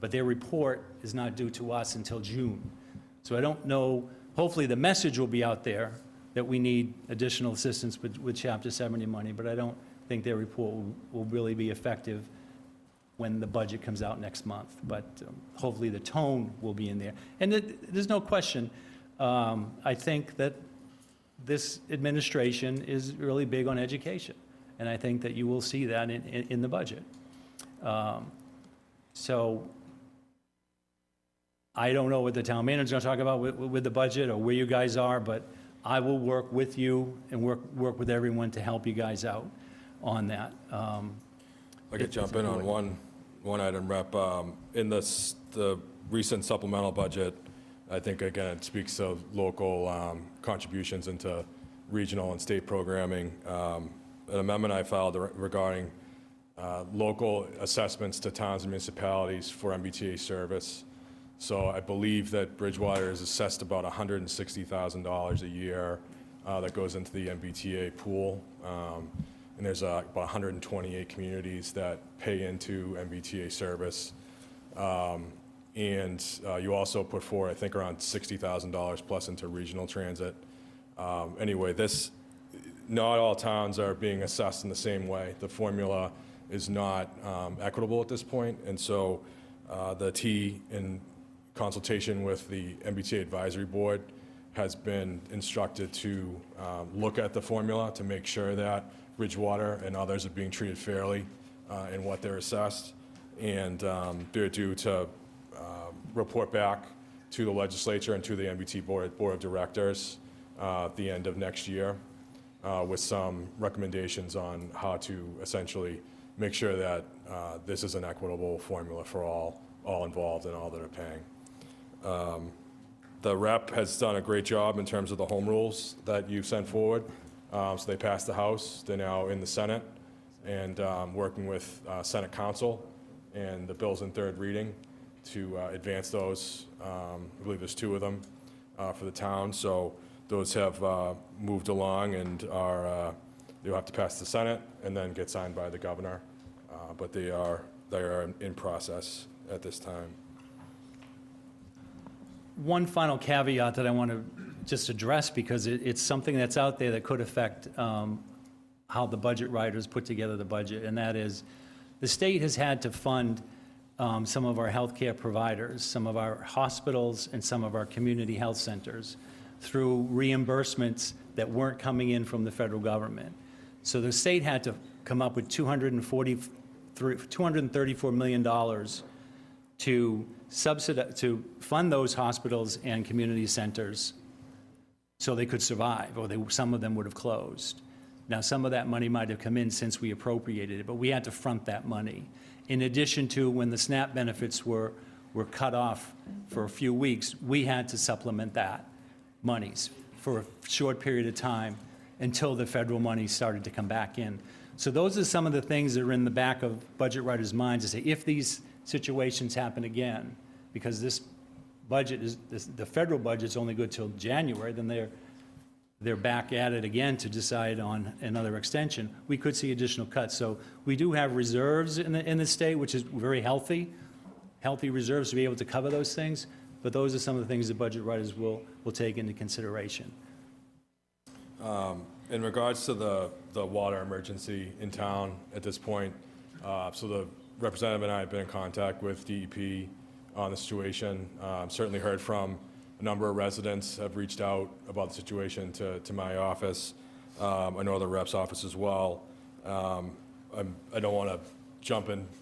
But their report is not due to us until June. So I don't know, hopefully the message will be out there that we need additional assistance with Chapter 70 money, but I don't think their report will really be effective when the budget comes out next month. But hopefully the tone will be in there. And there's no question, I think that this administration is really big on education. And I think that you will see that in the budget. So I don't know what the town manager's going to talk about with the budget or where you guys are, but I will work with you and work with everyone to help you guys out on that. I could jump in on One item, Rep. In the recent supplemental budget, I think, again, it speaks to local contributions into regional and state programming. An amendment I filed regarding local assessments to towns and municipalities for MBTA service. So I believe that Bridgewater is assessed about $160,000 a year that goes into the MBTA pool. And there's about 128 communities that pay into MBTA service. And you also put forward, I think, around $60,000 plus into regional transit. Anyway, not all towns are being assessed in the same way. The formula is not equitable at this point. And so the T, in consultation with the MBTA Advisory Board, has been instructed to look at the formula to make sure that Bridgewater and others are being treated fairly in what they're assessed. And they're due to report back to the legislature and to the MBT Board of Directors at the end of next year with some recommendations on how to essentially make sure that this is an equitable formula for all involved and all that are paying. The rep has done a great job in terms of the home rules that you sent forward. So they passed the House, they're now in the Senate, and working with Senate Council and the bills in third reading to advance those. I believe there's 2 of them for the town. So those have moved along and they'll have to pass the Senate and then get signed by the governor. But they are in process at this time. One final caveat that I want to just address, because it's something that's out there that could affect how the budget writers put together the budget, and that is the state has had to fund some of our healthcare providers, some of our hospitals, and some of our community health centers through reimbursements that weren't coming in from the federal government. So the state had to come up with $234 million to fund those hospitals and community centers so they could survive, or some of them would have closed. Now, some of that money might have come in since we appropriated it, but we had to front that money. In addition to when the SNAP benefits were cut off for a few weeks, we had to supplement that monies for a short period of time until the federal money started to come back in. So those are some of the things that are in the back of budget writers' minds to say, if these situations happen again, because this budget the federal budget's only good till January, then they're back at it again to decide on another extension. We could see additional cuts. So we do have reserves in the state, which is very healthy reserves to be able to cover those things. But those are some of the things the budget writers will take into consideration. In regards to the water emergency in town at this point, so the representative and I have been in contact with DEP on the situation. Certainly heard from a number of residents have reached out about the situation to my office. I know the rep's office as well. I don't want to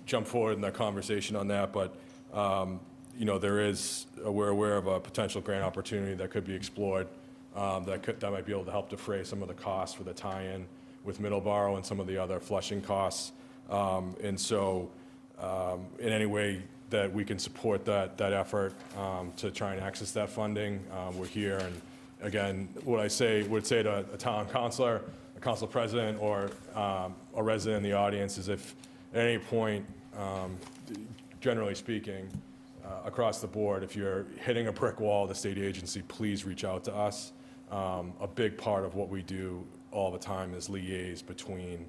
jump forward in the conversation on that, but we're aware of a potential grant opportunity that could be explored that might be able to help defray some of the costs for the tie-in with Middleborough and some of the other flushing costs. And so in any way that we can support that effort to try and access that funding, we're here. And again, what I would say to a town councilor, a council president, or a resident in the audience is if at any point, generally speaking, across the board, if you're hitting a brick wall, the state agency, please reach out to us. A big part of what we do all the time is liaise between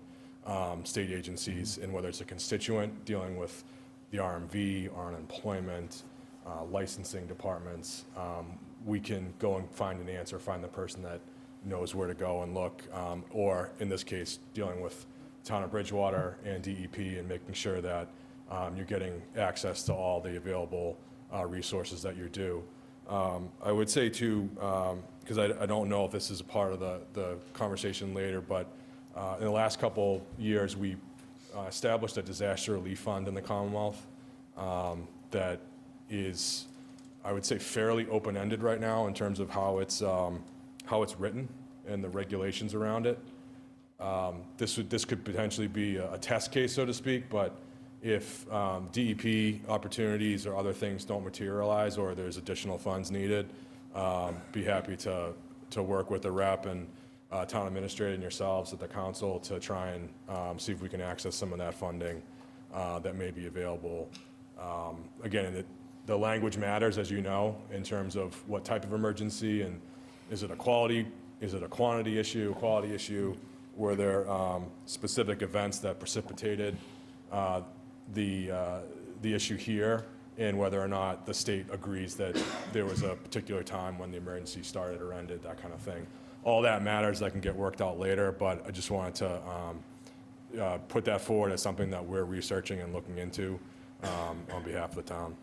state agencies, and whether it's a constituent dealing with the RMV, our unemployment, licensing departments, we can go and find an answer, find the person that knows where to go and look, or in this case, dealing with Town of Bridgewater and DEP and making sure that you're getting access to all the available resources that you're due. I would say too, because I don't know if this is a part of the conversation later, but in the last couple years, we established a disaster relief fund in the Commonwealth that is, I would say, fairly open-ended right now in terms of how it's written and the regulations around it. This could potentially be a test case, so to speak, but if DEP opportunities or other things don't materialize or there's additional funds needed, be happy to work with the rep and town administrator and yourselves at the council to try and see if we can access some of that funding that may be available. Again, the language matters, as you know, in terms of what type of emergency, and is it a quantity issue? Were there specific events that precipitated the issue here, and whether or not the state agrees that there was a particular time when the emergency started or ended, that kind of thing. All that matters. That can get worked out later, but I just wanted to put that forward as something that we're researching and looking into on behalf of the town.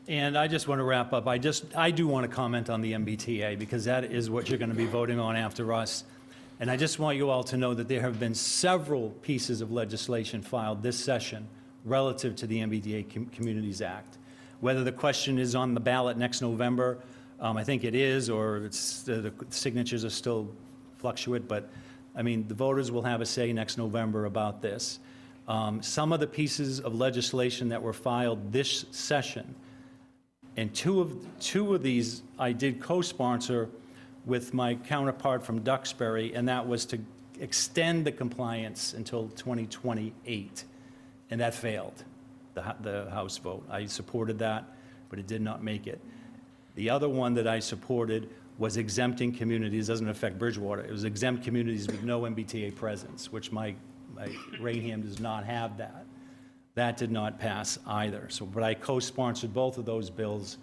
And I just want to wrap up. I do want to comment on the MBTA, because that is what you're going to be voting on after us. And I just want you all to know that there have been several pieces of legislation filed this session relative to the MBTA Communities Act. Whether the question is on the ballot next November, I think it is, or it's, the signatures are still fluctuate, but I mean, the voters will have a say next November about this. Some of the pieces of legislation that were filed this session, and two of these I did co-sponsor with my counterpart from Duxbury, and that was to extend the compliance until 2028, and that failed, the House vote. I supported that, but it did not make it. The other one that I supported was exempting communities. Doesn't affect Bridgewater. It was exempt communities with no MBTA presence, which my Rainham does not have that. That did not pass either. So, but I co-sponsored both of those bills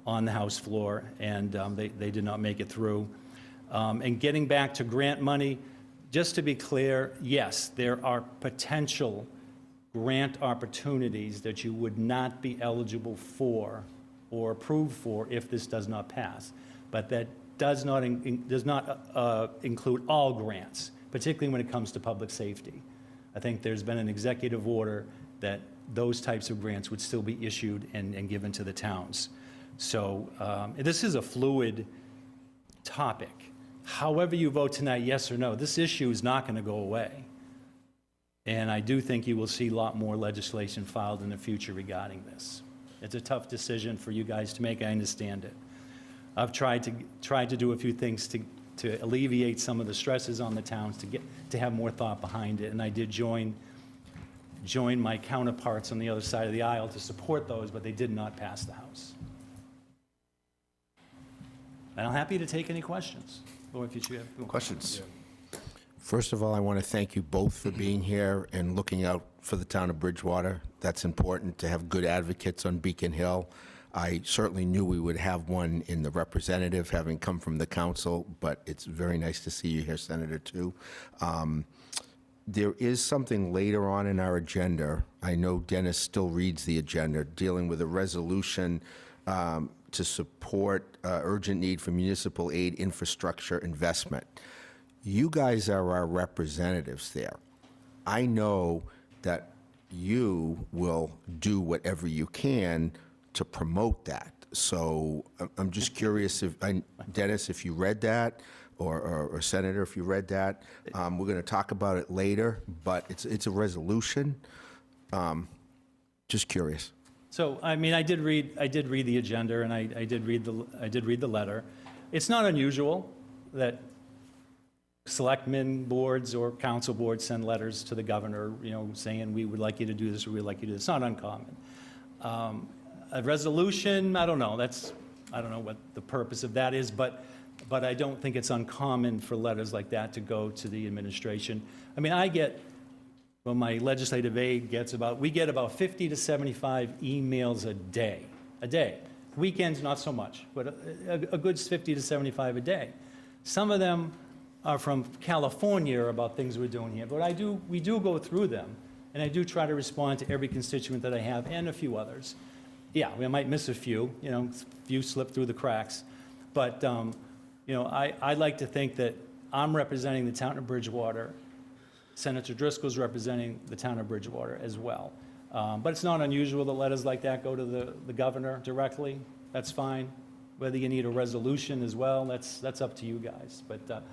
on the House floor, and they did not make it through. And getting back to grant money, just to be clear, yes, there are potential grant opportunities that you would not be eligible for or approved for if this does not pass. But that does not include all grants, particularly when it comes to public safety. I think there's been an executive order that those types of grants would still be issued and given to the towns. So this is a fluid topic. However you vote tonight, yes or no, this issue is not going to go away. And I do think you will see a lot more legislation filed in the future regarding this. It's a tough decision for you guys to make, I understand it. I've tried to do a few things to alleviate some of the stresses on the towns, to have more thought behind it, and I did join my counterparts on the other side of the aisle to support those, but they did not pass the House. And I'm happy to take any questions, or if you should have Questions? First of all, I want to thank you both for being here and looking out for the town of Bridgewater. That's important to have good advocates on Beacon Hill. I certainly knew we would have one in the representative, having come from the council, but it's very nice to see you here, Senator, too. There is something later on in our agenda. I know Dennis still reads the agenda, dealing with a resolution to support urgent need for municipal aid infrastructure investment. You guys are our representatives there. I know that you will do whatever you can to promote that. So I'm just curious if, Dennis, if you read that, or Senator, if you read that. We're going to talk about it later, but it's a resolution. Just curious. So, I mean, I did read the agenda, and I did read the letter. It's not unusual that selectmen boards or council boards send letters to the governor, saying we would like you to do this, or we'd like you to do this. It's not uncommon. A resolution, I don't know. I don't know what the purpose of that is, but I don't think it's uncommon for letters like that to go to the administration. I mean, my legislative aide we get about 50 to 75 emails a day. Weekends, not so much, but a good 50 to 75 a day. Some of them are from California about things we're doing here, but we do go through them, and I do try to respond to every constituent that I have and a few others. Yeah, we might miss a few, few slip through the cracks, but I like to think that I'm representing the town of Bridgewater. Senator Driscoll's representing the town of Bridgewater as well. But it's not unusual that letters like that go to the governor directly. That's fine. Whether you need a resolution as well, that's up to you guys. But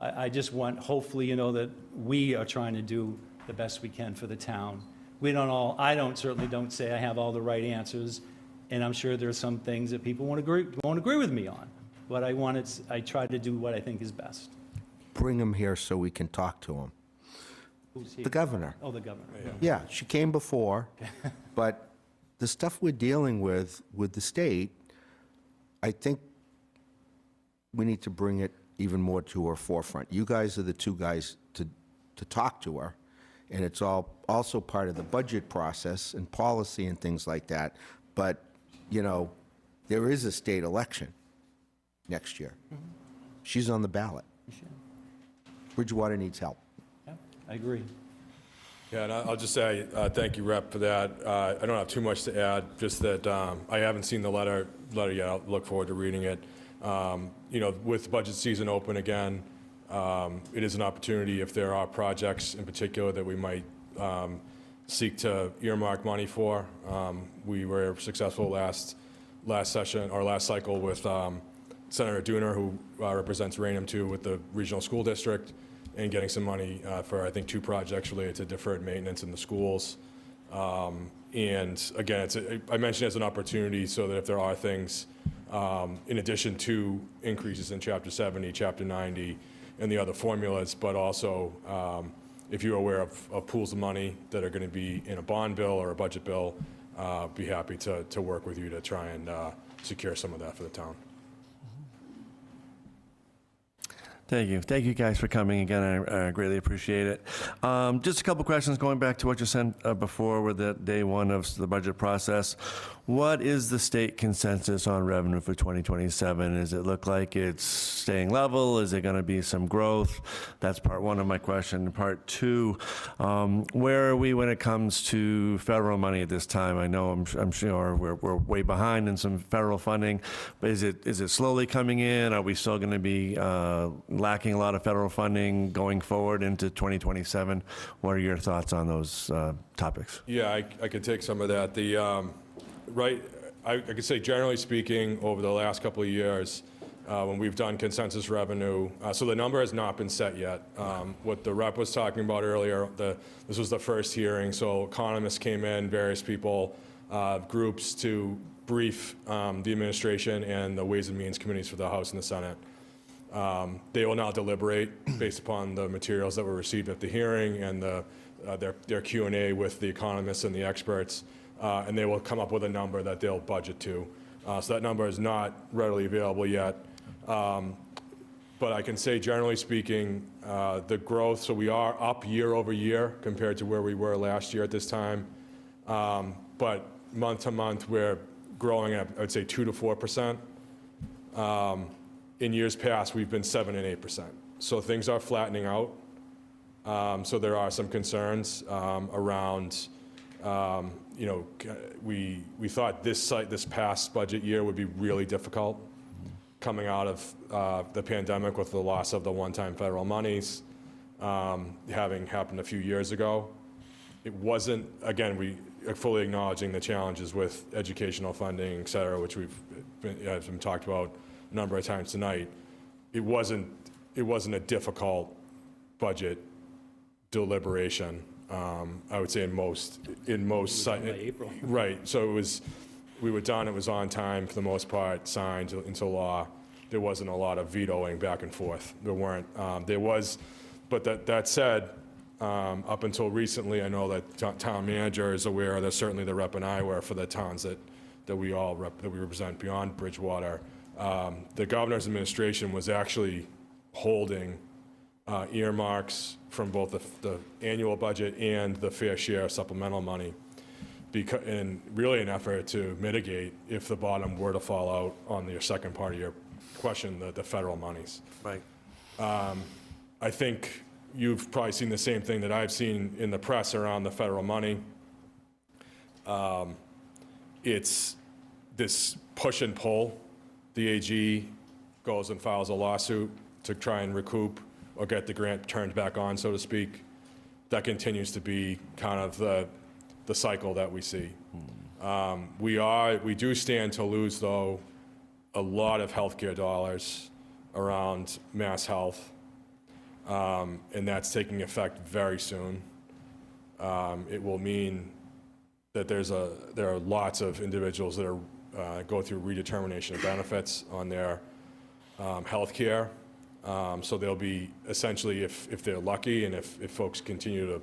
I just want, hopefully, that we are trying to do the best we can for the town I certainly don't say I have all the right answers, and I'm sure there's some things that people won't agree with me on. But I try to do what I think is best. Bring him here so we can talk to him. Who's he? The governor. Oh, the governor. Yeah, she came before, but the stuff we're dealing with the state, I think we need to bring it even more to her forefront. You guys are the two guys to talk to her, and it's all also part of the budget process and policy and things like that. But, you know, there is a state election next year. She's on the ballot. Bridgewater needs help. Yeah, I agree. Yeah, and I'll just say, thank you, Rep, for that. I don't have too much to add, just that I haven't seen the letter yet. I'll look forward to reading it. You know, with budget season open again, it is an opportunity if there are projects in particular that we might seek to earmark money for. We were successful last session, or last cycle, with Senator Dooner, who represents Rainham 2 with the regional school district, and getting some money for, I think, 2 projects related to deferred maintenance in the schools. And again, I mentioned it as an opportunity so that if there are things, in addition to increases in Chapter 70, Chapter 90, and the other formulas, but also if you're aware of pools of money that are going to be in a bond bill or a budget bill, be happy to work with you to try and secure some of that for the town. Thank you. Thank you guys for coming again. I greatly appreciate it. Just a couple questions going back to what you sent before with the day one of the budget process. What is the state consensus on revenue for 2027? Does it look like it's staying level? Is it going to be some growth? That's part one of my question. Part two, where are we when it comes to federal money at this time? I know I'm sure we're way behind in some federal funding, but is it slowly coming in? Are we still going to be lacking a lot of federal funding going forward into 2027? What are your thoughts on those topics? Yeah, I could take some of that. I could say generally speaking, over the last couple of years, when we've done consensus revenue, so the number has not been set yet. What the rep was talking about earlier, this was the first hearing, so economists came in, various people, groups to brief the administration and the Ways and Means Committees for the House and the Senate. They will now deliberate based upon the materials that were received at the hearing and their Q&A with the economists and the experts, and they will come up with a number that they'll budget to. So that number is not readily available yet. But I can say, generally speaking, the growth, so we are up year over year compared to where we were last year at this time. But month to month, we're growing at, I would say, 2 to 4%. In years past, we've been 7 and 8%. So things are flattening out. So there are some concerns around, we thought this past budget year would be really difficult coming out of the pandemic with the loss of the one-time federal monies, having happened a few years ago. It wasn't, again, we are fully acknowledging the challenges with educational funding, et cetera, which we've been talked about a number of times tonight. It wasn't a difficult budget deliberation. I would say in most April. Right. So we were done. It was on time for the most part, signed into law. There wasn't a lot of vetoing back and forth. There weren't. There was, but that said, up until recently, I know that town manager is aware. That certainly the rep and I were for the towns that we represent beyond Bridgewater. The governor's administration was actually holding earmarks from both the annual budget and the fair share supplemental money, in really an effort to mitigate if the bottom were to fall out on the second part of your question, the federal monies. Right. I think you've probably seen the same thing that I've seen in the press around the federal money. It's this push and pull. The AG goes and files a lawsuit to try and recoup or get the grant turned back on, so to speak. That continues to be kind of the cycle that we see. We do stand to lose, though, a lot of healthcare dollars around Mass Health, and that's taking effect very soon. it will mean that there are lots of individuals that are go through redetermination of benefits on their health care. So they'll be essentially, if they're lucky and if folks continue to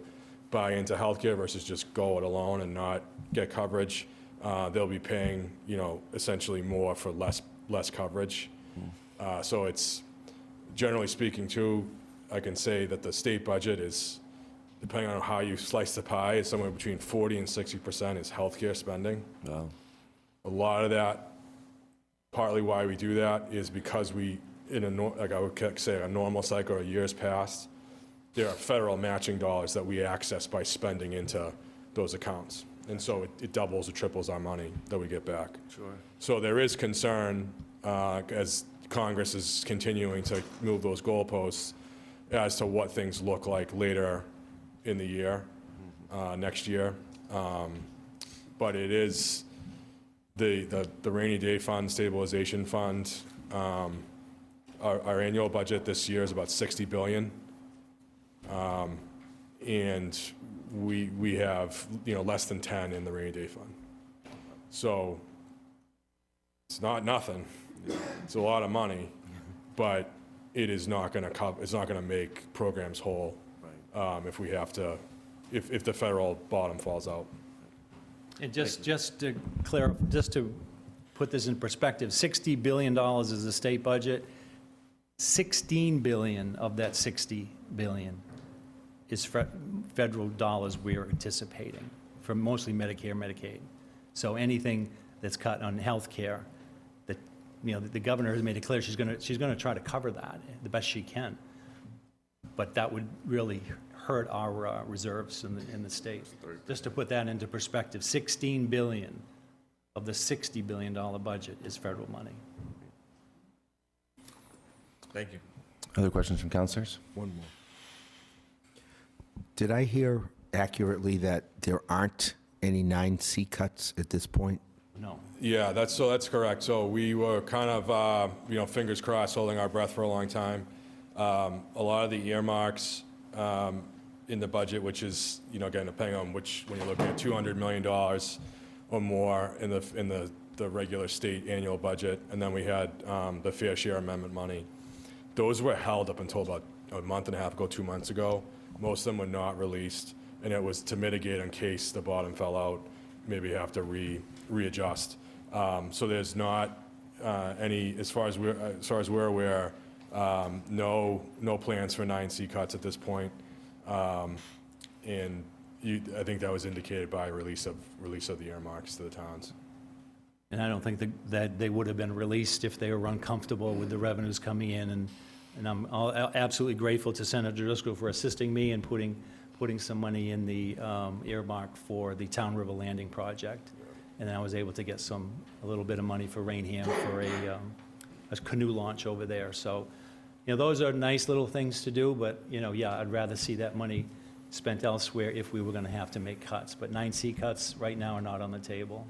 buy into healthcare versus just go it alone and not get coverage, they'll be paying, essentially more for less coverage. So it's, generally speaking too, I can say that the state budget is, depending on how you slice the pie, is somewhere between 40 and 60% is healthcare spending. Wow. A lot of that, partly why we do that is because we, like I would say, a normal cycle of years past, there are federal matching dollars that we access by spending into those accounts. And so it doubles or triples our money that we get back. Sure. So there is concern as Congress is continuing to move those goalposts as to what things look like later in the year, next year. But it is the rainy day fund, stabilization fund. Our annual budget this year is about $60 billion. And we have, less than 10 in the rainy day fund. So it's not nothing. It's a lot of money, but it is not going to cover, it's not going to make programs whole if we have to, if the federal bottom falls out. And just to clarify, just to put this in perspective, $60 billion is the state budget. 16 billion of that 60 billion is federal dollars we're anticipating for mostly Medicare, Medicaid. So anything that's cut on health care, the governor has made it clear she's going to try to cover that the best she can. But that would really hurt our reserves in the state. Just to put that into perspective, 16 billion of the $60 billion budget is federal money. Thank you. Other questions from councilors? One more. Did I hear accurately that there aren't any 9C cuts at this point? No. Yeah, that's correct. So we were kind of, fingers crossed, holding our breath for a long time. A lot of the earmarks in the budget, which is, again, depending on which, when you're looking at $200 million or more in the regular state annual budget, and then we had the fair share amendment money. Those were held up until about a month and a half ago, 2 months ago. Most of them were not released, and it was to mitigate in case the bottom fell out, maybe have to readjust. So there's not any, as far as we're aware, no plans for 9C cuts at this point. And I think that was indicated by release of the earmarks to the towns. And I don't think that they would have been released if they were uncomfortable with the revenues coming in. And I'm absolutely grateful to Senator Driscoll for assisting me in putting some money in the earmark for the Town River Landing project. And then I was able to get a little bit of money for Rainham for a canoe launch over there. So, those are nice little things to do, but, I'd rather see that money spent elsewhere if we were going to have to make cuts. But 9C cuts right now are not on the table.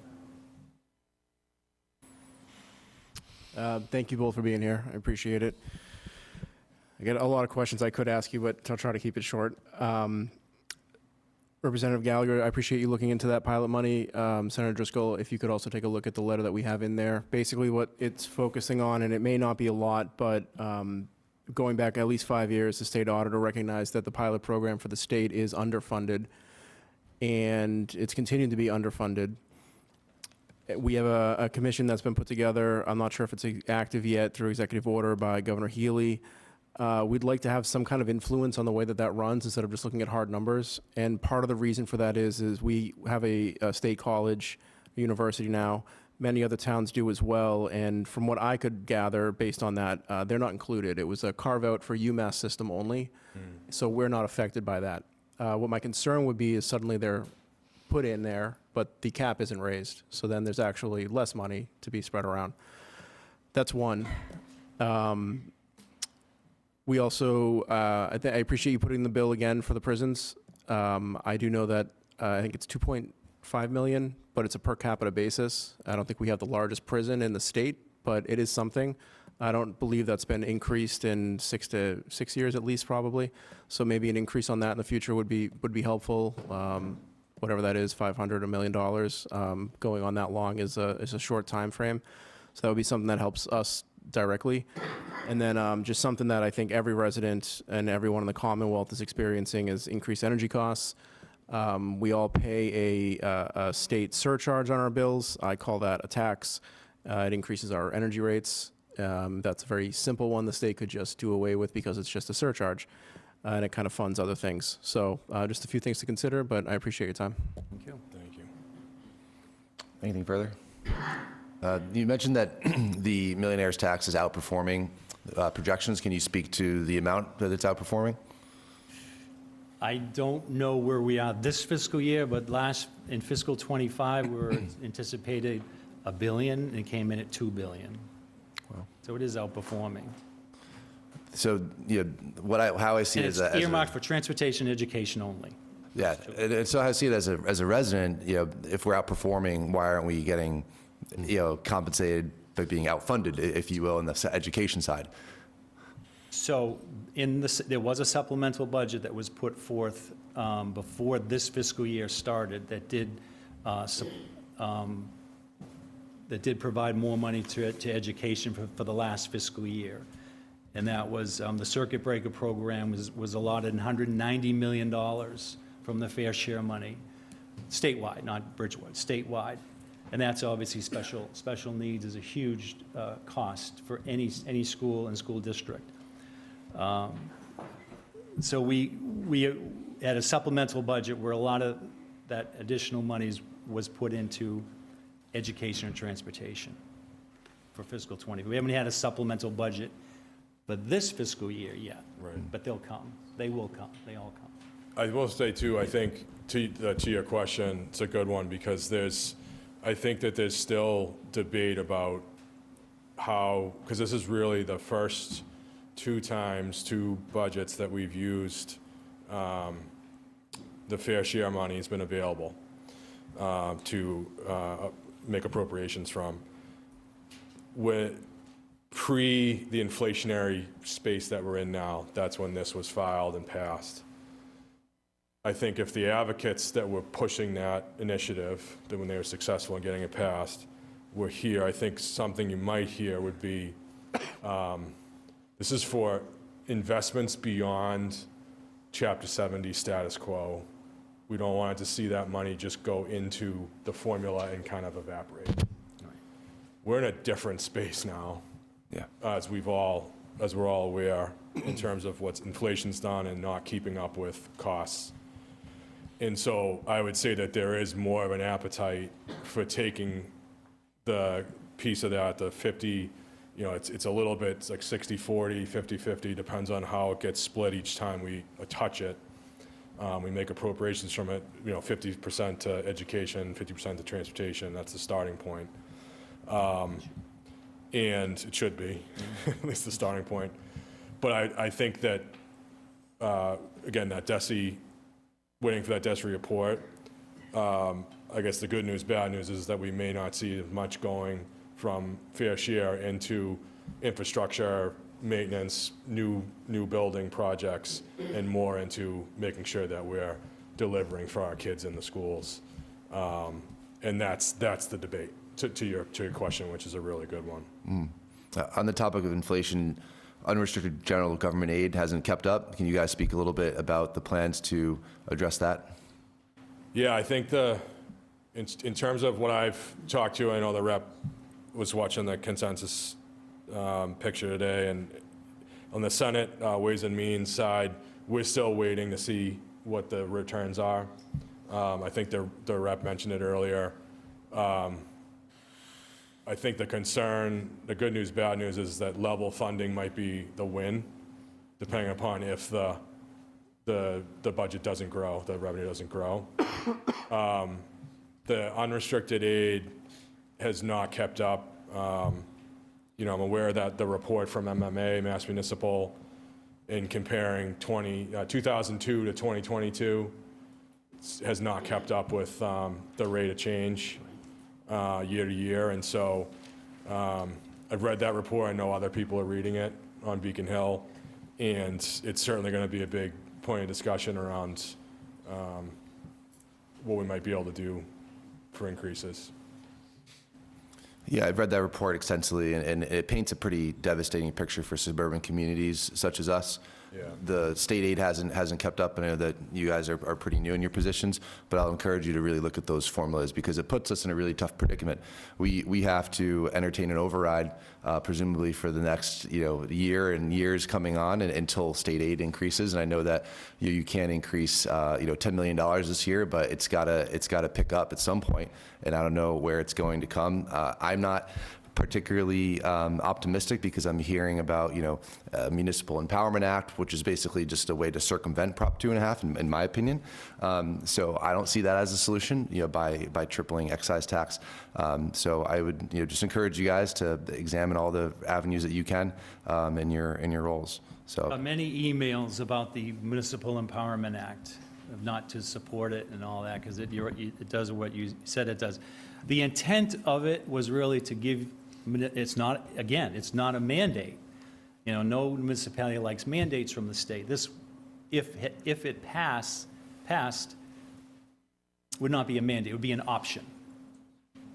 Thank you both for being here. I appreciate it. I got a lot of questions I could ask you, but I'll try to keep it short. Representative Gallagher, I appreciate you looking into that pilot money. Senator Driscoll, if you could also take a look at the letter that we have in there. Basically what it's focusing on, and it may not be a lot, but going back at least 5 years, the state auditor recognized that the pilot program for the state is underfunded, and it's continuing to be underfunded. We have a commission that's been put together. I'm not sure if it's active yet through executive order by Governor Healy. We'd like to have some kind of influence on the way that runs instead of just looking at hard numbers. And part of the reason for that is we have a state college, a university now. Many other towns do as well. And from what I could gather based on that, they're not included. It was a carve out for UMass system only. So we're not affected by that. What my concern would be is suddenly they're put in there, but the cap isn't raised. So then there's actually less money to be spread around. That's one. We also, I appreciate you putting the bill again for the prisons. I do know that I think it's 2.5 million, but it's a per capita basis. I don't think we have the largest prison in the state, but it is something. I don't believe that's been increased in 6 years at least, probably. So maybe an increase on that in the future would be helpful. Whatever that is, $500, $1 million, going on that long is a short time frame. So that would be something that helps us directly. And then just something that I think every resident and everyone in the Commonwealth is experiencing is increased energy costs. We all pay a state surcharge on our bills. I call that a tax. It increases our energy rates. That's a very simple one the state could just do away with because it's just a surcharge, and it kind of funds other things. So just a few things to consider, but I appreciate your time. Thank you. Thank you. Anything further? You mentioned that the millionaire's tax is outperforming projections. Can you speak to the amount that it's outperforming? I don't know where we are this fiscal year, but in fiscal '25, we were anticipated $1 billion, and it came in at $2 billion. Wow. So it is outperforming. So, how I see And it it's as earmarked for transportation, education only. yeah, and so how I see it as a resident, if we're outperforming, why aren't we getting, compensated by being outfunded, if you will, in the education side? So there was a supplemental budget that was put forth before this fiscal year started that did provide more money to education for the last fiscal year. And that was, the circuit breaker program was allotted $190 million from the fair share money, statewide, not Bridgewater, statewide. And that's obviously special needs is a huge cost for any school and school district. So we had a supplemental budget where a lot of that additional monies was put into education and transportation for fiscal '20. We haven't had a supplemental budget for this fiscal year yet. Right. But they'll come. They will come. They all come. I will say too, I think to your question, it's a good one because I think that there's still debate about how, because this is really the first two budgets that we've used the fair share money has been available to make appropriations from. Pre the inflationary space that we're in now, that's when this was filed and passed. I think if the advocates that were pushing that initiative, that when they were successful in getting it passed, were here, I think something you might hear would be, this is for investments beyond Chapter 70 status quo. We don't want to see that money just go into the formula and kind of evaporate. We're in a different space now. Yeah. As we're all aware in terms of what inflation's done and not keeping up with costs. And so I would say that there is more of an appetite for taking the piece of that, the 50, it's a little bit, it's like 60-40, 50-50, depends on how it gets split each time we touch it. We make appropriations from it, 50% to education, 50% to transportation, that's the starting point. And it should be, at least the starting point. But I think that, again, that DESE, waiting for that DESE report, I guess the good news, bad news is that we may not see much going from fair share into infrastructure, maintenance, new building projects, and more into making sure that we're delivering for our kids in the schools. And that's the debate. To your question, which is a really good one. On the topic of inflation, unrestricted general government aid hasn't kept up. Can you guys speak a little bit about the plans to address that? Yeah, I think in terms of what I've talked to, I know the rep was watching the consensus picture today, and on the Senate Ways and Means side, we're still waiting to see what the returns are. I think the rep mentioned it earlier. I think the good news, bad news is that level funding might be the win, depending upon if the budget doesn't grow, the revenue doesn't grow. The unrestricted aid has not kept up. I'm aware that the report from MMA, Mass Municipal, in comparing 2002 to 2022, has not kept up with the rate of change year to year. And so I've read that report. I know other people are reading it on Beacon Hill, and it's certainly going to be a big point of discussion around what we might be able to do for increases. Yeah, I've read that report extensively, and it paints a pretty devastating picture for suburban communities such as us. Yeah. The state aid hasn't kept up. I know that you guys are pretty new in your positions, but I'll encourage you to really look at those formulas because it puts us in a really tough predicament. We have to entertain an override, presumably for the next year and years coming on until state aid increases. And I know that you can't increase $10 million this year, but it's gotta pick up at some point, and I don't know where it's going to come. I'm not particularly optimistic because I'm hearing about Municipal Empowerment Act, which is basically just a way to circumvent Prop 2.5 in my opinion. So I don't see that as a solution by tripling excise tax. So I would just encourage you guys to examine all the avenues that you can in your roles. So Many emails about the Municipal Empowerment Act, not to support it and all that, because it does what you said it does. The intent of it was really to give, it's not a mandate. No municipality likes mandates from the state. This, if it passed, would not be a mandate, it would be an option.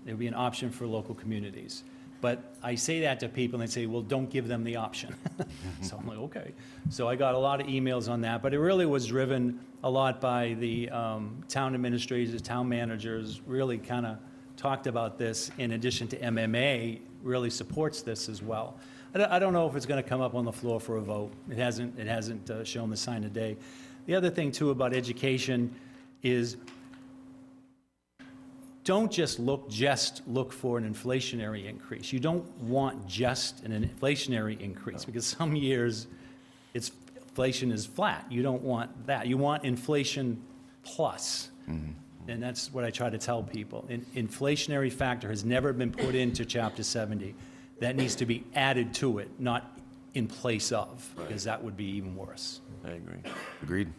It would be an option for local communities. But I say that to people and they say, well, don't give them the option. So I'm like, okay. So I got a lot of emails on that, but it really was driven a lot by the town administrators, town managers, really kind of talked about this in addition to MMA, really supports this as well. I don't know if it's going to come up on the floor for a vote. It hasn't shown the sign of day. The other thing too about education is don't just look for an inflationary increase. You don't want just an inflationary increase because some years inflation is flat. You don't want that. You want inflation plus. Mm-hmm. And that's what I try to tell people. An inflationary factor has never been put into Chapter 70. That needs to be added to it, not in place of, because that would be even worse. I agree. Agreed.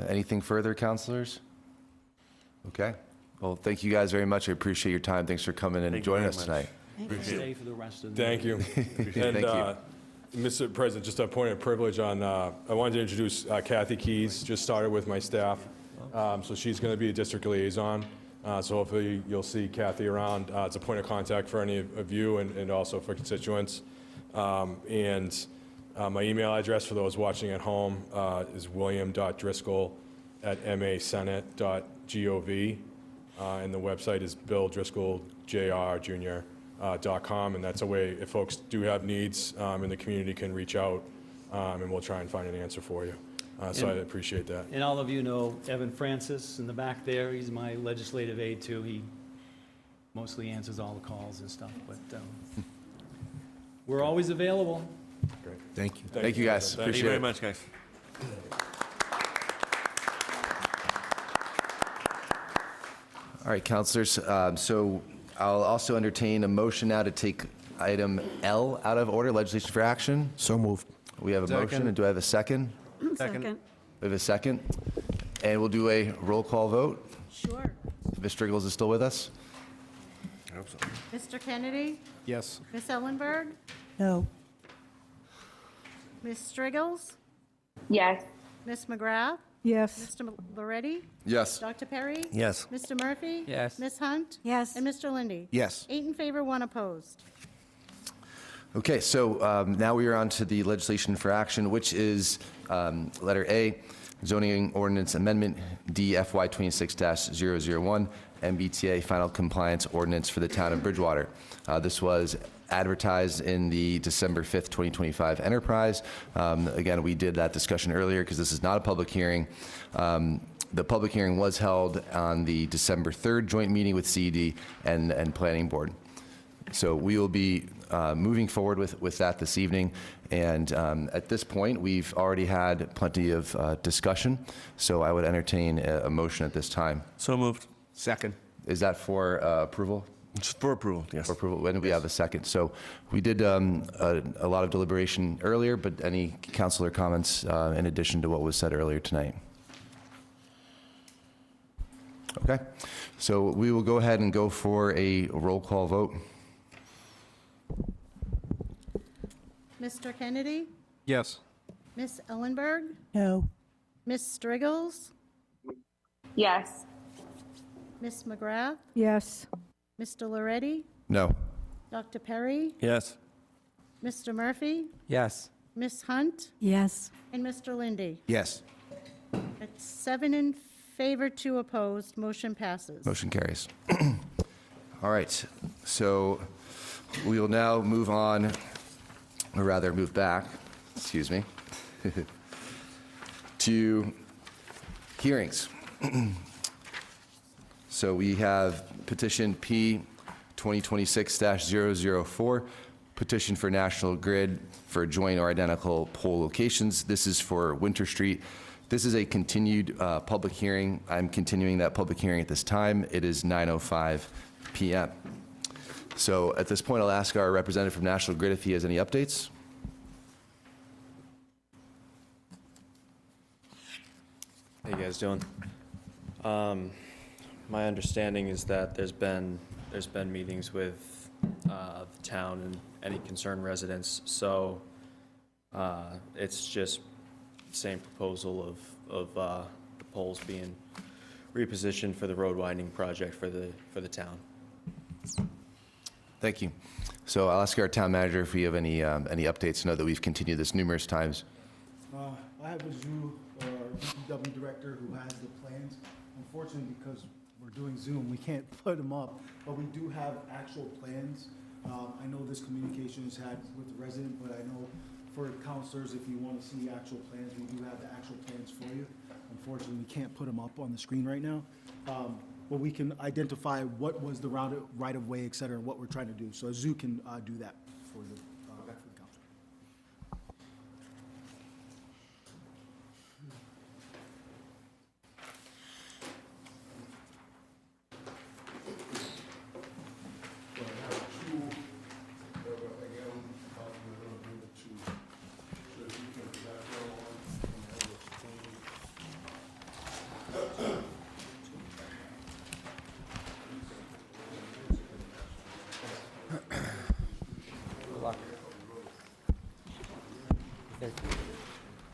Anything further, councilors? Okay. Well, thank you guys very much. I appreciate your time. Thanks for coming and joining us tonight. Stay for the rest of the Thank you. And Thank you. Mr. President, just a point of privilege on, I wanted to introduce Kathy Keys, just started with my staff. So she's going to be a district liaison. So hopefully you'll see Kathy around. It's a point of contact for any of you and also for constituents. My email address for those watching at home is william.driscoll@masenate.gov. And the website is BillDriscollJR.com. And that's a way, if folks do have needs in the community, can reach out and we'll try and find an answer for you. So I appreciate that. And all of you know Evan Francis in the back there. He's my legislative aide too. He mostly answers all the calls and stuff, but we're always available. Great. Thank you. Thank you, guys. Thank you very much, guys. All right, councilors. So I'll also entertain a motion now to take item L out of order, legislation for action. So moved. We have a motion, and do I have a second? Second. We have a second. And we'll do a roll call vote. Sure. Ms. Striggles is still with us? I hope so. Mr. Kennedy? Yes. Ms. Ellenberg? No. Ms. Striggles? Yes. Ms. McGrath? Yes. Mr. Loretti? Yes. Dr. Perry? Yes. Mr. Murphy? Yes. Ms. Hunt? Yes. And Mr. Lindy? Yes. 8 in favor, 1 opposed. Okay, so now we are on to the legislation for action, which is letter A, zoning ordinance amendment DFY 26-001, MBTA final compliance ordinance for the town of Bridgewater. This was advertised in the December 5th, 2025 Enterprise. Again, we did that discussion earlier because this is not a public hearing. The public hearing was held on the December 3rd joint meeting with CED and Planning Board. So we will be moving forward with that this evening. And at this point, we've already had plenty of discussion. So I would entertain a motion at this time. So moved. Second. Is that for approval? It's for approval, yes. For approval. When do we have a second? So we did a lot of deliberation earlier, but any councilor comments in addition to what was said earlier tonight? Okay. So we will go ahead and go for a roll call vote. Mr. Kennedy, Yes. Miss Ellenberg, No. Miss Striggles, Yes. Miss McGrath, Yes. Mr. Loretti, No. Dr. Perry, Yes. Mr. Murphy, Yes. Miss Hunt, Yes. and Mr. Lindy. Yes. That's 7 in favor, 2 opposed. Motion passes. Motion carries. All right, so we will now move on, or rather move back, excuse me, to hearings. So we have petition P 2026-004, petition for National Grid for joint or identical pole locations. This is for Winter Street. This is a continued public hearing. I'm continuing that public hearing at this time. It is 9:05 p.m. So at this point, I'll ask our representative from National Grid if he has any updates. How you guys doing? My understanding is that there's been meetings with the town and any concerned residents, so it's just the same proposal of the poles being repositioned for the road widening project for the town. Thank you. So I'll ask our town manager if we have any updates. Know that we've continued this numerous times. I have a zoo DPW director who has the plans. Unfortunately, because we're doing Zoom, we can't put them up, but we do have actual plans. I know this communication is had with the resident, but I know for counselors, if you want to see actual plans, we do have the actual plans for you. Unfortunately, we can't put them up on the screen right now. But we can identify what was the right of way, et cetera, and what we're trying to do. So a zoo can do that for the council.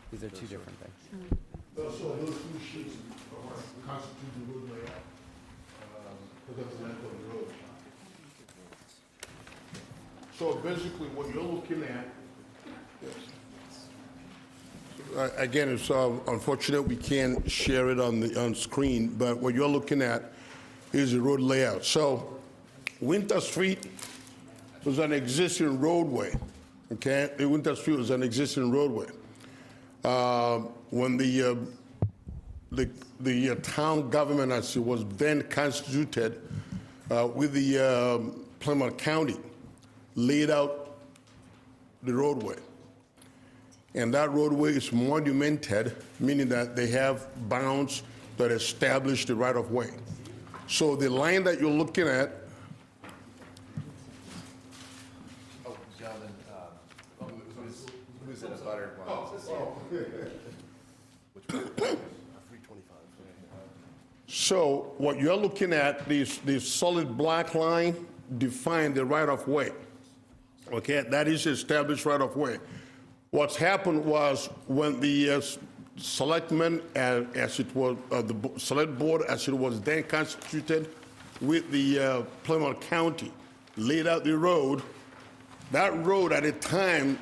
These are two different things. So those two sheets constitute the road layout, because of the length of the road. So basically, what you're looking at, again, it's unfortunate we can't share it on screen, but what you're looking at is the road layout. So Winter Street was an existing roadway, okay? The Winter Street was an existing roadway. When the town government, as it was then constituted, with the Plymouth County, laid out the roadway. And that roadway is monumented, meaning that they have bounds that establish the right-of-way. So the line that you're looking at, who's in a butter? so what you're looking at, this solid black line define the right-of-way. Okay, that is established right-of-way. What's happened was when the selectmen, as it was, the select board, as it was then constituted with the Plymouth County, laid out the road. That road at the time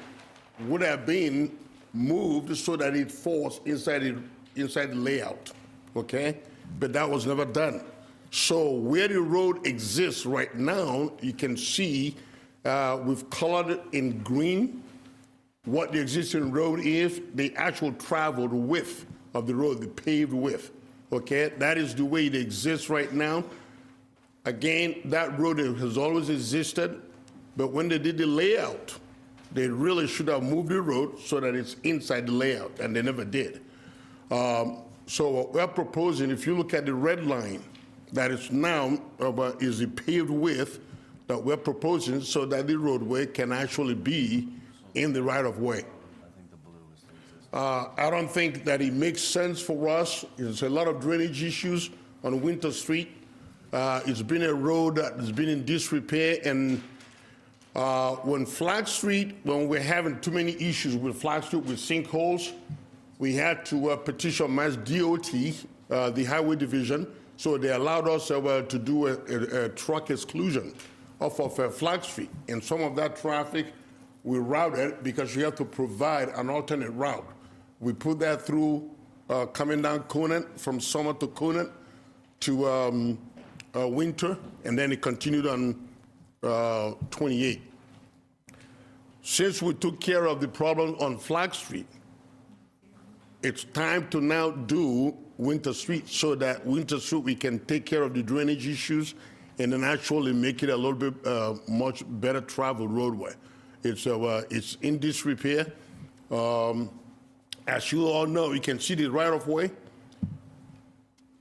would have been moved so that it falls inside the layout, okay? But that was never done. So where the road exists right now, you can see we've colored it in green what the existing road is, the actual traveled width of the road, the paved width, okay? That is the way it exists right now. Again, that road has always existed, but when they did the layout, they really should have moved the road so that it's inside the layout, and they never did. So what we're proposing, if you look at the red line, that is now is the paved width that we're proposing so that the roadway can actually be in the right-of-way. I don't think that it makes sense for us. There's a lot of drainage issues on Winter Street. It's been a road that has been in disrepair, and When Flag Street, when we're having too many issues with Flag Street with sinkholes, we had to petition Mass DOT, the Highway Division, so they allowed us to do a truck exclusion off of Flag Street. And some of that traffic we routed because you have to provide an alternate route. We put that through coming down Conant, from Summer to Conant to Winter, and then it continued on 28. Since we took care of the problem on Flag Street, it's time to now do Winter Street so that Winter Street we can take care of the drainage issues and then actually make it a little bit much better traveled roadway. It's in disrepair. As you all know, you can see the right of way.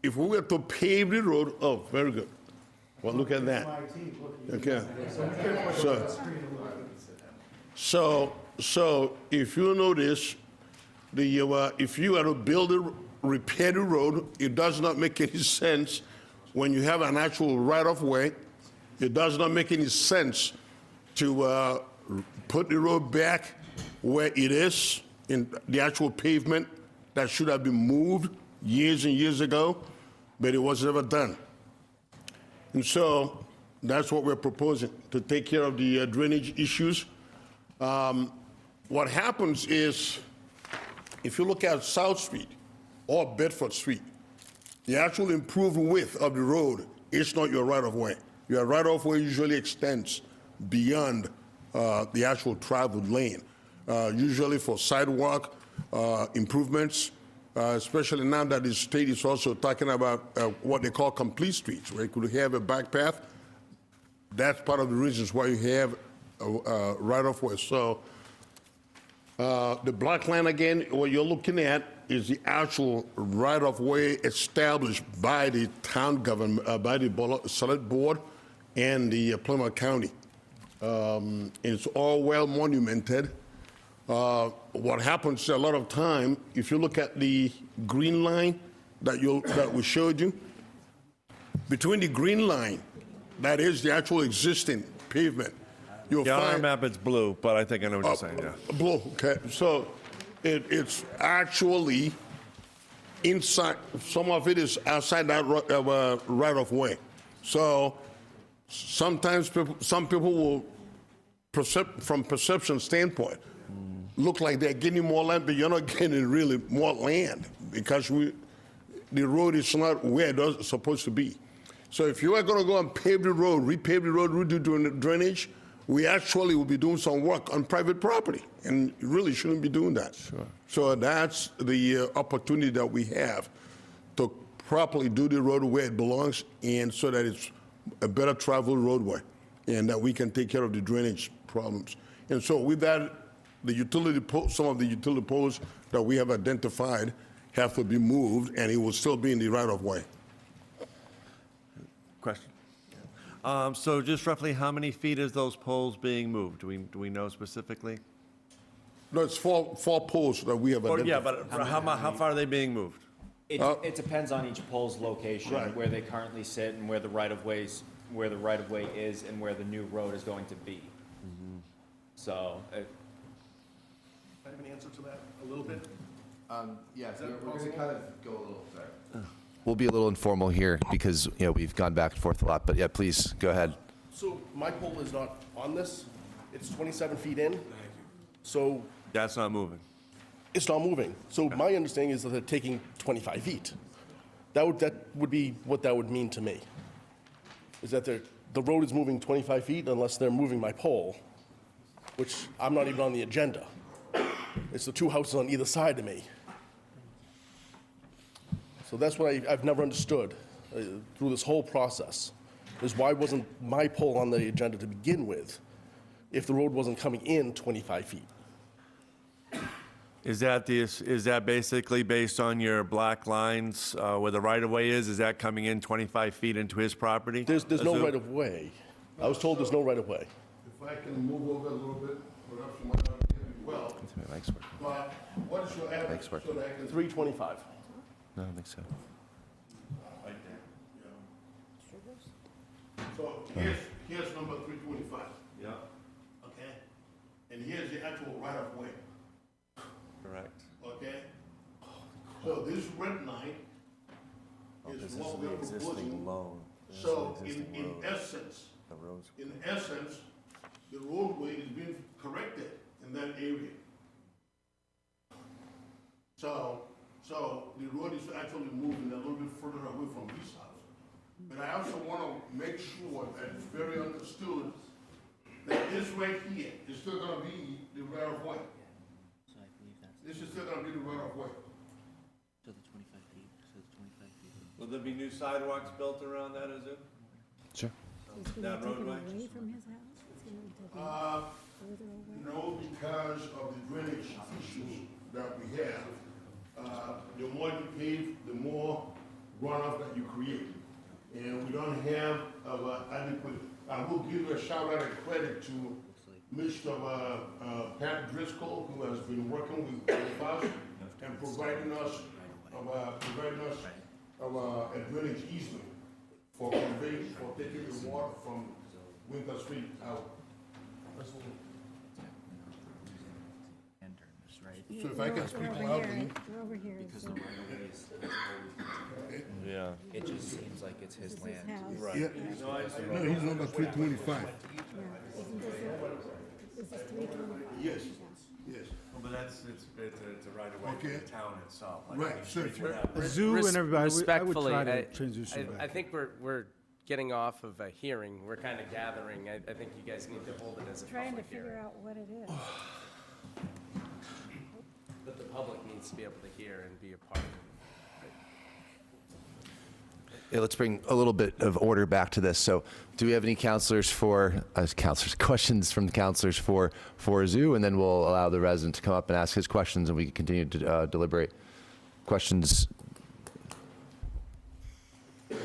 If we were to pave the road, oh, very good. Well, look at that. Okay. So if you notice, if you are to repair the road, it does not make any sense when you have an actual right-of-way. It does not make any sense to put the road back where it is in the actual pavement that should have been moved years and years ago, but it was never done. And so that's what we're proposing, to take care of the drainage issues. What happens is, if you look at South Street or Bedford Street, the actual improved width of the road is not your right-of-way. Your right-of-way usually extends beyond the actual traveled lane, usually for sidewalk improvements, especially now that the state is also talking about what they call complete streets, where you could have a bike path. That's part of the reasons why you have a right-of-way. So the black line, again, what you're looking at is the actual right-of-way established by the town government, by the select board and the Plymouth County. It's all well monumented. What happens a lot of time, if you look at the green line that we showed you, between the green line, that is the actual existing pavement, you'll Yeah, on our find map it's blue, but I think I know what you're saying, yeah. blue. Okay, so it's actually inside. Some of it is outside that right of way. So sometimes some people will, from perception standpoint, look like they're getting more land, but you're not getting really more land because the road is not where it's supposed to be. So if you are going to go and pave the road, repave the road, redo drainage, we actually will be doing some work on private property, and you really shouldn't be doing that. Sure. So that's the opportunity that we have to properly do the road where it belongs, and so that it's a better traveled roadway, and that we can take care of the drainage problems. And so with that, some of the utility poles that we have identified have to be moved, and it will still be in the right of way. Question? So just roughly how many feet is those poles being moved? Do we know specifically? No, it's four poles that we have identified. Yeah, but how far are they being moved? It depends on each pole's location, Right. where they currently sit, and where the right-of-way is, and where the new road is going to be. So, I have an answer to that a little bit. Yeah, we're going to kind of go a little, sorry. We'll be a little informal here because, we've gone back and forth a lot, but yeah, please, go ahead. So my pole is not on this. It's 27 feet in. So That's not moving. it's not moving. So my understanding is that they're taking 25 feet. That would be what that would mean to me. Is that the road is moving 25 feet unless they're moving my pole, which I'm not even on the agenda. It's the two houses on either side of me. So that's what I've never understood through this whole process, is why wasn't my pole on the agenda to begin with if the road wasn't coming in 25 feet? Is that basically based on your black lines where the right-of-way is? Is that coming in 25 feet into his property? There's no right-of-way. I was told there's no right-of-way. If I can move over a little bit, perhaps you might not hear me well. But what is your average? So that I can 325. No, I don't think so. Right there. Yeah. So here's number 325. Yeah. and here's the actual right-of-way, Correct. okay? So this red line is what we're proposing. So in essence, the roadway is being corrected in that area. So the road is actually moving a little bit further away from this house. But I also want to make sure that it's very understood that this right here is still going to be the right of way. This is still going to be the right of way. Will there be new sidewalks built around that, is it? Sure. That roadway? No, because of the drainage issues that we have. The more you pave, the more runoff that you create. And we don't have adequate, I will give you a shout out and credit to Mr. Pat Driscoll, who has been working with us and providing us a drainage easement for conveying, for taking the water from Winter Street out. So if I can speak loudly. They're over here. Because the right of way is Yeah. it just seems like it's his land. Right. Yeah. No, he's number 325. This is 325. Yes, yes. But it's a right of way Okay. for the town itself. Right, so if you- Zoo and everybody, I would Respectfully, try to transition I back. think we're getting off of a hearing. We're kind of gathering. I think you guys need to hold it as a Trying to public figure hearing. out what it is. But the public needs to be able to hear and be a part of it. Yeah, let's bring a little bit of order back to this. So do we have any questions from the counselors for Zoo? And then we'll allow the resident to come up and ask his questions, and we can continue to deliberate. Questions? Through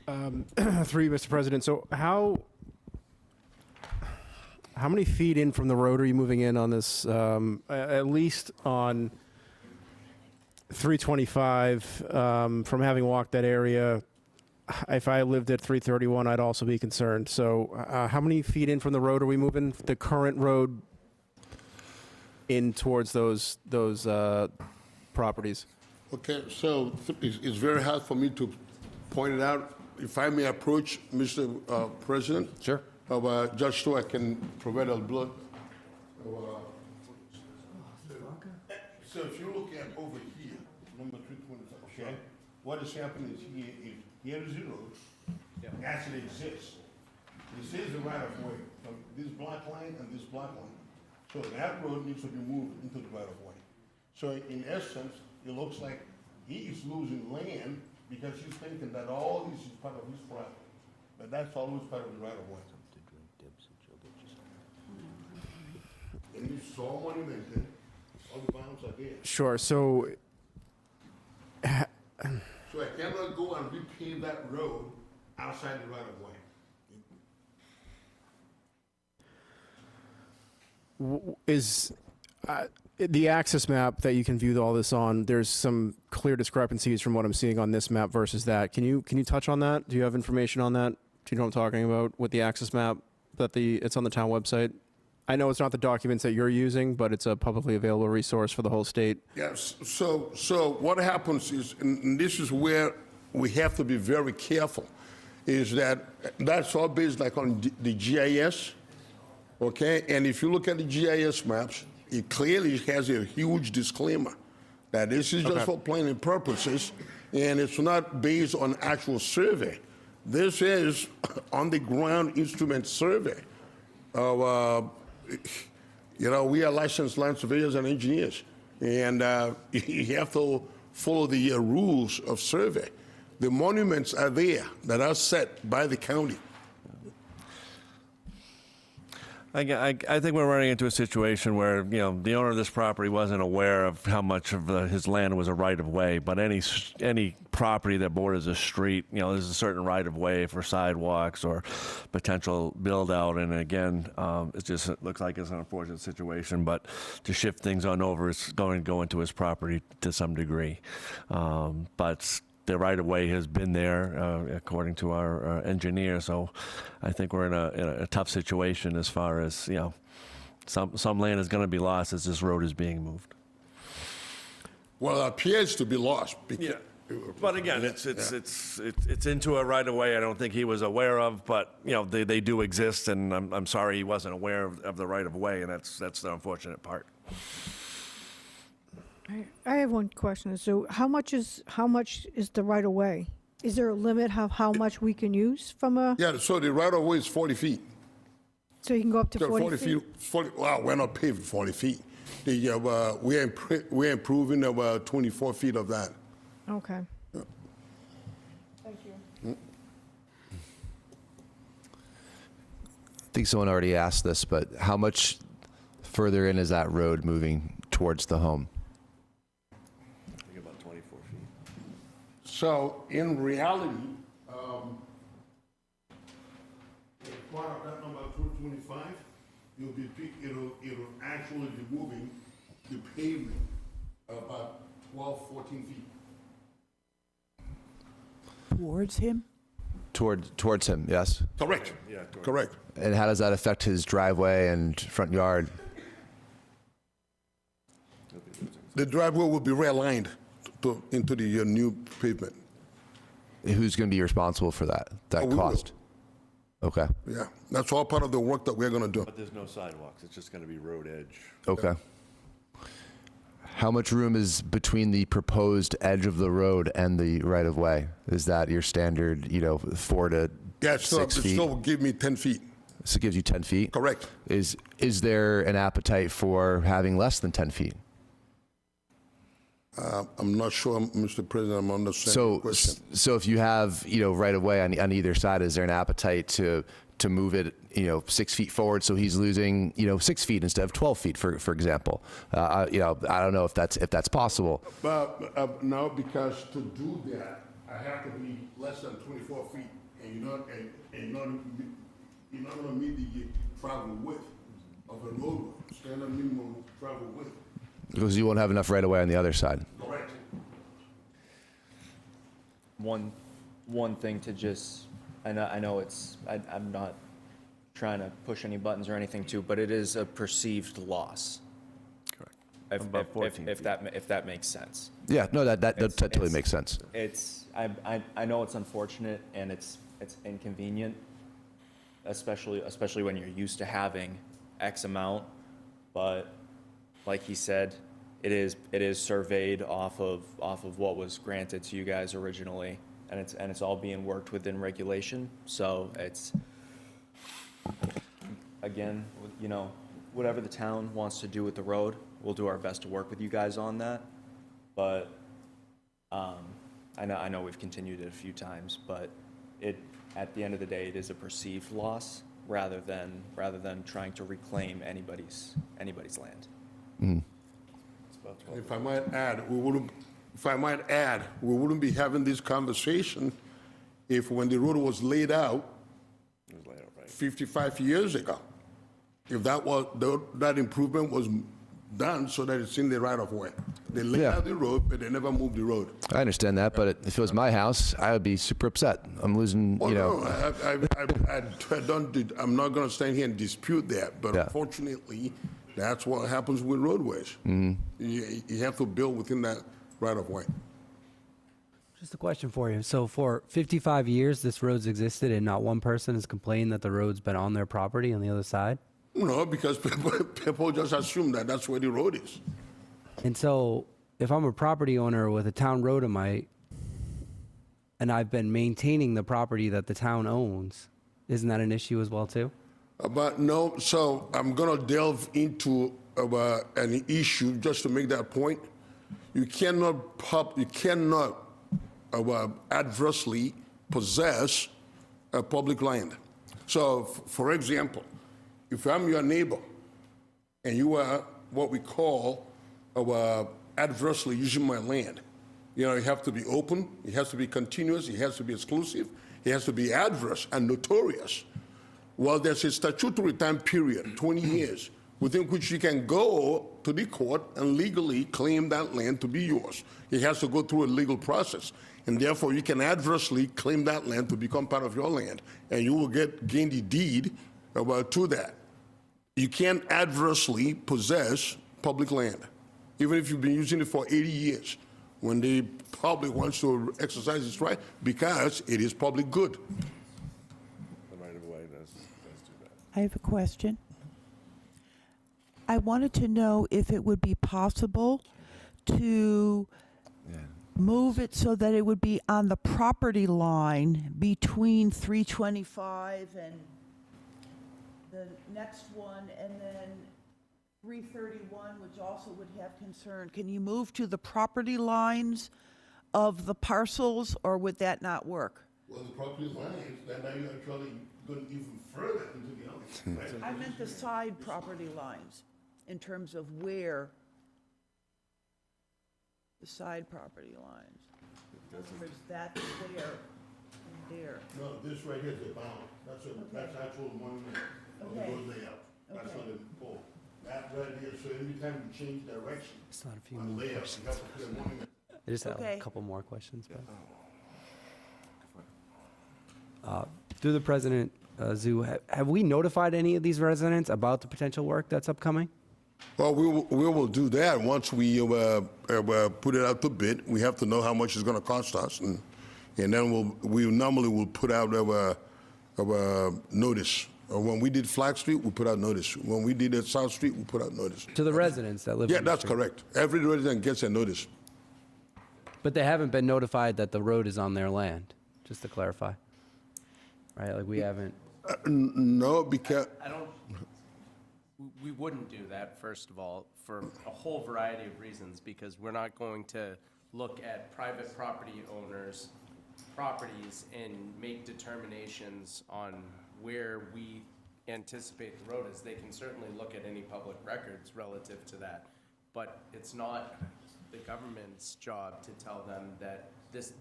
you, Mr. President. So how many feet in from the road are you moving in on this? At least on 325, from having walked that area, if I lived at 331, I'd also be concerned. So how many feet in from the road are we moving? The current road in towards those properties? Okay, so it's very hard for me to point it out. If I may approach Mr. President? Sure. Just so I can provide a blood. So if you look at over here, number 325, okay? What is happening is here is the road. Actually exists. This is the right of way from this black line and this black line. So that road needs to be moved into the right of way. So in essence, it looks like he is losing land because he's thinking that all this is part of his property. But that's always part of the right of way. And it's all monumented, all the bounds are there. Sure. So So I cannot go and repave that road outside the right of way. is the access map that you can view all this on, there's some clear discrepancies from what I'm seeing on this map versus that. Can you touch on that? Do you have information on that? Do you know what I'm talking about with the access map that it's on the town website? I know it's not the documents that you're using, but it's a publicly available resource for the whole state. Yes, so what happens is, and this is where we have to be very careful, is that that's all based like on the GIS, okay? And if you look at the GIS maps, it clearly has a huge disclaimer that this is just for planning purposes, and it's not based on actual survey. This is on-the-ground instrument survey. We are licensed land surveyors and engineers, and you have to follow the rules of survey. The monuments are there that are set by the county. I think we're running into a situation where, the owner of this property wasn't aware of how much of his land was a right-of-way, but any property that borders a street, there's a certain right-of-way for sidewalks or potential build-out, and again, it looks like it's an unfortunate situation, but to shift things on over is going to go into his property to some degree. But the right-of-way has been there, according to our engineer, so I think we're in a tough situation as far as, some land is going to be lost as this road is being moved. Well, it appears to be lost. Yeah. But again, it's into a right of way I don't think he was aware of, but, you know, they do exist, and I'm sorry he wasn't aware of the right of way, and that's the unfortunate part. I have one question. So how much is the right of way? Is there a limit of how much we can use from a? Yeah, so the right of way is 40 feet. So you can go up to So 40 feet? 40, well, we're not paving 40 feet. We're improving about 24 feet of that. Okay. Thank you. I think someone already asked this, but how much further in is that road moving towards the home? I think about 24 feet. So in reality, part of that number 225, it'll actually be moving the pavement about 12, 14 feet. Towards him? Towards him, yes? Correct. Yeah, Correct. And how does that affect his driveway and front yard? The driveway will be realigned into the new pavement. Who's going to be responsible for that We will. cost? Okay, Yeah, that's all part of the work that we're going to do. But there's no sidewalks, it's just going to be road edge. okay. How much room is between the proposed edge of the road and the right-of-way? Is that your standard, 4 to Yeah, 6 feet? still give me 10 feet. So it gives you 10 feet? Correct. Is there an appetite for having less than 10 feet? I'm not sure, Mr. President, I'm understanding the question. So if you have, right-of-way on either side, is there an appetite to move it, 6 feet forward so he's losing, 6 feet instead of 12 feet, for example? I don't know if that's possible. But no, because to do that, I have to be less than 24 feet, and you're not going to meet the travel width of a roadway, standard minimum travel width. Because you won't have enough right-of-way on the other side. Correct. One thing to just, I know I'm not trying to push any buttons or anything too, but it is a perceived loss. Correct. About 14 if that makes sense. Yeah, no, that totally makes sense. I know it's unfortunate and it's inconvenient, especially when you're used to having X amount, but like he said, it is surveyed off of what was granted to you guys originally, and it's all being worked within regulation. So it's, again, whatever the town wants to do with the road, we'll do our best to work with you guys on that. But I know we've continued it a few times, but at the end of the day, it is a perceived loss rather than trying to reclaim anybody's land. Mm-hmm. If I might add, we wouldn't be having this conversation if when the road was laid out 55 years ago, if that improvement was done so that it's in the right of way. They laid out the road, but they never moved the road. I understand that, but if it was my house, I would be super upset. I'm losing, Well, no, I'm not going to stand here and dispute that, but unfortunately, that's what happens with roadways. Mm-hmm. You have to build within that right of way. Just a question for you. So for 55 years, this road's existed and not one person has complained that the road's been on their property on the other side? No, because people just assume that that's where the road is. And so if I'm a property owner with a town road and I've been maintaining the property that the town owns, isn't that an issue as well too? But no, so I'm going to delve into an issue just to make that point. You cannot adversely possess a public land. So, for example, if I'm your neighbor and you are what we call adversely using my land, you have to be open, it has to be continuous, it has to be exclusive, it has to be adverse and notorious. Well, there's a statutory time period, 20 years, within which you can go to the court and legally claim that land to be yours. It has to go through a legal process, and therefore you can adversely claim that land to become part of your land, and you will gain the deed to that. You can't adversely possess public land, even if you've been using it for 80 years, when the public wants to exercise its right, because it is public good. I have a question. I wanted to know if it would be possible to move it so that it would be on the property line between 325 and the next one, and then 331, which also would have concern. Can you move to the property lines of the parcels, or would that not work? Well, the property lines, then now you're actually going even further into the alley. Right? I meant the side property lines, in terms of where the side property lines. In other words, that's there and there. No, this right here is the bound. That's actual monument of the Okay. road layout. That's Okay. not the pole. That right here, so anytime you change direction It's not a few on more layout, questions. you have to put a monument. I just have Okay. a couple more questions. Through the president, Zoo, have we notified any of these residents about the potential work that's upcoming? Well, we will do that once we put it out to bid. We have to know how much it's going to cost us, and then we normally will put out our notice. When we did Flag Street, we put out notice. When we did South Street, we put out notice. To the residents that live Yeah, on the that's street? correct. Every resident gets a notice. But they haven't been notified that the road is on their land, just to clarify. Right, like we haven't, No, because I don't, we wouldn't do that, first of all, for a whole variety of reasons, because we're not going to look at private property owners' properties and make determinations on where we anticipate the road is. They can certainly look at any public records relative to that, but it's not the government's job to tell them that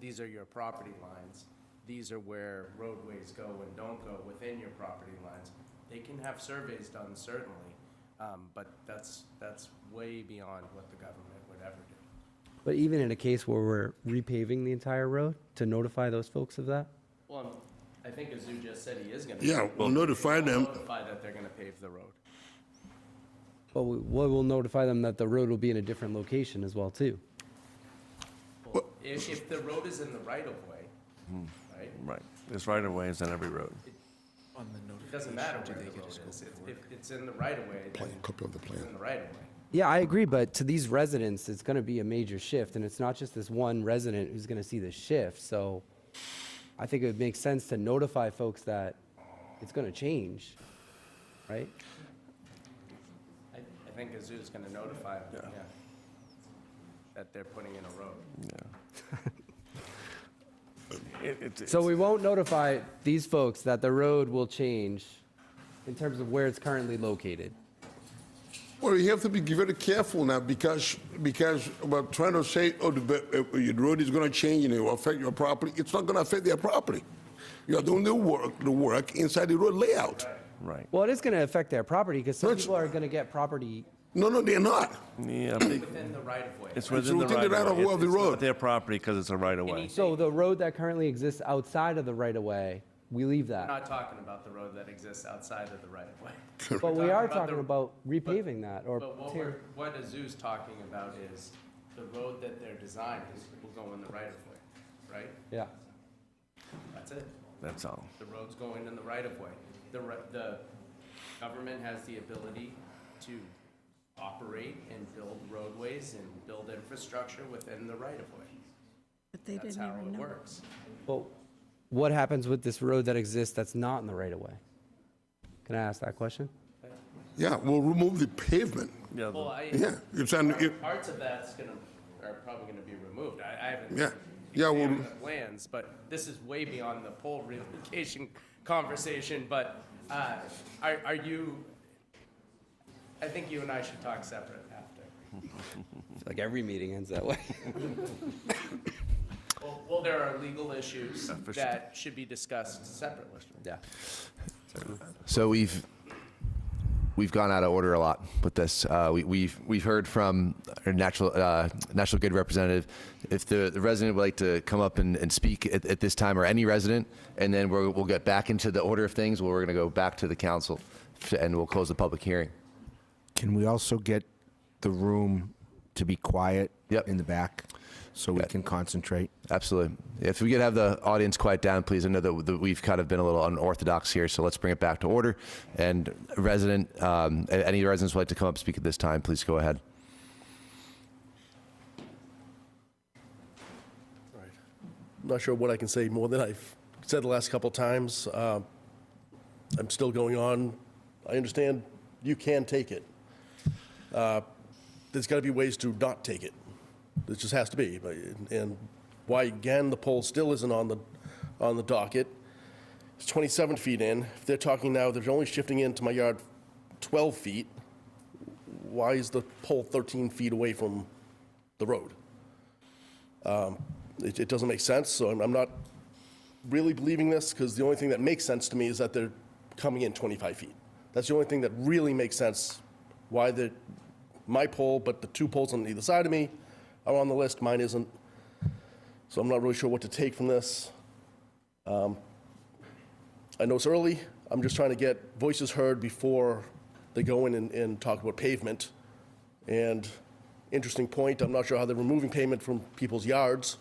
these are your property lines. These are where roadways go and don't go within your property lines. They can have surveys done, certainly, but that's way beyond what the government would ever do. but even in a case where we're repaving the entire road, to notify those folks of that? Well, I think Azu just said he is gonna. Yeah, we'll notify them. Notify that they're gonna pave the road. Well, we'll notify them that the road will be in a different location as well, too. Well, if the road is in the right of way, right? Right. There's right of ways on every road. It doesn't matter where the road is. If it's in the right of way, then Copy of the it's plan. in the right of way. Yeah, I agree, but to these residents, it's going to be a major shift, and it's not just this one resident who's going to see the shift. So I think it would make sense to notify folks that it's going to change, right? I think Azu's gonna notify them, yeah, that they're putting in a road. So we won't notify these folks that the road will change in terms of where it's currently located. Well, you have to be very careful now because we're trying to say, oh, the road is going to change and it will affect your property. It's not going to affect their property. You are doing the work inside the road layout. Right. Well, it is going to affect their property because some people are going to get property. No, they're not. Yeah, Within the right of way. it's within the right of way. It's not their property because it's a right of way. So the road that currently exists outside of the right-of-way, we leave We're that. not talking about the road that exists outside of the right of way. But we are talking the- about repaving that or But what Azu's talking about is the road that they're designed will go in the right of way, right? yeah. That's it. That's all. The road's going in the right of way. The government has the ability to operate and build roadways and build infrastructure within the right of way. But they That's didn't how even it know. works. Well, what happens with this road that exists that's not in the right-of-way? Can I ask that question? Yeah, we'll remove the pavement. Yeah. Well, Yeah, it's on. parts of that's are probably gonna be removed. I haven't. Yeah. Yeah, well- examined the plans, but this is way beyond the pole relocation conversation, but, are you, I think you and I should talk separate after. Like every meeting ends that way. Well, there are legal issues that should be discussed separately. Yeah. So we've gone out of order a lot with this. We've heard from our National Grid representative. If the resident would like to come up and speak at this time, or any resident, and then we'll get back into the order of things where we're going to go back to the council. and we'll close the public hearing. Can we also get the room to be quiet in the back so we can concentrate? Absolutely. If we could have the audience quiet down, please. I know that we've kind of been a little unorthodox here, so let's bring it back to order. And any residents would like to come up and speak at this time, please go ahead. I'm not sure what I can say more than I've said the last couple times. I'm still going on. I understand you can take it. There's got to be ways to not take it. There just has to be. And why, again, the pole still isn't on the docket. It's 27 feet in. If they're talking now, they're only shifting into my yard 12 feet. Why is the pole 13 feet away from the road? It doesn't make sense, so I'm not really believing this, because the only thing that makes sense to me is that they're coming in 25 feet. That's the only thing that really makes sense, why my pole, but the two poles on either side of me are on the list, mine isn't. So I'm not really sure what to take from this. I know it's early. I'm just trying to get voices heard before they go in and talk about pavement. And interesting point, I'm not sure how they're removing pavement from people's yards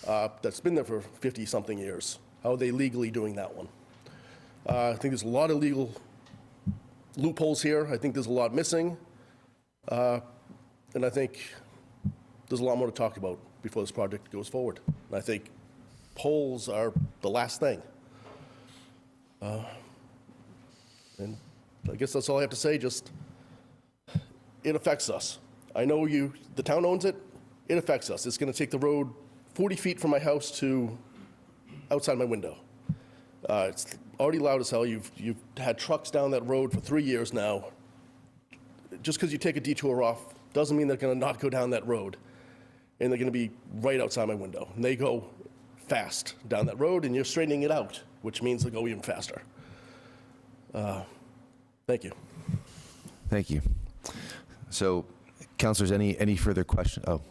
that's been there for 50-something years. How are they legally doing that one? I think there's a lot of legal loopholes here. I think there's a lot missing. And I think there's a lot more to talk about before this project goes forward. And I think poles are the last thing. And I guess that's all I have to say. Just, it affects us. I know the town owns it. It affects us. It's going to take the road 40 feet from my house to outside my window. It's already loud as hell. You've had trucks down that road for 3 years now. Just because you take a detour off doesn't mean they're going to not go down that road. And they're going to be right outside my window. And they go fast down that road, and you're straightening it out, which means they'll go even faster. Thank you. Thank you. So, councilors, any further questions? Oh,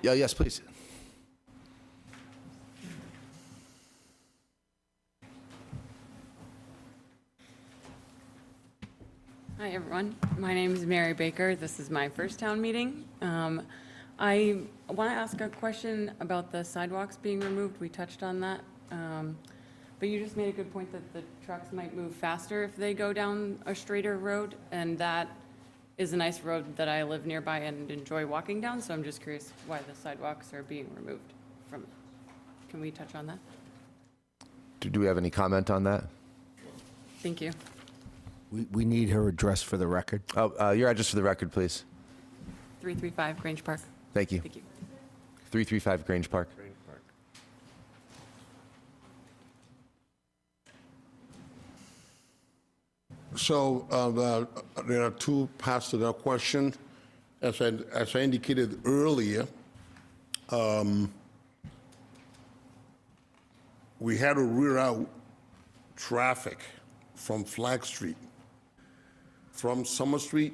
yeah, yes, please. Hi, everyone. My name is Mary Baker. This is my first town meeting. I want to ask a question about the sidewalks being removed. We touched on that. But you just made a good point that the trucks might move faster if they go down a straighter road, and that is a nice road that I live nearby and enjoy walking down, so I'm just curious why the sidewalks are being removed from it. Can we touch on that? Do we have any comment on that? Thank you. We need her address for the record. Oh, your address for the record, please. 335 Grange Park. Thank you. Thank you. 335 Grange Park. So there are two parts to that question. As I indicated earlier, we had to reroute traffic from Flag Street, from Summer Street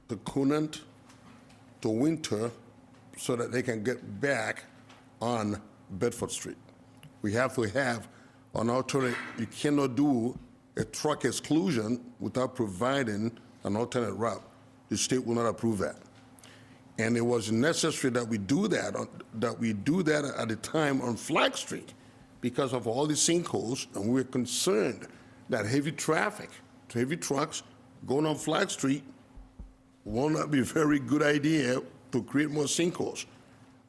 to Conant to Winter, so that they can get back on Bedford Street. We have to have an alternate. You cannot do a truck exclusion without providing an alternate route. The state will not approve that. And it was necessary that we do that, at the time on Flag Street because of all the sinkholes, and we were concerned that heavy traffic, heavy trucks going on Flag Street will not be a very good idea to create more sinkholes.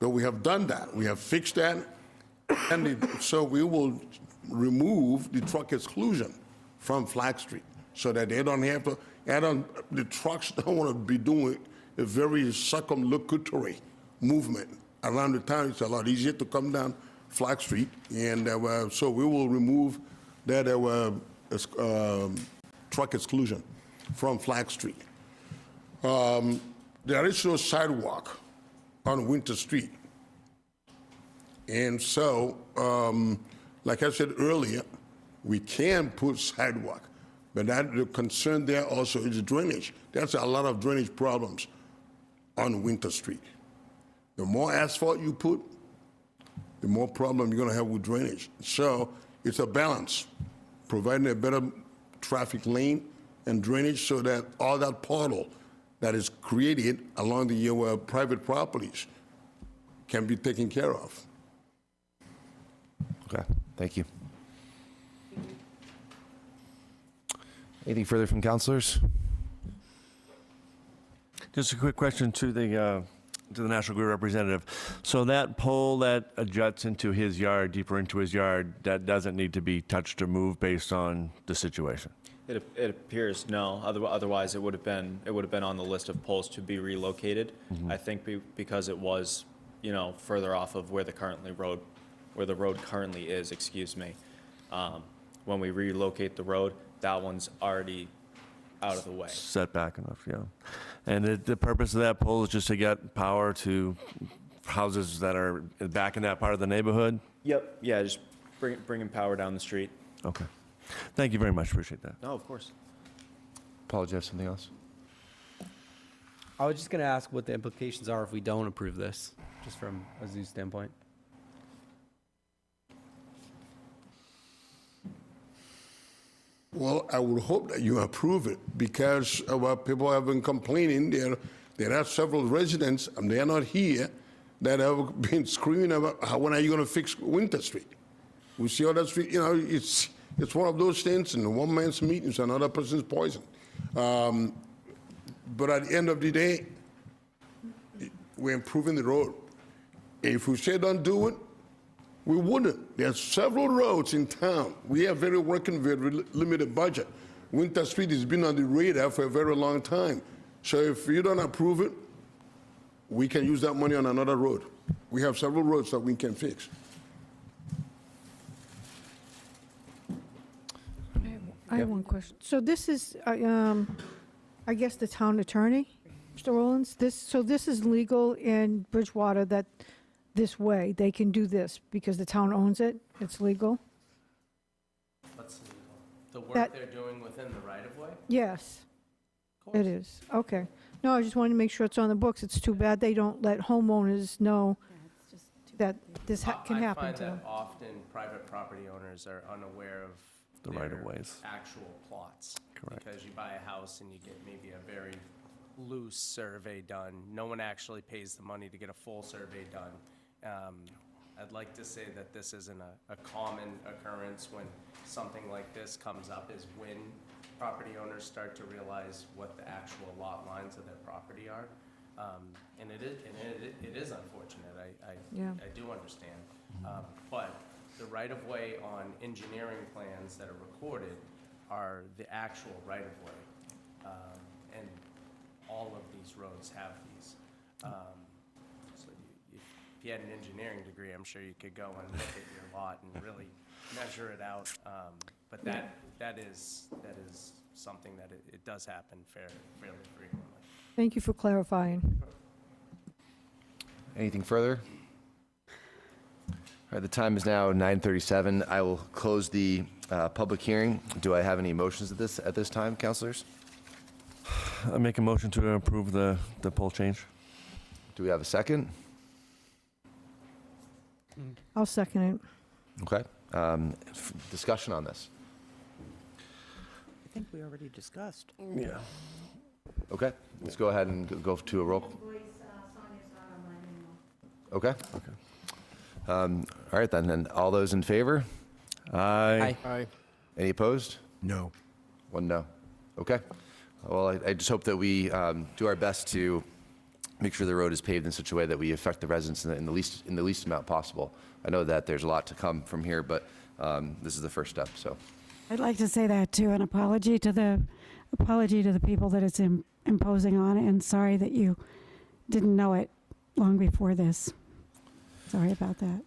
But we have done that. We have fixed that. And so we will remove the truck exclusion from Flag Street so that they don't have to, the trucks don't want to be doing a very circumlocutory movement around the town. It's a lot easier to come down Flag Street. And so we will remove that truck exclusion from Flag Street. There is no sidewalk on Winter Street. And so, like I said earlier, we can put sidewalk, but the concern there also is drainage. There's a lot of drainage problems on Winter Street. The more asphalt you put, the more problem you're gonna have with drainage. So it's a balance, providing a better traffic lane and drainage so that all that puddle that is created along the private properties can be taken care of. Okay, thank you. Anything further from councilors? Just a quick question to the National Grid representative. So that pole that juts into his yard, deeper into his yard, that doesn't need to be touched or moved based on the situation? It appears no. Otherwise, it would have been on the list of poles to be relocated. I think because it was, further off of where the road currently is. Excuse me. When we relocate the road, that one's already out of the way. Set back enough, yeah. And the purpose of that pole is just to get power to houses that are back in that part of the neighborhood? Yep. Yeah, just bringing power down the street. Okay. Thank you very much. Appreciate that. No, of course. Paul, do you have something else? I was just going to ask what the implications are if we don't approve this, just from a zoo standpoint. Well, I would hope that you approve it because people have been complaining. There are several residents, and they are not here, that have been screaming about when are you going to fix Winter Street? We see other street, it's one of those things, and one man's meat is another person's poison. But at the end of the day, we're improving the road. If we say don't do it, we wouldn't. There are several roads in town. We have very limited budget. Winter Street has been on the radar for a very long time. So if you don't approve it, we can use that money on another road. We have several roads that we can fix. I have one question. So this is, I guess, the town attorney, Mr. Rollins? So this is legal in Bridgewater that this way, they can do this because the town owns it? It's legal? What's legal? The work That- they're doing within the right-of-way? Yes. It is. Okay. No, I just wanted to make sure it's on the books. It's too bad they don't let homeowners know that this can happen I to find them. that often private property owners are unaware of The their right-of-ways. actual plots. Correct. Because you buy a house and you get maybe a very loose survey done. No one actually pays the money to get a full survey done. I'd like to say that this isn't a common occurrence when something like this comes up, is when property owners start to realize what the actual lot lines of their property are. And it is unfortunate, Yeah. I do understand. But the right-of-way on engineering plans that are recorded are the actual right-of-way. And all of these roads have these. So if you had an engineering degree, I'm sure you could go and look at your lot and really measure it out. But that is something that it does happen fairly frequently. Thank you for clarifying. Anything further? All right, the time is now 9:37. I will close the public hearing. Do I have any motions at this time, councilors? I make a motion to approve the pole change. Do we have a second? I'll second it. Okay. Discussion on this? I think we already discussed. Yeah. Okay, let's go ahead and go to a roll. Okay. All right, then all those in favor? Aye. Aye. Any opposed? No. One no. Okay. Well, I just hope that we do our best to make sure the road is paved in such a way that we affect the residents in the least amount possible. I know that there's a lot to come from here, but this is the first step, so. I'd like to say that too, an apology to the people that it's imposing on, and sorry that you didn't know it long before this. Sorry about that.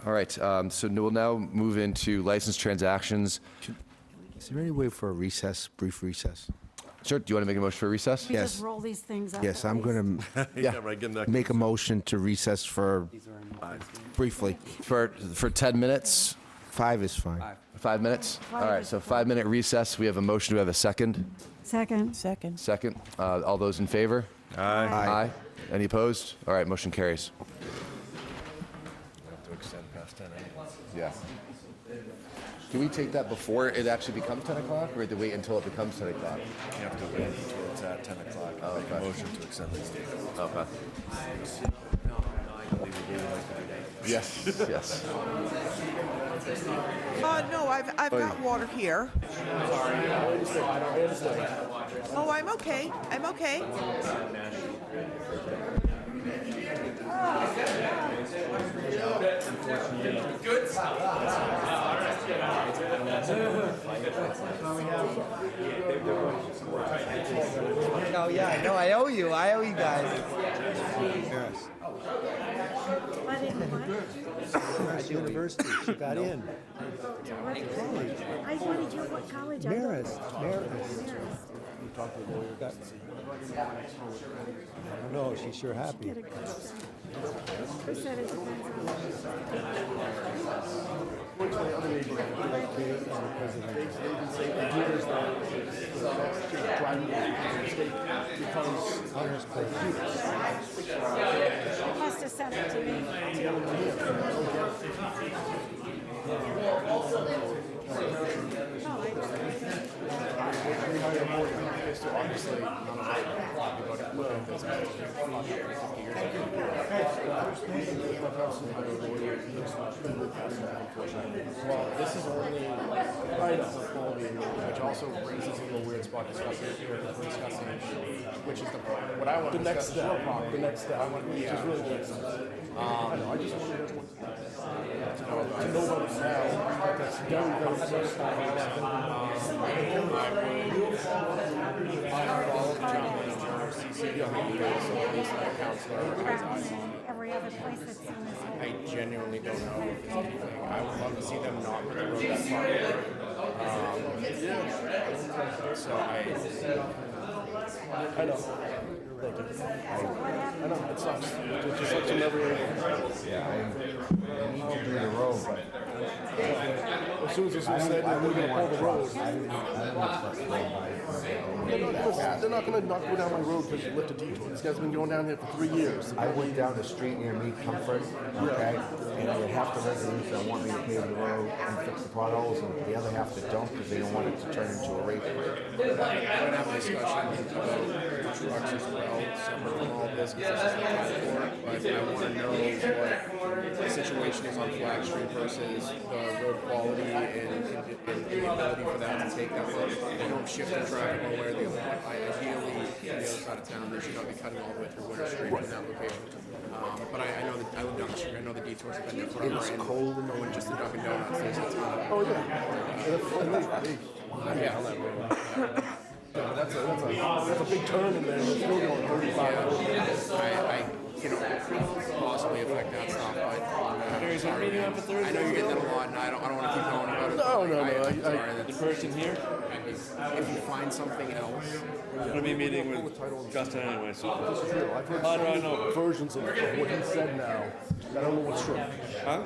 All right, so we'll now move into license transactions. Is there any way for a recess, brief recess? Sure, do you want to make a motion for recess? We just roll these things up. Yes, at I'm least. going to make a motion to recess for, briefly. For 10 minutes? 5 is fine. 5 minutes? All Five right, is so 5-minute recess. We have a motion. Do we have a second? Second. Second. All those in favor? Aye. Aye. Any opposed? All right, motion carries. To extend past 10 a.m. Yeah. Do we take that before it actually becomes 10 o'clock, or do we wait until it becomes 10 o'clock? You have to wait until it's at 10 o'clock. Oh, Make a okay. motion to accept these statements. Okay. Yes, yes. No, I've got water here. Oh, I'm okay. I'm okay. Oh, yeah, no, I owe you guys. University, she got in. I wanted you what college? Marist. No, she's sure happy. Who said it depends Must have sent it to me. Well, this is only, I know, small meeting, which also raises a little weird spot discussing it here, because we're discussing, which is what I want to discuss is your problem. The next step, which is really good. I know, I just wanted to know about it now, that's very, very close to Every other place that's in this whole. I genuinely don't know if there's anything. I would love to see them not put the road that far over. So I know. Thank you. I know, it sucks. It just sucks in every area. Yeah, I need to do the road, but As soon as this was said, we're going to pull the road. They're not going to not go down my road because you lift a detour. This guy's been going down here for 3 years. I went down the street near me, Comfort, okay, and I had half the residents that want me to pave the road and fix the potholes, and the other half that don't because they don't want it to turn into a rape. we're going to have a discussion about trucks as well, separate from all this, because this is the time for it. But I want to know what the situation is on Flag Street versus the road quality and the ability for that to take that road. They don't shift the traffic one way or the other. Ideally, on the other side of town, they should not be cutting all the way through Winter Street in that location. But I know that I live down the street. I know the detours have been there forever. It's cold in the and just the Dunkin' Donuts. There's a ton of. Oh, yeah. That's a big turn in there. It's still going 35. I can possibly affect that stuff, but I know you're getting that a lot, and I don't want to keep going about it. No. The person here, if you find something else, I'm going to be meeting with Justin anyway, so. This is real. I've heard so many versions of what he said now. I don't know what's true. Huh?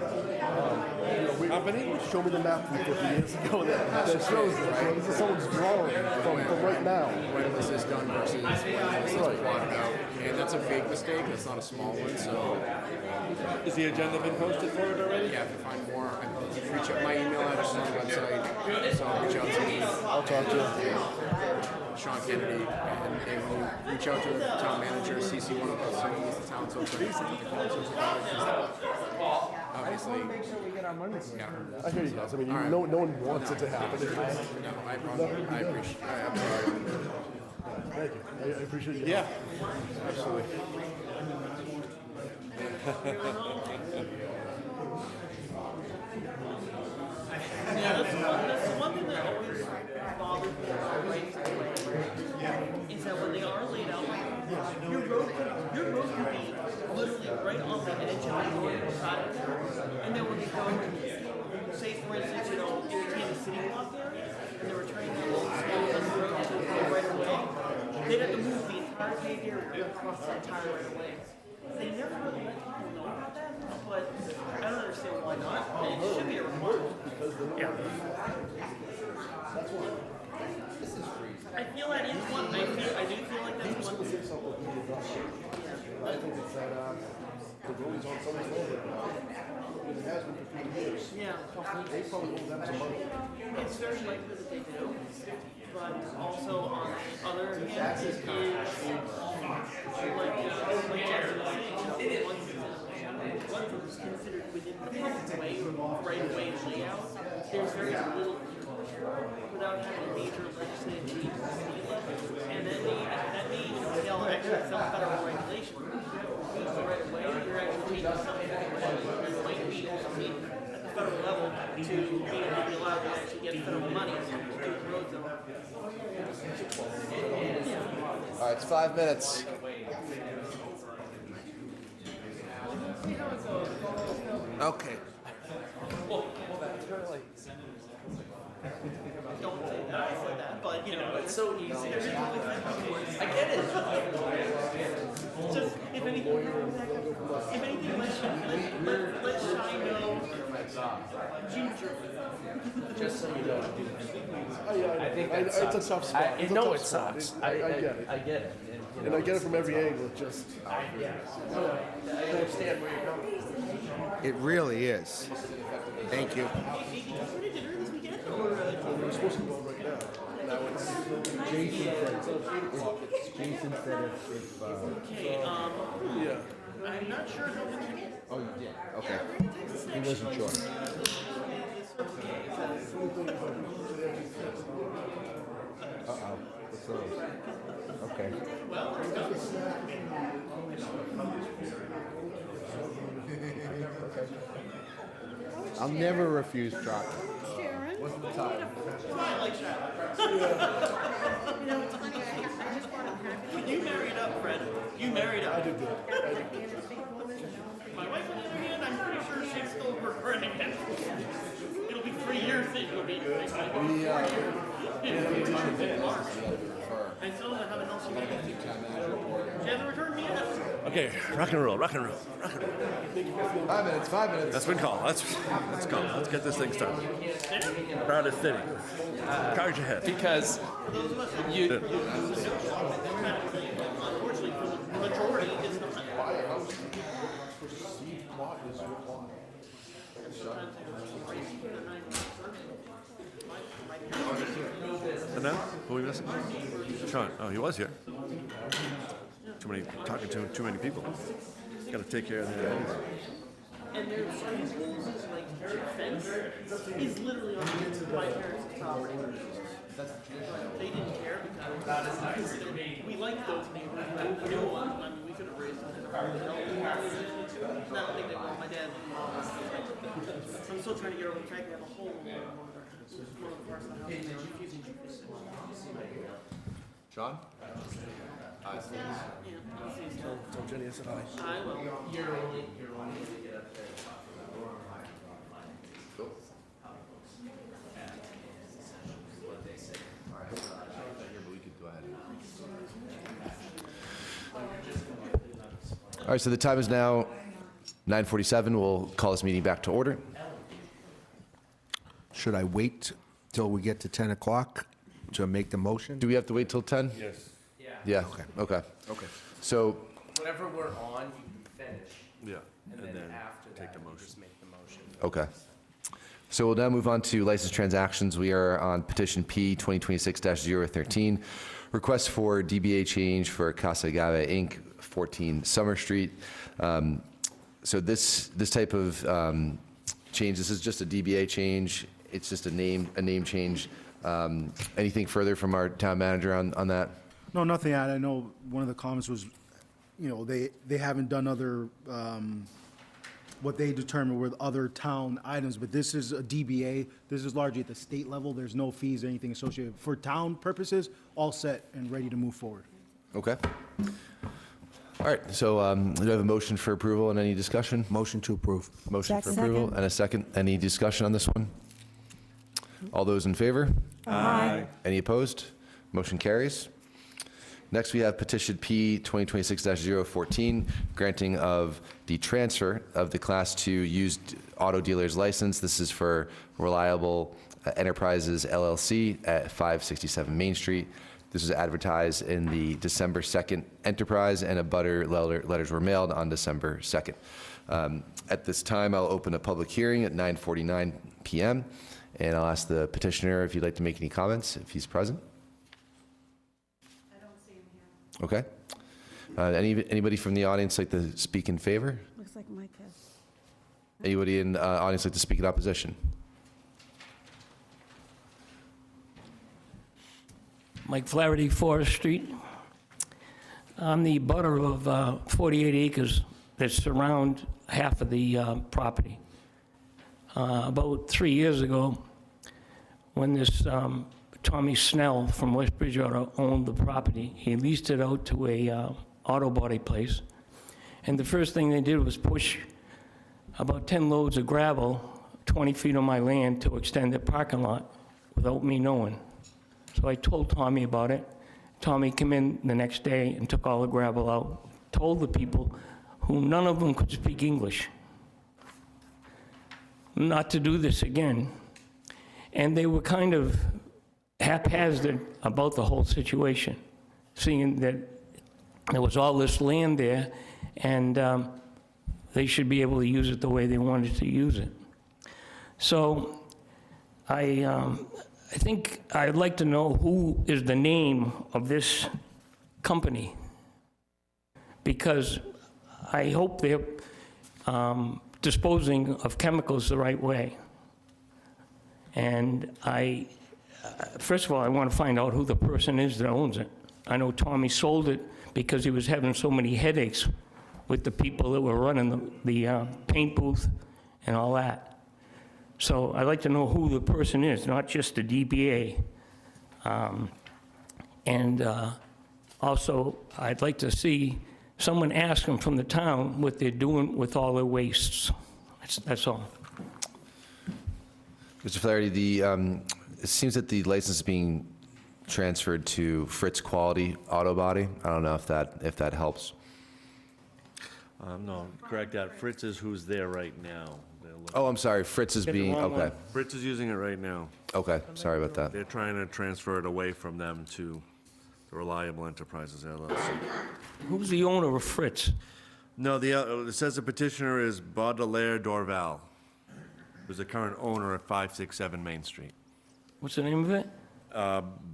Company? Show me the map from 50 years ago that shows it. Right? This is someone's drawing from right now. When was this done versus when this is plotted out? And that's a big mistake. That's not a small one. So, is the agenda been posted for it already? Yeah, if you find more, reach out. My email address is on the website, so reach out to me. I'll talk to you. Sean Kennedy, and if you reach out to the town manager, CC one of us, so he's the town social obviously. Make sure we get our money. Yeah. I hear you guys. I mean, no one wants it to happen. No, I appreciate. I'm sorry. Thank you. I appreciate you. Yeah, absolutely. Yeah, that's one thing that always bothers me is that when they are laid out, your road could be literally right on the edge of the road and then when they go and say for instance, if you take a city block area and they were turning their little speed on the road to go right away, they'd have to move the entire paved area across the entire right away. They never really let people know about that, but I don't understand why not. And it should be a requirement. Yeah. I feel that is one. I do feel like that's one. I think it's that The road is on somebody's land right now. It has been for 50 years. Yeah. They probably owe them some money. It's very likely that they do, but also on the other hand, it is like Jason was saying, once it's considered within the public way or right-of-way layout, there's very little without having a major legislative change at the state level, and that means they'll actually some federal regulation. So right away, you're actually changing something that might be also at the federal level to be able to be allowed to actually get federal money to do roads on. All right, it's 5 minutes. Okay. Don't say that, I said that, but you know, it's so easy. I get it. Just, if anything, let Shine know. Ginger. Just so you know. I think it's a tough spot. It's a No, tough it spot. sucks. I get it. I get it. And I get it from every angle, it just. I understand where you're coming from. It really is. Thank you. We're supposed to go right now. Now it's. Jason said if Okay, Yeah. I'm not sure how we can. oh, you did. Okay. He wasn't sure. Uh-oh. What's those? Okay. I'll never refuse chocolate. What's the time? You married up, Fred. You married up. I did good. My wife, on the other hand, I'm pretty sure she's still regretting it. It'll be 3 years that you'll be. I still don't know how the hell she made it. She hasn't returned me yet. Okay, rock and roll, rock and roll, rock and roll. 5 minutes, 5 minutes. That's been called. Let's go. Let's get this thing started. Proudest city. Charge ahead. Because you, Unfortunately, for the majority, it's not. And now, who are we missing? Sean. Oh, he was here. Talking to too many people. Got to take care of that. And there's certain rules, like their fence is literally on my parents' property. They didn't care because we liked those neighbors. We knew one. I mean, we could have raised them. I don't think they want my dad. I'm still trying to get over the fact they have a hole in one of the parts of the house. They're refusing to fix it. Sean? Yeah, I'll see you soon. Tell Jenny I said hi. I will. All right, so the time is now 9:47. We'll call this meeting back to order. Should I wait till we get to 10 o'clock to make the motion? Do we have to wait till 10? Yes. Yeah, okay. Okay. So, whenever we're on, you can finish. Yeah. And then after take that, the we motion. just make the motion. okay. So we'll now move on to license transactions. We are on petition P 2026-013, request for DBA change for Casa Agave Inc., 14 Summer Street. So this type of change, this is just a DBA change. It's just a name change. Anything further from our town manager on that? No, nothing. I know one of the comments was, you know, they haven't done other, what they determined were other town items, but this is a DBA. This is largely at the state level. There's no fees or anything associated. For town purposes, all set and ready to move forward. Okay. All right, so do I have a motion for approval and any discussion? Motion to approve. Motion for approval and a second. Any discussion on this one? All those in favor? Aye. Any opposed? Motion carries. Next, we have petition P 2026-014, granting of the transfer of the Class 2 used auto dealer's license. This is for Reliable Enterprises LLC at 567 Main Street. This was advertised in the December 2nd Enterprise, and letters were mailed on December 2nd. At this time, I'll open a public hearing at 9:49 p.m., and I'll ask the petitioner if he'd like to make any comments, if he's present. I don't see him here. Okay. Anybody from the audience like to speak in favor? Looks like Mike has. Anybody in the audience like to speak in opposition? Mike Flaherty, Forest Street. I'm the butter of 48 acres that surround half of the property. About 3 years ago, when this Tommy Snell from West Bridgewater owned the property, he leased it out to a auto body place. And the first thing they did was push about 10 loads of gravel 20 feet on my land to extend the parking lot without me knowing. So I told Tommy about it. Tommy came in the next day and took all the gravel out, told the people, who none of them could speak English, not to do this again. And they were kind of haphazard about the whole situation, seeing that there was all this land there, and they should be able to use it the way they wanted to use it. So I think I'd like to know who is the name of this company, because I hope they're disposing of chemicals the right way. And first of all, I want to find out who the person is that owns it. I know Tommy sold it because he was having so many headaches with the people that were running the paint booth and all that. So I'd like to know who the person is, not just the DBA. Also, I'd like to see someone ask them from the town what they're doing with all their wastes. That's all. Mr. Flaherty, it seems that the license is being transferred to Fritz Quality Auto Body. I don't know if that helps. No, correct that. Fritz is who's there right now. Oh, I'm sorry. Fritz is being, okay. Fritz is using it right now. Okay, sorry about that. They're trying to transfer it away from them to the Reliable Enterprises LLC. Who's the owner of Fritz? No, it says the petitioner is Baudelaire Dorval, who's the current owner of 567 Main Street. What's the name of it?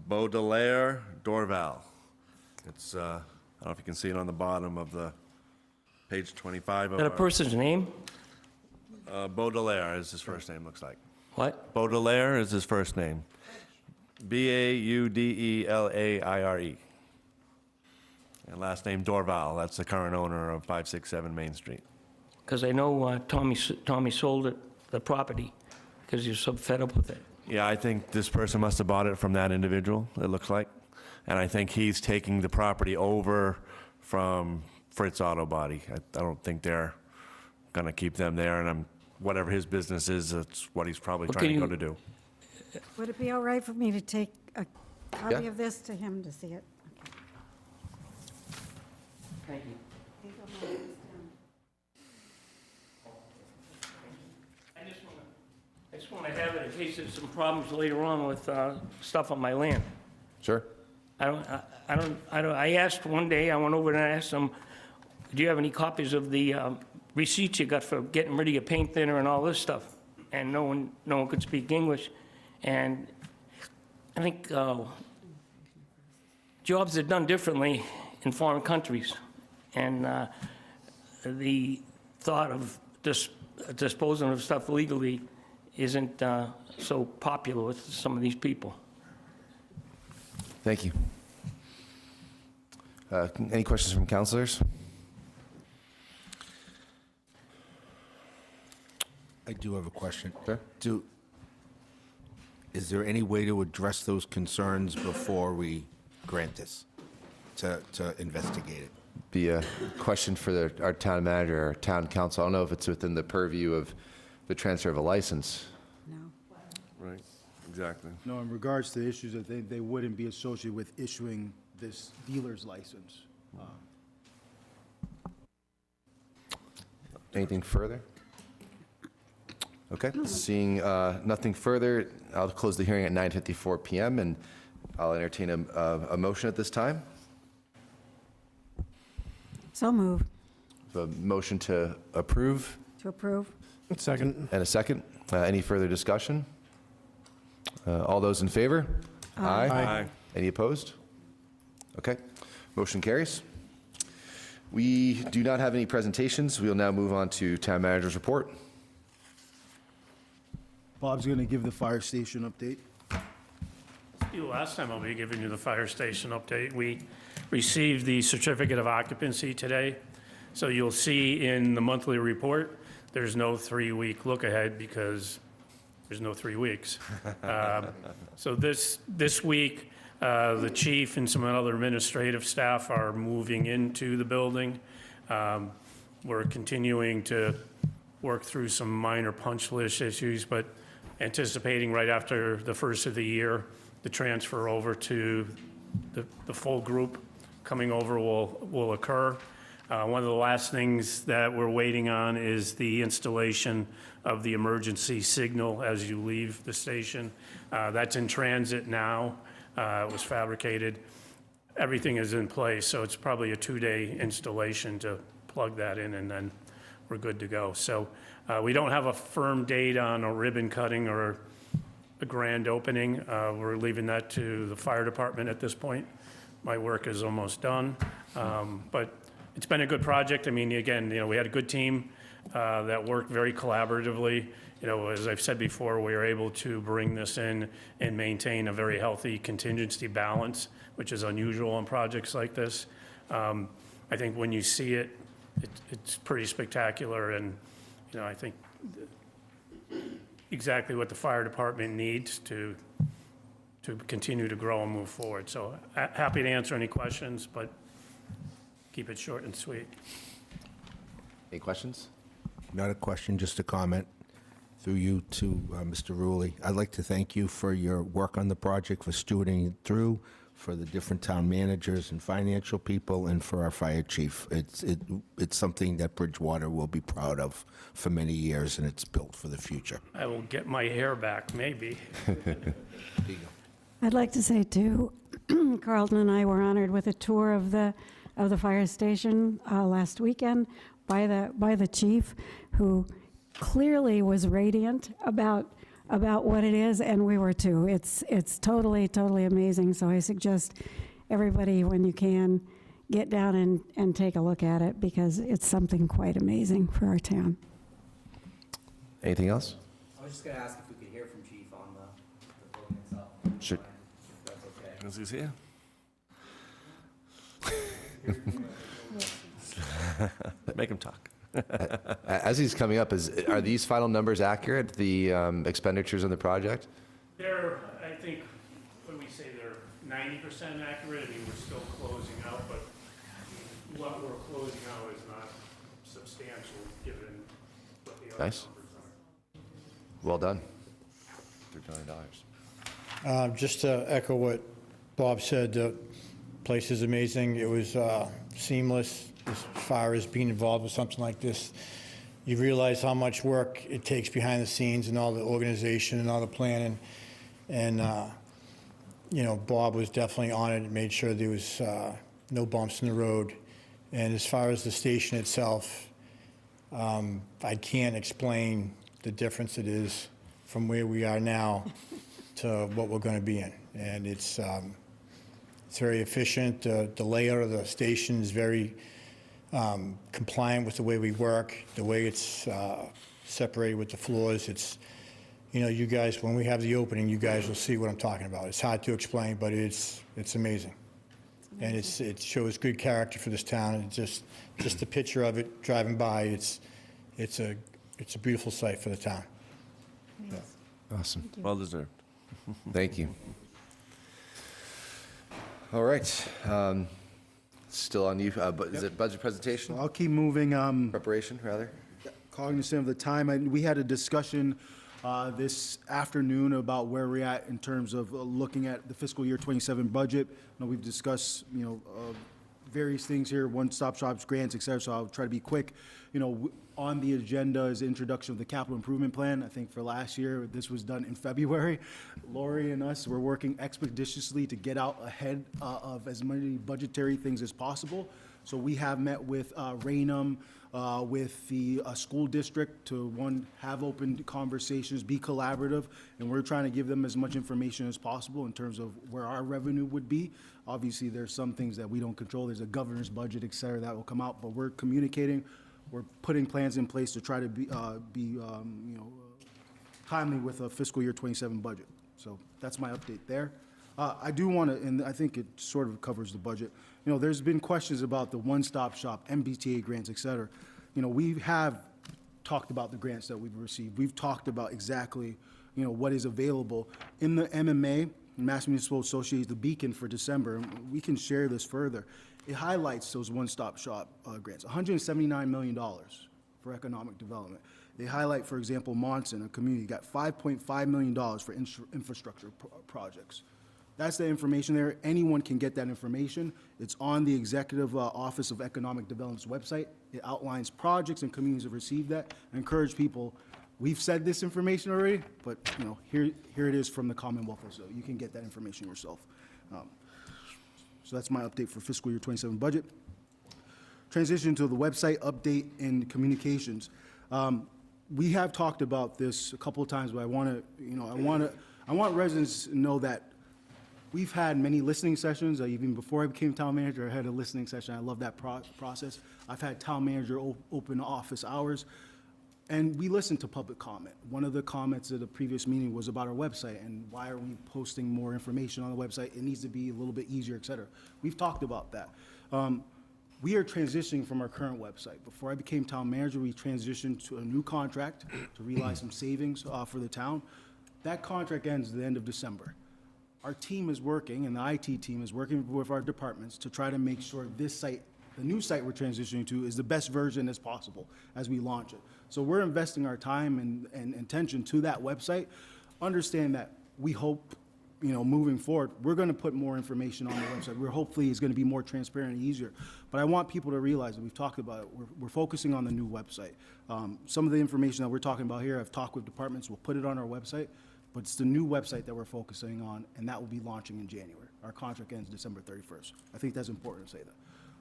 Baudelaire Dorval. It's, I don't know if you can see it on the bottom of the page 25 of Is that a person's name? Baudelaire is his first name, looks like. What? Baudelaire is his first name. Baudelaire. And last name Dorval. That's the current owner of 567 Main Street. Because I know Tommy sold the property because he was so fed up with it. Yeah, I think this person must have bought it from that individual, it looks like. And I think he's taking the property over from Fritz Auto Body. I don't think they're going to keep them there, and whatever his business is, that's what he's probably trying to go to do. Would it be all right for me to take a copy Yeah. of this to him to see it? Thank you. I just want to have it in case there's some problems later on with stuff on my land. Sure. I asked one day, I went over and I asked them, do you have any copies of the receipts you got for getting rid of your paint thinner and all this stuff? And no one could speak English. And I think jobs are done differently in foreign countries. And the thought of disposing of stuff legally isn't so popular with some of these people. Thank you. Any questions from councilors? I do have a question. Sure. Is there any way to address those concerns before we grant this, to investigate it? Be a question for our town manager or town council. I don't know if it's within the purview of the transfer of a license. Right, exactly. No, in regards to issues that they wouldn't be associated with issuing this dealer's license. Anything further? Okay, seeing nothing further, I'll close the hearing at 9:54 p.m. and I'll entertain a motion at this time. So move. A motion to approve To approve. Second. and a second. Any further discussion? All those in favor? Aye. Aye. Any opposed? Okay, motion carries. We do not have any presentations. We will now move on to town manager's report. Bob's going to give the fire station update. The last time I'll be giving you the fire station update. We received the certificate of occupancy today. So you'll see in the monthly report, there's no 3-week look ahead because there's no 3 weeks. So this week, the chief and some other administrative staff are moving into the building. We're continuing to work through some minor punch list issues, but anticipating right after the first of the year, the transfer over to the full group coming over will occur. One of the last things that we're waiting on is the installation of the emergency signal as you leave the station. That's in transit now. It was fabricated. Everything is in place, so it's probably a 2-day installation to plug that in, and then we're good to go. So we don't have a firm date on a ribbon cutting or a grand opening. We're leaving that to the fire department at this point. My work is almost done, but it's been a good project. I mean, again, we had a good team that worked very collaboratively. As I've said before, we were able to bring this in and maintain a very healthy contingency balance, which is unusual on projects like this. I think when you see it, it's pretty spectacular, and I think exactly what the fire department needs to continue to grow and move forward. So happy to answer any questions, but keep it short and sweet. Any questions? Not a question, just a comment through you to Mr. Rulli. I'd like to thank you for your work on the project, for stewarding it through, for the different town managers and financial people, and for our fire chief. It's something that Bridgewater will be proud of for many years, and it's built for the future. I will get my hair back, maybe. I'd like to say too, Carlton and I were honored with a tour of the fire station last weekend by the chief, who clearly was radiant about what it is, and we were too. It's totally amazing. So I suggest everybody, when you can, get down and take a look at it, because it's something quite amazing for our town. Anything else? I was just going to ask if we could hear from Chief on the building itself. Sure. If that's okay. As he's here. Make him talk. As he's coming up, are these final numbers accurate, the expenditures on the project? They're, I think, when we say they're 90% accurate, I mean, we're still closing out, but what we're closing out is not substantial given what the other Nice. numbers are. Well done. $3 million. Just to echo what Bob said, the place is amazing. It was seamless as far as being involved with something like this. You realize how much work it takes behind the scenes and all the organization and all the planning. And, Bob was definitely on it and made sure there was no bumps in the road. And as far as the station itself, I can't explain the difference it is from where we are now to what we're going to be in. And it's very efficient. The layout of the station is very compliant with the way we work, the way it's separated with the floors. It's, you guys, when we have the opening, you guys will see what I'm talking about. It's hard to explain, but it's amazing. And it shows good character for this town. And just a picture of it driving by, it's a beautiful sight for the town. Awesome. Well deserved. Thank you. All right. Still on you. Is it budget presentation? I'll keep moving. Preparation, rather? Cognizant of the time, we had a discussion this afternoon about where we're at in terms of looking at the fiscal year 27 budget. We've discussed, various things here, one-stop shops, grants, et cetera, so I'll try to be quick. You know, on the agenda is the introduction of the capital improvement plan. I think for last year, this was done in February. Lori and us were working expeditiously to get out ahead of as many budgetary things as possible. So we have met with Raynham, with the school district to, have open conversations, be collaborative, and we're trying to give them as much information as possible in terms of where our revenue would be. Obviously, there's some things that we don't control. There's a governor's budget, et cetera, that will come out, but we're communicating. We're putting plans in place to try to be timely with a fiscal year 27 budget. So that's my update there. I do want to, and I think it sort of covers the budget. You know, there's been questions about the one-stop shop, MBTA grants, et cetera. You know, we have talked about the grants that we've received. We've talked about exactly, you know, what is available. In the MMA, Mass Municipal Association, the Beacon for December, and we can share this further. It highlights those one-stop shop grants, $179 million for economic development. They highlight, for example, Monson, a community, got $5.5 million for infrastructure projects. That's the information there. Anyone can get that information. It's on the Executive Office of Economic Development's website. It outlines projects and communities that have received that. I encourage people, we've said this information already, but you know, here it is from the Commonwealth, so you can get that information yourself. So that's my update for fiscal year 27 budget. Transition to the website update and communications. We have talked about this a couple of times, but I want residents to know that we've had many listening sessions. Even before I became town manager, I had a listening session. I love that process. I've had town manager open office hours, and we listen to public comment. One of the comments at a previous meeting was about our website and why are we posting more information on the website? It needs to be a little bit easier, et cetera. We've talked about that. We are transitioning from our current website. Before I became town manager, we transitioned to a new contract to realize some savings for the town. That contract ends at the end of December. Our team is working, and the IT team is working with our departments to try to make sure this site, the new site we're transitioning to, is the best version as possible as we launch it. So we're investing our time and attention to that website. Understand that we hope, you know, moving forward, we're going to put more information on the website. We're hopefully it's going to be more transparent and easier. But I want people to realize that we've talked about it. We're focusing on the new website. Some of the information that we're talking about here, I've talked with departments. We'll put it on our website. But it's the new website that we're focusing on, and that will be launching in January. Our contract ends December 31st. I think that's important to say that.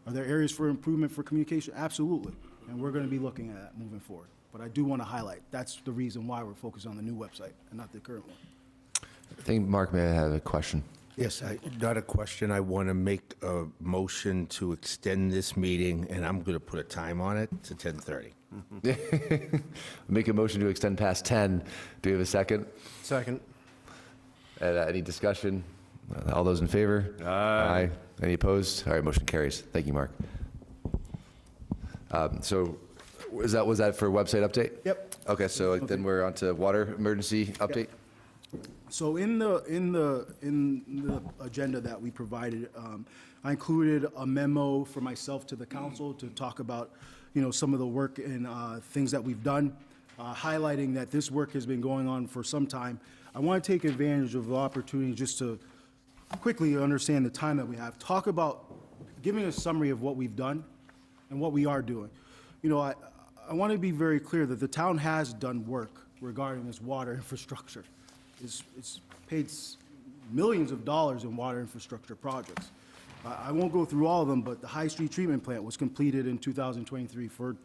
Are there areas for improvement for communication? Absolutely. And we're going to be looking at that moving forward. But I do want to highlight, that's the reason why we're focused on the new website and not the current one. I think Mark may have a question. Yes, not a question. I want to make a motion to extend this meeting, and I'm going to put a time on it to 10:30. Make a motion to extend past 10. Do we have a second? Second. Any discussion? All those in favor? Aye. Any opposed? All right, motion carries. Thank you, Mark. So was that for website update? Yep. Okay, so then we're on to water emergency update. So in the agenda that we provided, I included a memo for myself to the council to talk about, you know, some of the work and things that we've done, highlighting that this work has been going on for some time. I want to take advantage of the opportunity just to quickly understand the time that we have. Talk about giving a summary of what we've done and what we are doing. You know, I want to be very clear that the town has done work regarding this water infrastructure. It's paid millions of dollars in water infrastructure projects. I won't go through all of them, but the High Street Treatment Plant was completed in 2023 for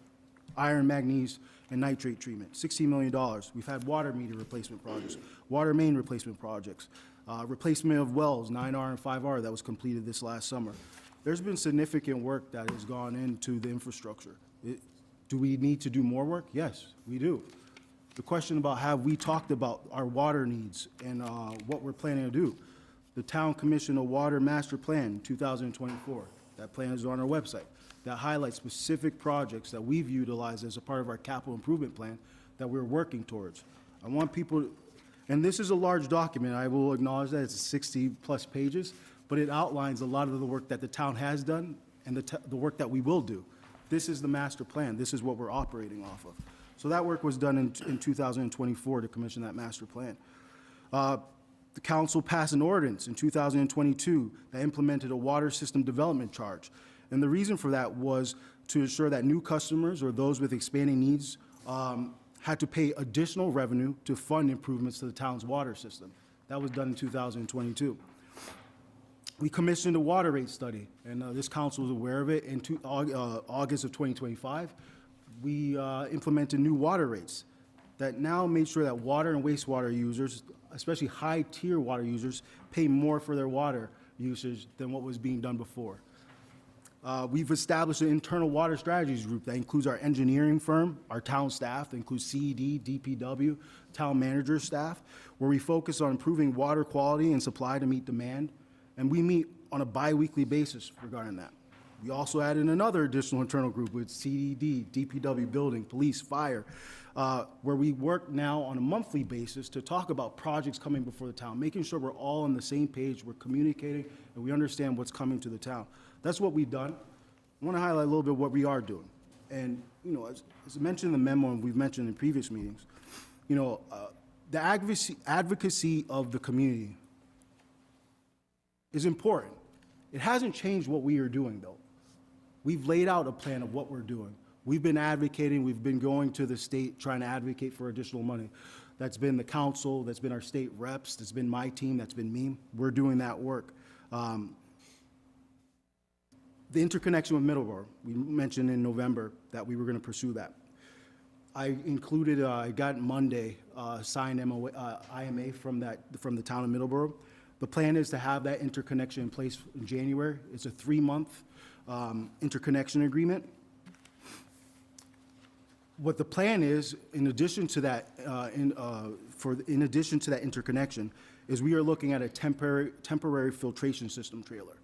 iron, manganese, and nitrate treatment, $16 million. We've had water meter replacement projects, water main replacement projects, replacement of wells, 9R and 5R, that was completed this last summer. There's been significant work that has gone into the infrastructure. Do we need to do more work? Yes, we do. The question about have we talked about our water needs and what we're planning to do. The town commissioned a water master plan in 2024. That plan is on our website. That highlights specific projects that we've utilized as a part of our capital improvement plan that we're working towards. I want people, and this is a large document, I will acknowledge that it's 60-plus pages, but it outlines a lot of the work that the town has done and the work that we will do. This is the master plan. This is what we're operating off of. So that work was done in 2024 to commission that master plan. The council passed an ordinance in 2022 that implemented a water system development charge. And the reason for that was to ensure that new customers or those with expanding needs had to pay additional revenue to fund improvements to the town's water system. That was done in 2022. We commissioned a water rate study, and this council was aware of it. In August of 2025, we implemented new water rates that now made sure that water and wastewater users, especially high-tier water users, pay more for their water usage than what was being done before. We've established an internal water strategies group that includes our engineering firm, our town staff, that includes CED, DPW, town manager staff, where we focus on improving water quality and supply to meet demand, and we meet on a bi-weekly basis regarding that. We also added another additional internal group with CED, DPW, building, police, fire, where we work now on a monthly basis to talk about projects coming before the town, making sure we're all on the same page, we're communicating, and we understand what's coming to the town. That's what we've done. I want to highlight a little bit what we are doing. And, you know, as mentioned in the memo and we've mentioned in previous meetings, you know, the advocacy of the community is important. It hasn't changed what we are doing, though. We've laid out a plan of what we're doing. We've been advocating, we've been going to the state trying to advocate for additional money. That's been the council, that's been our state reps, that's been my team, that's been me. We're doing that work. The interconnection with Middleborough, we mentioned in November that we were going to pursue that. I included, I got Monday, signed IMA from the town of Middleborough. The plan is to have that interconnection in place in January. It's a 3-month interconnection agreement. What the plan is, in addition to that, in addition to that interconnection, is we are looking at a temporary filtration system trailer.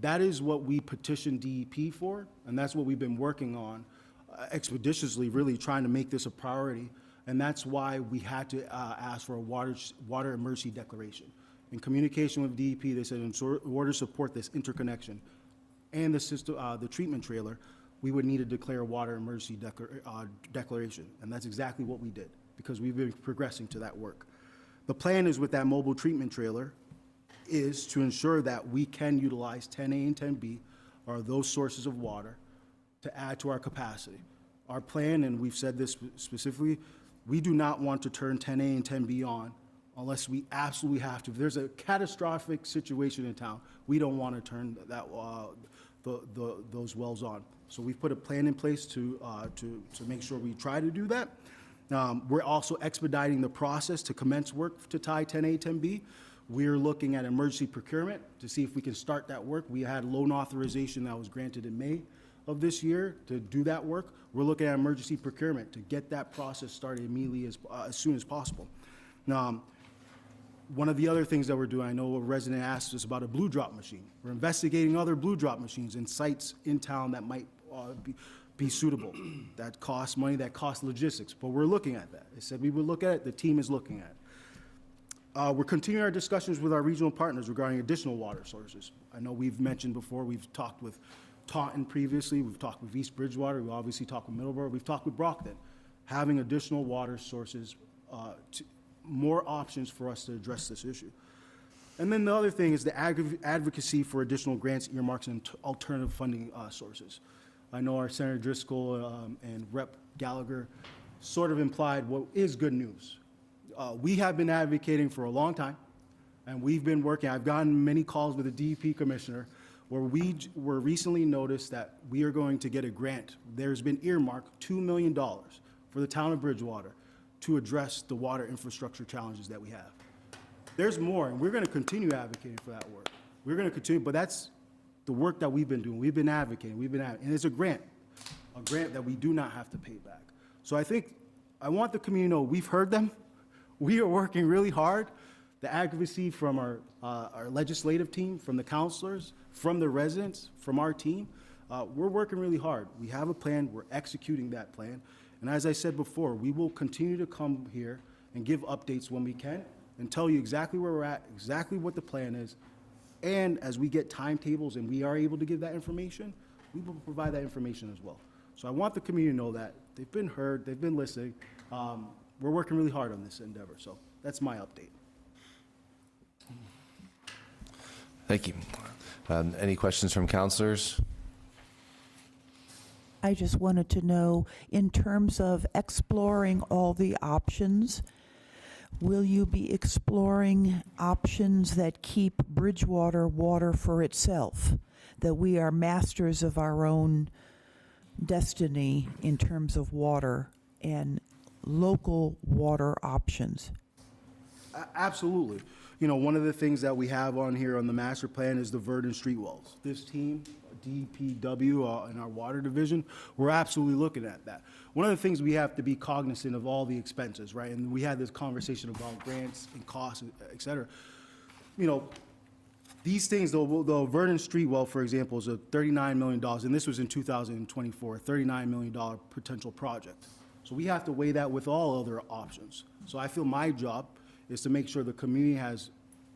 That is what we petitioned DEP for, and that's what we've been working on expeditiously, really trying to make this a priority. And that's why we had to ask for a water emergency declaration. In communication with DEP, they said in order to support this interconnection and the system, the treatment trailer, we would need to declare a water emergency declaration. And that's exactly what we did, because we've been progressing to that work. The plan is with that mobile treatment trailer is to ensure that we can utilize 10A and 10B, or those sources of water, to add to our capacity. Our plan, and we've said this specifically, we do not want to turn 10A and 10B on unless we absolutely have to. If there's a catastrophic situation in town, we don't want to turn those wells on. So we've put a plan in place to make sure we try to do that. We're also expediting the process to commence work to tie 10A, 10B. We're looking at emergency procurement to see if we can start that work. We had loan authorization that was granted in May of this year to do that work. We're looking at emergency procurement to get that process started immediately as soon as possible. Now, one of the other things that we're doing, I know a resident asked us about a blue drop machine. We're investigating other blue drop machines in sites in town that might be suitable. That costs money, that costs logistics, but we're looking at that. They said we would look at it, the team is looking at it. We're continuing our discussions with our regional partners regarding additional water sources. I know we've mentioned before, we've talked with Taunton previously, we've talked with East Bridgewater, we've obviously talked with Middleborough, we've talked with Brockton. Having additional water sources, more options for us to address this issue. And then the other thing is the advocacy for additional grants, earmarks, and alternative funding sources. I know our Senator Driscoll and Rep. Gallagher sort of implied what is good news. We have been advocating for a long time, and we've been working. I've gotten many calls with the DEP commissioner where we were recently noticed that we are going to get a grant. There's been earmarked $2 million for the town of Bridgewater to address the water infrastructure challenges that we have. There's more, and we're going to continue advocating for that work. We're going to continue, but that's the work that we've been doing. We've been advocating, and it's a grant that we do not have to pay back. So I think I want the community to know we've heard them. We are working really hard. The advocacy from our legislative team, from the counselors, from the residents, from our team, we're working really hard. We have a plan. We're executing that plan. And as I said before, we will continue to come here and give updates when we can and tell you exactly where we're at, exactly what the plan is. And as we get timetables and we are able to give that information, we will provide that information as well. So I want the community to know that they've been heard, they've been listening. We're working really hard on this endeavor. So that's my update. Thank you. Any questions from counselors? I just wanted to know, in terms of exploring all the options, will you be exploring options that keep Bridgewater water for itself? That we are masters of our own destiny in terms of water and local water options? Absolutely. You know, one of the things that we have on here on the master plan is the Verdon Street wells. This team, DPW, in our water division, we're absolutely looking at that. One of the things we have to be cognizant of all the expenses, right? And we had this conversation about grants and costs, et cetera. You know, these things, the Verdon Street well, for example, is a $39 million, and this was in 2024, a $39 million potential project. So we have to weigh that with all other options. So I feel my job is to make sure the community has,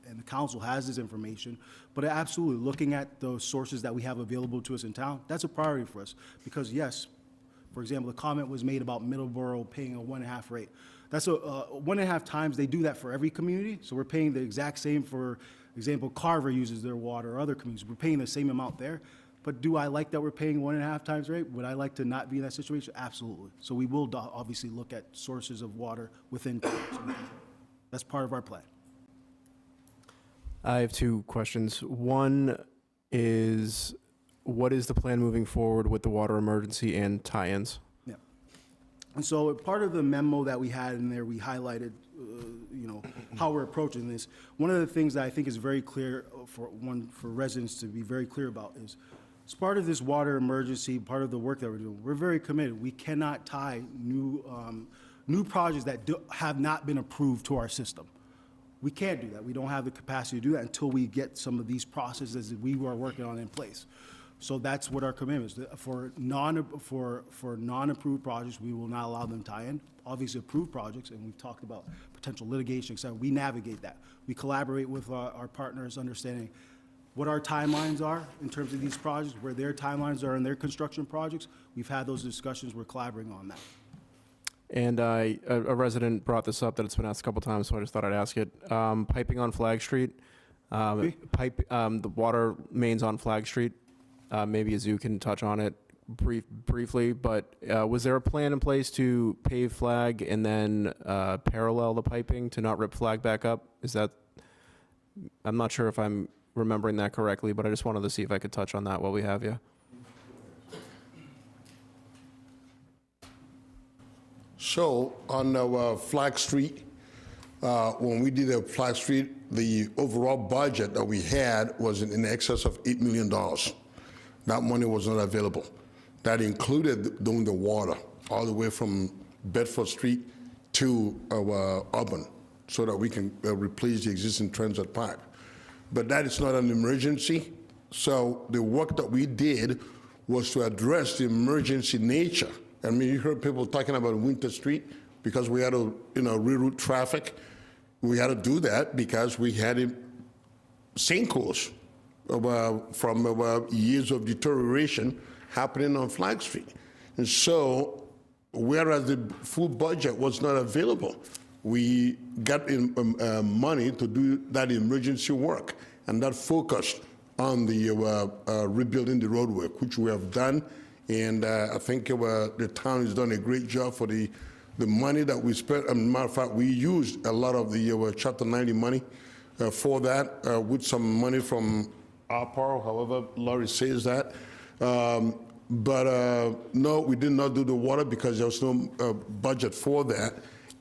and the council has this information, but absolutely looking at the sources that we have available to us in town, that's a priority for us. Because yes, for example, the comment was made about Middleborough paying a 1.5 rate. That's a 1.5 times, they do that for every community, so we're paying the exact same. For example, Carver uses their water, or other communities, we're paying the same amount there. But do I like that we're paying 1.5 times rate? Would I like to not be in that situation? Absolutely. So we will obviously look at sources of water within town. That's part of our plan. I have two questions. One is, what is the plan moving forward with the water emergency and tie-ins? Yeah. And so part of the memo that we had in there, we highlighted, you know, how we're approaching this. One of the things that I think is very clear for residents to be very clear about is, as part of this water emergency, part of the work that we're doing, we're very committed. We cannot tie new projects that have not been approved to our system. We can't do that. We don't have the capacity to do that until we get some of these processes that we are working on in place. So that's what our commitment is. For non-approved projects, we will not allow them to tie in. Obviously, approved projects, and we've talked about potential litigation, et cetera, we navigate that. We collaborate with our partners, understanding what our timelines are in terms of these projects, where their timelines are in their construction projects. We've had those discussions. We're collaborating on that. And a resident brought this up, that it's been asked a couple times, so I just thought I'd ask it. Piping on Flag Street, the water mains on Flag Street. Maybe Azu can touch on it briefly, but was there a plan in place to pave Flag and then parallel the piping to not rip Flag back up? Is that, I'm not sure if I'm remembering that correctly, but I just wanted to see if I could touch on that while we have you. So on Flag Street, when we did the Flag Street, the overall budget that we had was in excess of $8 million. That money was not available. That included doing the water all the way from Bedford Street to Auburn, so that we can replace the existing transit pipe. But that is not an emergency. So the work that we did was to address the emergency nature. I mean, you heard people talking about Winter Street because we had to, reroute traffic. We had to do that because we had sinkholes from years of deterioration happening on Flag Street. And so, whereas the full budget was not available, we got money to do that emergency work, and that focused on the rebuilding the roadway, which we have done. And I think the town has done a great job for the money that we spent. As a matter of fact, we used a lot of the Chapter 90 money for that, with some money from ARPA, however Laurie says that. But no, we did not do the water because there was no budget for that.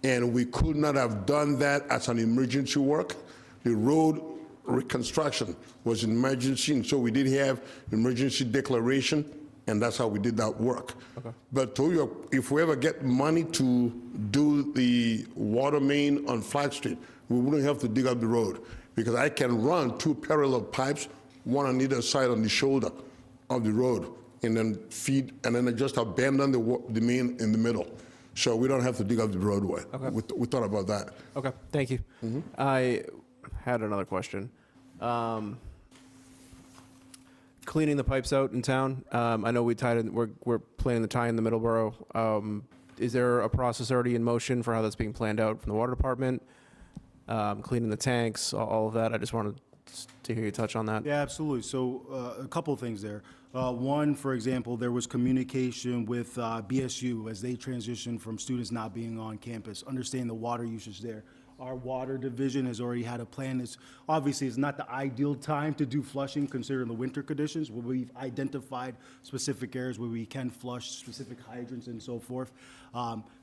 And we could not have done that as an emergency work. The road reconstruction was an emergency, and so we did have emergency declaration, and that's how we did that work. Okay. But if we ever get money to do the water main on Flag Street, we wouldn't have to dig up the road, because I can run 2 parallel pipes, one on either side on the shoulder of the road, and then feed, and then I just abandon the main in the middle. So we don't have to dig up the roadway. Okay. We thought about that. Okay, thank you. Mm-hmm. I had another question. Cleaning the pipes out in town. I know we're planning to tie in the Middleborough. Is there a process already in motion for how that's being planned out from the water department? Cleaning the tanks, all of that. I just wanted to hear you touch on that. Yeah, absolutely. So a couple of things there. One, for example, there was communication with BSU as they transitioned from students not being on campus, understanding the water usage there. Our water division has already had a plan. Obviously, it's not the ideal time to do flushing considering the winter conditions, but we've identified specific areas where we can flush specific hydrants and so forth.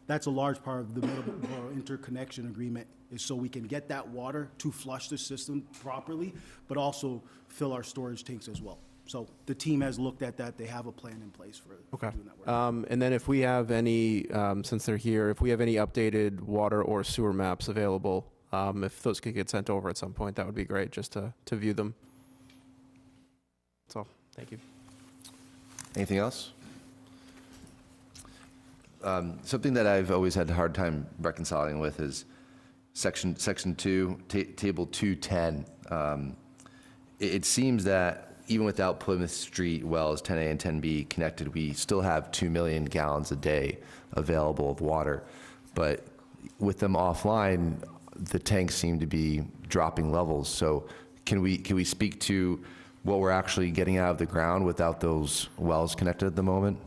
That's a large part of the Middleborough interconnection agreement, is so we can get that water to flush the system properly, but also fill our storage tanks as well. So the team has looked at that. They have a plan in place for doing that work. And then if we have any, since they're here, if we have any updated water or sewer maps available, if those could get sent over at some point, that would be great, just to view them. That's all. Thank you. Anything else? Something that I've always had a hard time reconciling with is section 2, table 210. It seems that even without Plymouth Street wells 10A and 10B connected, we still have 2 million gallons a day available of water. But with them offline, the tanks seem to be dropping levels. So can we speak to what we're actually getting out of the ground without those wells connected at the moment?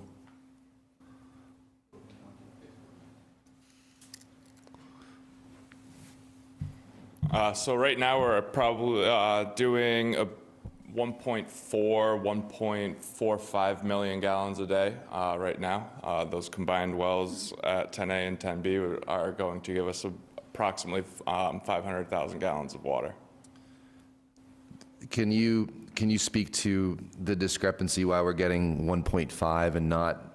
So right now we're probably doing a 1.45 million gallons a day right now. Those combined wells at 10A and 10B are going to give us approximately 500,000 gallons of water. Can you speak to the discrepancy why we're getting 1.5 and not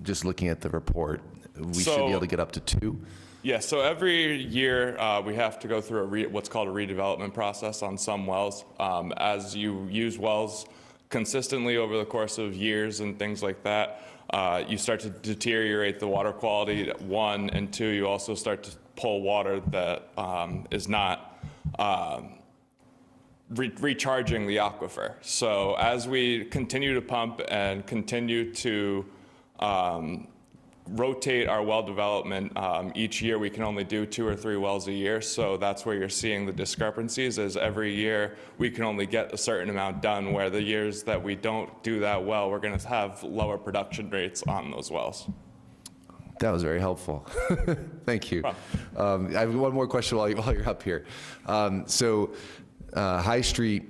just looking at the report? We should be able to get up to 2. Yeah, so every year we have to go through what's called a redevelopment process on some wells. As you use wells consistently over the course of years and things like that, you start to deteriorate the water quality, 1, and 2, you also start to pull water that is not recharging the aquifer. So as we continue to pump and continue to rotate our well development, each year we can only do 2 or 3 wells a year, so that's where you're seeing the discrepancies, is every year we can only get a certain amount done, where the years that we don't do that well, we're going to have lower production rates on those wells. That was very helpful. Thank you. I have one more question while you're up here. High Street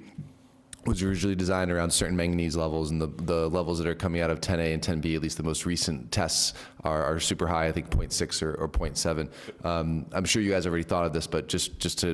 was originally designed around certain manganese levels, and the levels that are coming out of 10A and 10B, at least the most recent tests, are super high, I think 0.6 or 0.7. I'm sure you guys already thought of this, but just to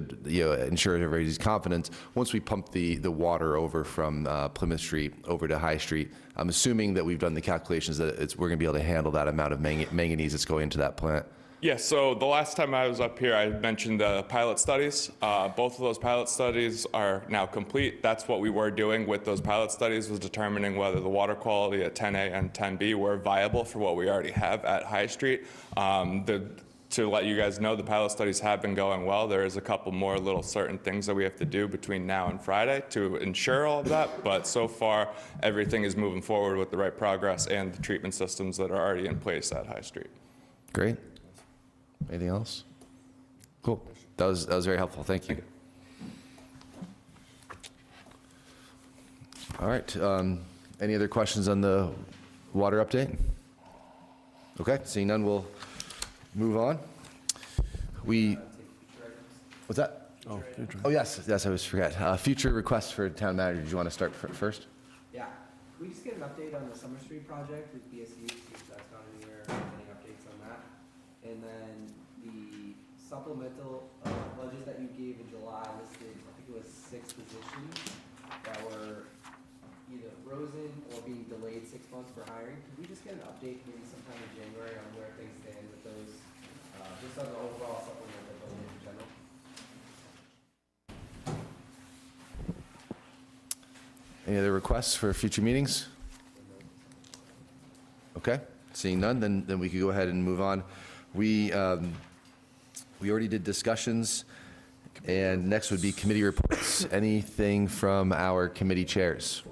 ensure everybody's confidence, once we pump the water over from Plymouth Street over to High Street, I'm assuming that we've done the calculations that we're going to be able to handle that amount of manganese that's going into that plant. Yeah, so the last time I was up here, I mentioned the pilot studies. Both of those pilot studies are now complete. That's what we were doing with those pilot studies, was determining whether the water quality at 10A and 10B were viable for what we already have at High Street. To let you guys know, the pilot studies have been going well. There is a couple more little certain things that we have to do between now and Friday to ensure all of that, but so far everything is moving forward with the right progress and the treatment systems that are already in place at High Street. Great. Anything else? Cool. That was very helpful. Thank you. All right. Any other questions on the water update? Okay. Seeing none, we'll move on. What's that? Oh, yes. I always forget. Future requests for town manager. Do you want to start first? Yeah. Can we just get an update on the Summer Street project with BSU, see if that's gone anywhere, any updates on that? And then the supplemental budget that you gave in July listed, I think it was 6 positions that were either frozen or being delayed 6 months for hiring. Could we just get an update maybe sometime in January on where things stand with those, just on the overall supplemental budget in general? Any other requests for future meetings? Okay. Seeing none, then we could go ahead and move on. We already did discussions, and next would be committee reports. Anything from our committee chairs?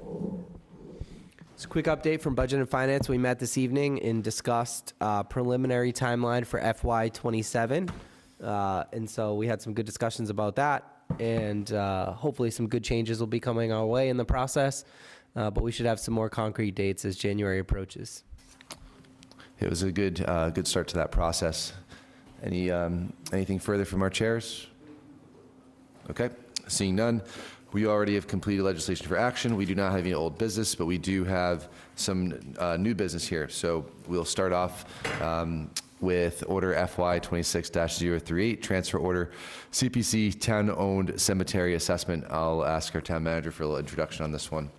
It's a quick update from Budget and Finance. We met this evening and discussed preliminary timeline for FY27. And so we had some good discussions about that. and hopefully some good changes will be coming our way in the process. But we should have some more concrete dates as January approaches. It was a good start to that process. Anything further from our chairs? Okay, seeing none. We already have completed legislation for action. We do not have any old business, but we do have some new business here. So we'll start off with Order FY 26-038, Transfer Order CPC Town-Owned Cemetery Assessment. I'll ask our town manager for a little introduction on this one.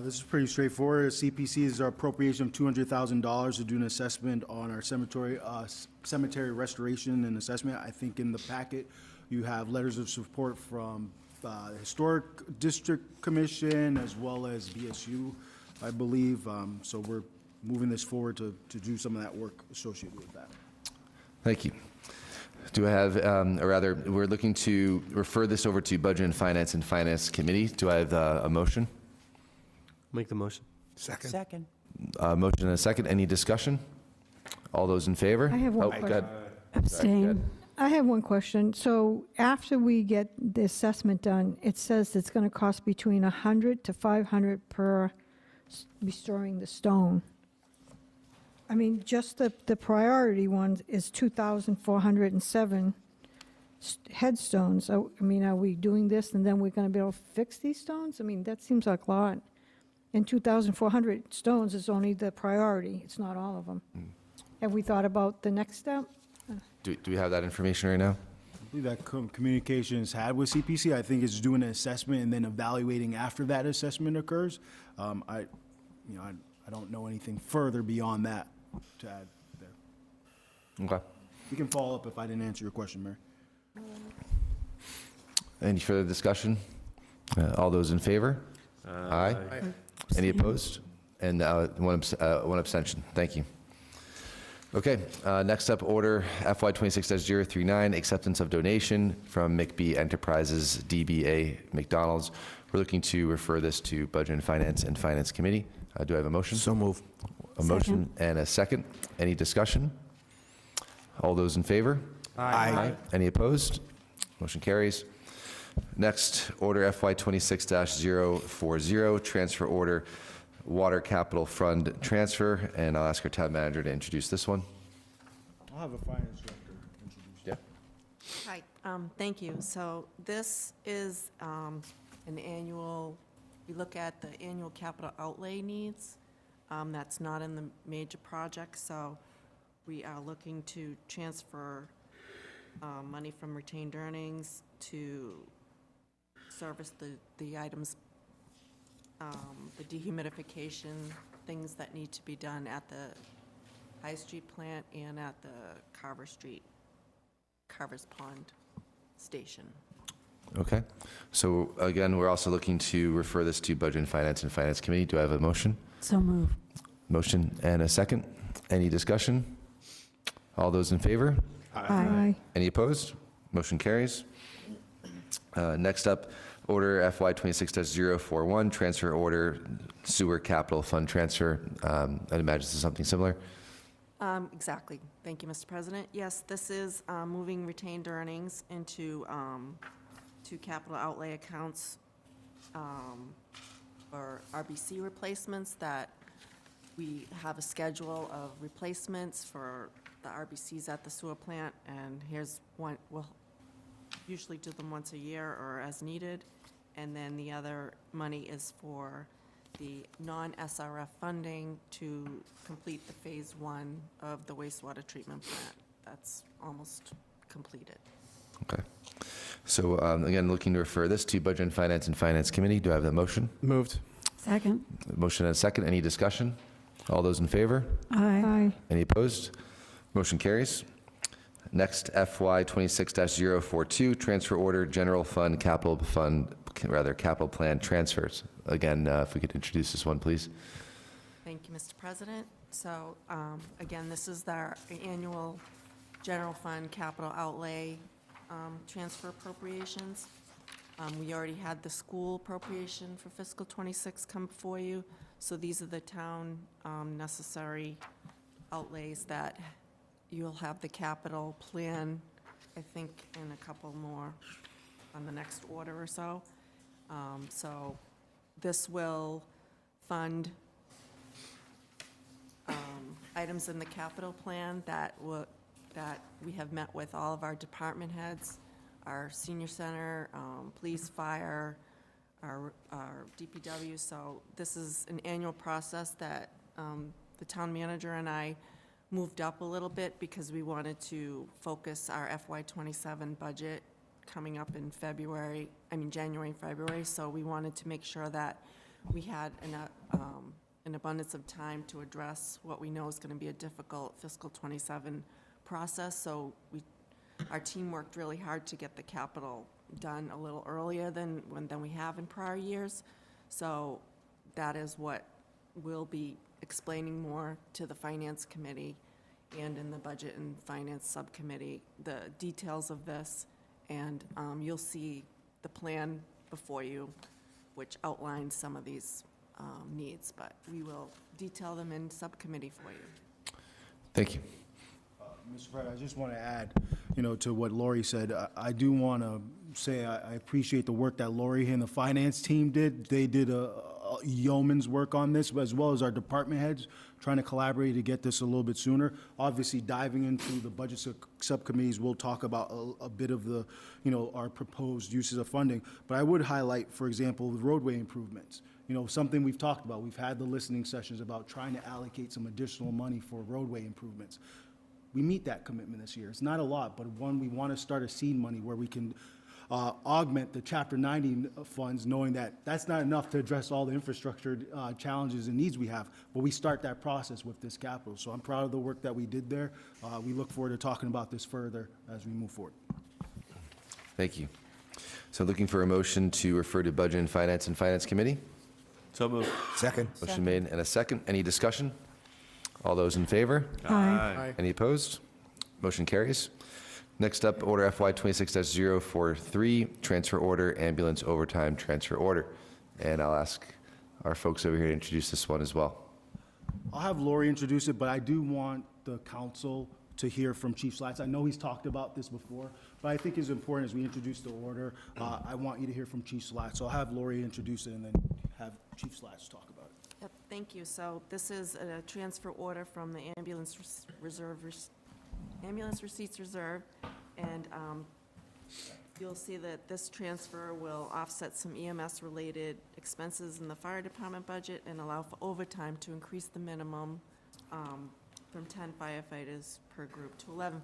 This is pretty straightforward. CPC is our appropriation of $200,000 to do an assessment on our cemetery restoration and assessment. I think in the packet you have letters of support from the Historic District Commission as well as BSU, I believe. So we're moving this forward to do some of that work associated with that. Thank you. Do I have, or rather, we're looking to refer this over to Budget and Finance Committee. Do I have a motion? Make the motion. Second. Motion and a second. Any discussion? All those in favor? I have one go question. ahead. Abstain. I have one question. So after we get the assessment done, it says it's going to cost between $100 to $500 per restoring the stone. I mean, just the priority one is 2,407 headstones. So, I mean, are we doing this and then we're going to be able to fix these stones? I mean, that seems like a lot. And 2,400 stones is only the priority. It's not all of them. Have we thought about the next step? Do we have that information right now? I believe that communications had with CPC. I think it's doing an assessment and then evaluating after that assessment occurs. I don't know anything further beyond that to add there. Okay. We can follow up if I didn't answer your question, Mary. Any further discussion? All those in favor? Aye. Any opposed? And one abstention. Thank you. Okay, next up, Order FY 26-039, Acceptance of Donation from McBee Enterprises, DBA McDonald's. We're looking to refer this to Budget and Finance Committee. Do I have a motion? So move. A motion and a second. Any discussion? All those in favor? Aye. Any opposed? Motion carries. Next, Order FY 26-040, Transfer Order Water Capital Fund Transfer, and I'll ask our town manager to introduce this one. I'll have a finance director introduce. Yeah. Hi, thank you. So this is an annual, we look at the annual capital outlay needs. That's not in the major projects, so we are looking to transfer money from retained earnings to service the items, the dehumidification, things that need to be done at the High Street plant and at the Carver's Pond station. Okay. So again, we're also looking to refer this to Budget and Finance Committee. Do I have a motion? So move. Motion and a second. Any discussion? All those in favor? Aye. Any opposed? Motion carries. Next up, Order FY 26-041, Transfer Order Sewer Capital Fund Transfer. I'd imagine this is something similar. Exactly. Thank you, Mr. President. Yes, this is moving retained earnings into two capital outlay accounts for RBC replacements that we have a schedule of replacements for the RBCs at the sewer plant, and here's one. We'll usually do them once a year or as needed, and then the other money is for the non-SRF funding to complete the phase 1 of the wastewater treatment plant. That's almost completed. Okay. So again, looking to refer this to Budget and Finance Committee. Do I have that motion? Moved. Second. Motion and a second. Any discussion? All those in favor? Aye. Any opposed? Motion carries. Next, FY 26-042, Transfer Order General Fund Capital Plan Transfers. Again, if we could introduce this one, please. Thank you, Mr. President. So, again, this is our annual general fund capital outlay transfer appropriations. We already had the school appropriation for fiscal '26 come before you, so these are the town necessary outlays that you'll have the capital plan I think, in a couple more on the next order or so. So this will fund items in the capital plan that we have met with all of our department heads, our senior center, police, fire, our DPW. So this is an annual process that the town manager and I moved up a little bit because we wanted to focus our FY27 budget coming up in January and February. So we wanted to make sure that we had an abundance of time to address what we know is going to be a difficult fiscal 27 process. So our team worked really hard to get the capital done a little earlier than we have in prior years. So that is what we'll be explaining more to the Finance Committee and in the Budget and Finance Subcommittee, the details of this, and you'll see the plan before you, which outlines some of these needs, but we will detail them in subcommittee for you. Thank you. Mr. President, I just want to add, to what Lori said. I do want to say I appreciate the work that Lori and the finance team did. They did a yeoman's work on this, as well as our department heads, trying to collaborate to get this a little bit sooner. Obviously, diving into the budget subcommittees, we'll talk about a bit of the, our proposed uses of funding. But I would highlight, for example, the roadway improvements. Something we've talked about. We've had the listening sessions about trying to allocate some additional money for roadway improvements. We meet that commitment this year. It's not a lot, but one, we want to start a seed money where we can augment the Chapter 90 funds, knowing that that's not enough to address all the infrastructure challenges and needs we have, but we start that process with this capital. So I'm proud of the work that we did there. We look forward to talking about this further as we move forward. Thank you. So looking for a motion to refer to Budget and Finance Committee? So moved. Second. Motion made and a second. Any discussion? All those in favor? Aye. Any opposed? Motion carries. Next up, Order FY 26-043, Transfer Order, Ambulance Overtime Transfer Order. And I'll ask our folks over here to introduce this one as well. I'll have Lori introduce it, but I do want the council to hear from Chief Slats. I know he's talked about this before, but I think it's important as we introduce the order. I want you to hear from Chief Slats. So I'll have Lori introduce it and then have Chief Slats talk about it. Yep, thank you. So this is a transfer order from the Ambulance Receipts Reserve, and you'll see that this transfer will offset some EMS-related expenses in the fire department budget and allow for overtime to increase the minimum from 10 firefighters per group to 11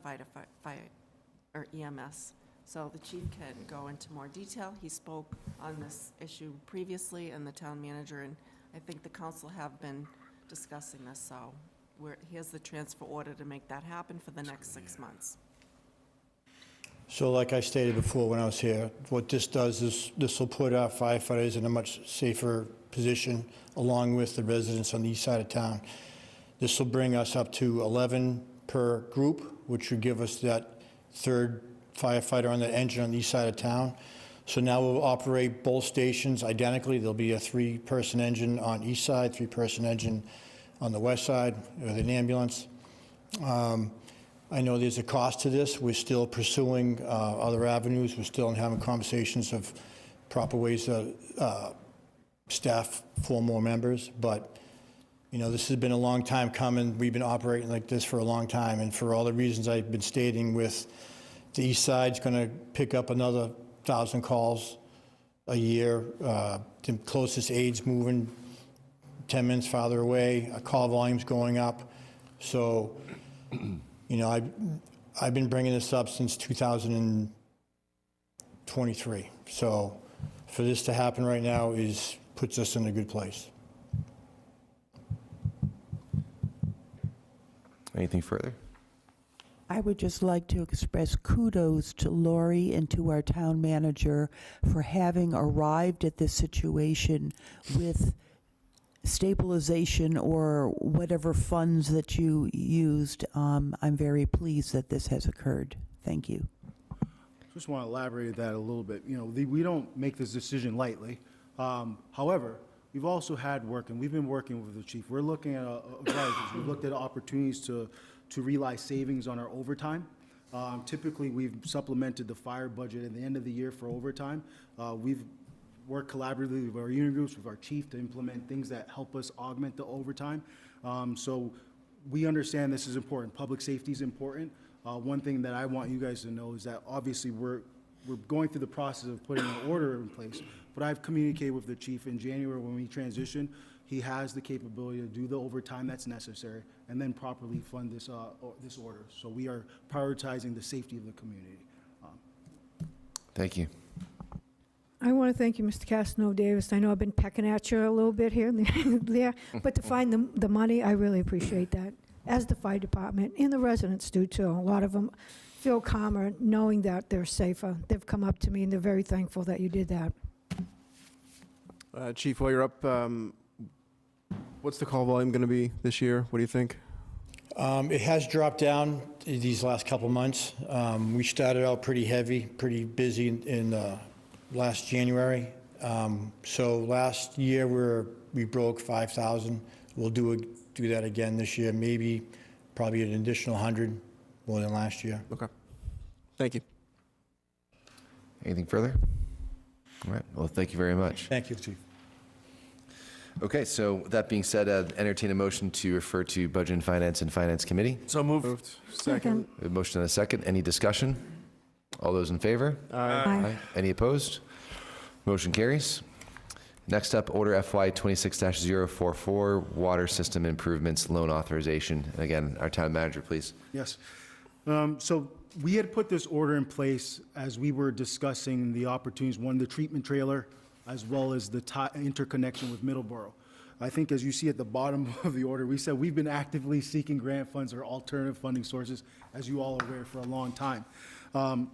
or EMS. So the chief can go into more detail. He spoke on this issue previously, and the town manager, and I think the council have been discussing this. So here's the transfer order to make that happen for the next 6 months. So like I stated before when I was here, what this does is this will put our firefighters in a much safer position along with the residents on the east side of town. This will bring us up to 11 per group, which would give us that third firefighter on the engine on the east side of town. So now we'll operate both stations identically. There'll be a 3-person engine on east side, 3-person engine on the west side with an ambulance. I know there's a cost to this. We're still pursuing other avenues. We're still having conversations of proper ways to staff 4 more members. But, this has been a long time coming. We've been operating like this for a long time. And for all the reasons I've been stating, with the east side's going to pick up another 1,000 calls a year. The closest aid's moving 10 minutes farther away. Our call volume's going up. So, I've been bringing this up since 2023. So for this to happen right now puts us in a good place. Anything further? I would just like to express kudos to Lori and to our town manager for having arrived at this situation with stabilization or whatever funds that you used. I'm very pleased that this has occurred. Thank you. Just want to elaborate that a little bit. We don't make this decision lightly. However, we've also had work, and we've been working with the chief. We're looking at we've looked at opportunities to realize savings on our overtime. Typically, we've supplemented the fire budget at the end of the year for overtime. We've worked collaboratively with our union groups, with our chief, to implement things that help us augment the overtime. So we understand this is important. Public safety is important. One thing that I want you guys to know is that obviously we're going through the process of putting an order in place, but I've communicated with the chief in January when we transition. He has the capability to do the overtime that's necessary and then properly fund this order. So we are prioritizing the safety of the community. Thank you. I want to thank you, Mr. Casanova Davis. I know I've been pecking at you a little bit here and there, but to find the money, I really appreciate that, as the fire department and the residents do too. A lot of them feel calmer knowing that they're safer. They've come up to me and they're very thankful that you did that. Chief, while you're up, what's the call volume going to be this year? What do you think? It has dropped down these last couple months. We started out pretty heavy, pretty busy in last January. So last year we broke 5,000. We'll do that again this year, maybe probably an additional 100 more than last year. Okay. Thank you. Anything further? All right. Well, thank you very much. Thank you, Chief. Okay, so that being said, entertain a motion to refer to Budget and Finance Committee. So moved. Second. A motion and a second. Any discussion? All those in favor? Aye. Any opposed? Motion carries. Next up, Order FY 26-044, Water System Improvements Loan Authorization. And again, our town manager, please. Yes. So we had put this order in place as we were discussing the opportunities, one, the treatment trailer, as well as the interconnection with Middleborough. I think as you see at the bottom of the order, we said we've been actively seeking grant funds or alternative funding sources, as you all are aware, for a long time.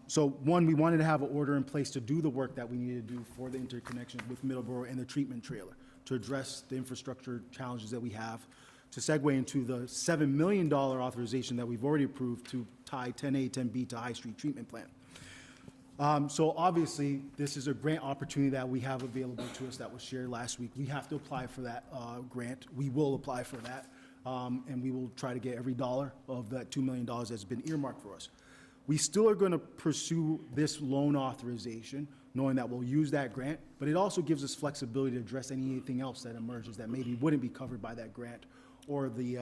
So one, we wanted to have an order in place to do the work that we needed to do for the interconnection with Middleborough and the treatment trailer to address the infrastructure challenges that we have, to segue into the $7 million authorization that we've already approved to tie 10A, 10B to High Street Treatment Plant. So obviously, this is a grant opportunity that we have available to us that was shared last week. We have to apply for that grant. We will apply for that, and we will try to get every dollar of that $2 million that's been earmarked for us. We still are going to pursue this loan authorization, knowing that we'll use that grant, but it also gives us flexibility to address anything else that emerges that maybe wouldn't be covered by that grant or the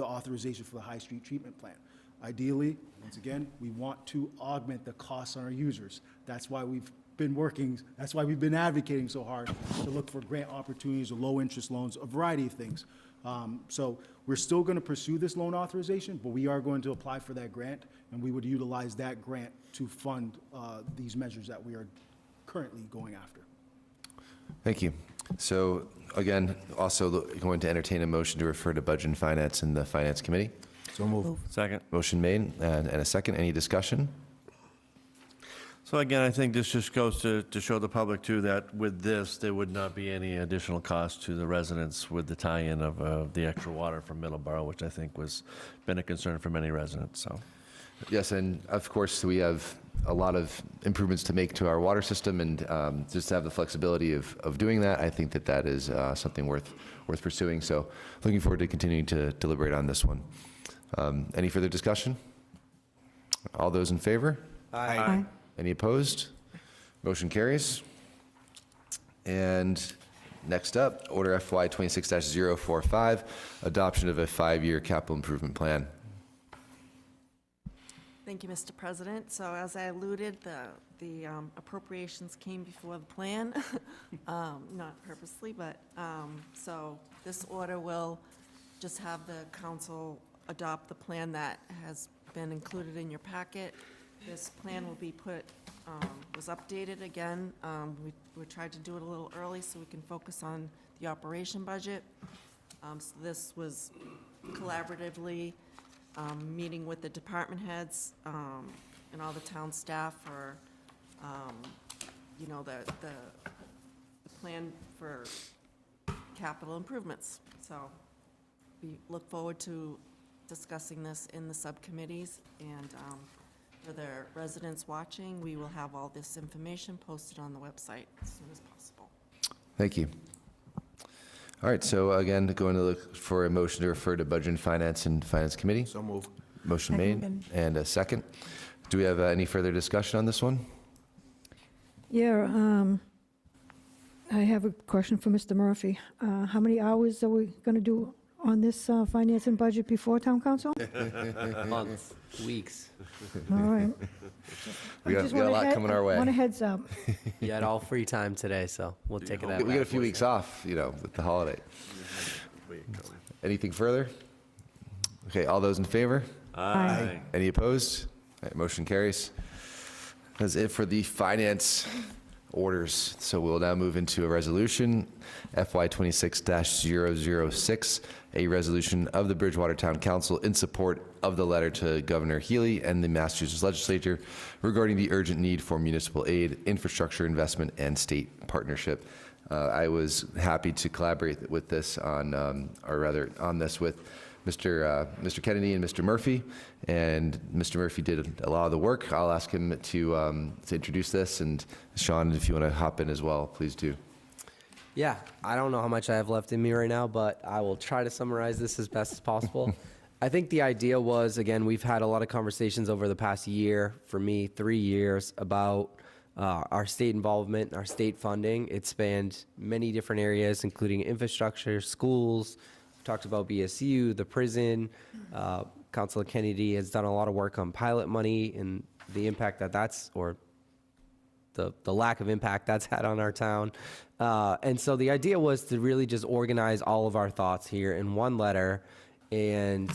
authorization for the High Street Treatment Plant. Ideally, once again, we want to augment the costs on our users. That's why we've been working, that's why we've been advocating so hard to look for grant opportunities or low-interest loans, a variety of things. So we're still going to pursue this loan authorization, but we are going to apply for that grant, and we would utilize that grant to fund these measures that we are currently going after. Thank you. So again, also going to entertain a motion to refer to Budget and Finance in the Finance Committee. So move. Second. Motion made and a second. Any discussion? So again, I think this just goes to show the public too that with this, there would not be any additional cost to the residents with the tie-in of the extra water from Middleborough, which I think was been a concern for many residents, so. Yes, and of course, we have a lot of improvements to make to our water system, and just to have the flexibility of doing that, I think that is something worth pursuing. So looking forward to continuing to deliberate on this one. Any further discussion? All those in favor? Aye. Any opposed? Motion carries. And next up, Order FY 26-045, adoption of a 5-year capital improvement plan. Thank you, Mr. President. So as I alluded, the appropriations came before the plan, not purposely, but, so this order will just have the council adopt the plan that has been included in your packet. This plan will be was updated again. We tried to do it a little early so we can focus on the operation budget. So this was collaboratively meeting with the department heads and all the town staff for, the plan for capital improvements. So we look forward to discussing this in the subcommittees, and for the residents watching, we will have all this information posted on the website as soon as possible. Thank you. All right, so again, going to look for a motion to refer to Budget and Finance Committee. So move. Motion made and a second. Do we have any further discussion on this one? Yeah, I have a question for Mr. Murphy. How many hours are we going to do on this finance and budget before town council? Months, weeks. All right. We got a lot coming our way. Want a heads up. You had all free time today, so we'll take it We got a few weeks off, with the holiday. Anything further? Okay, all those in favor? Aye. Any opposed? All right, motion carries. That's it for the finance orders. So we'll now move into a resolution, FY 26-006, a resolution of the Bridgewater Town Council in support of the letter to Governor Healy and the Massachusetts Legislature regarding the urgent need for municipal aid, infrastructure investment, and state partnership. I was happy to collaborate with this on this with Mr. Kennedy and Mr. Murphy, and Mr. Murphy did a lot of the work. I'll ask him to introduce this, and Sean, if you want to hop in as well, please do. Yeah, I don't know how much I have left in me right now, but I will try to summarize this as best as possible. I think the idea was, again, we've had a lot of conversations over the past year, for me, 3 years, about our state involvement, our state funding. It spanned many different areas, including infrastructure, schools. We've talked about BSU, the prison. Councilor Kennedy has done a lot of work on pilot money and the impact or the lack of impact that's had on our town. And so the idea was to really just organize all of our thoughts here in one letter and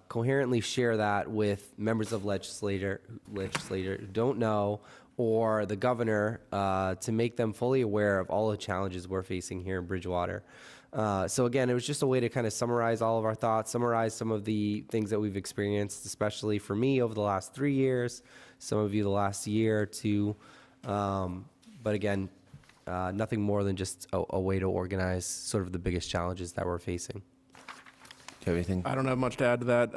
coherently share that with members of legislature who don't know, or the governor, to make them fully aware of all the challenges we're facing here in Bridgewater. So again, it was just a way to kind of summarize all of our thoughts, summarize some of the things that we've experienced, especially for me over the last 3 years, some of you the last year or two. But again, nothing more than just a way to organize sort of the biggest challenges that we're facing. Do you have anything? I don't have much to add to that.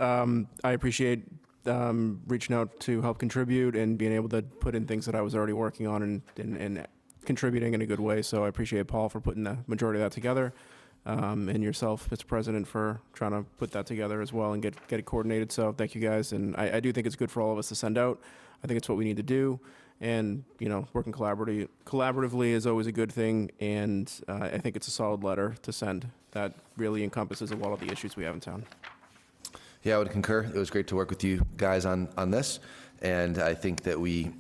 I appreciate reaching out to help contribute and being able to put in things that I was already working on and contributing in a good way. So I appreciate Paul for putting the majority of that together, and yourself, Mr. President, for trying to put that together as well and get it coordinated. So thank you guys. And I do think it's good for all of us to send out. I think it's what we need to do. And, working collaboratively is always a good thing. And I think it's a solid letter to send that really encompasses a lot of the issues we have in town. Yeah, I would concur. It was great to work with you guys on this. And I think that we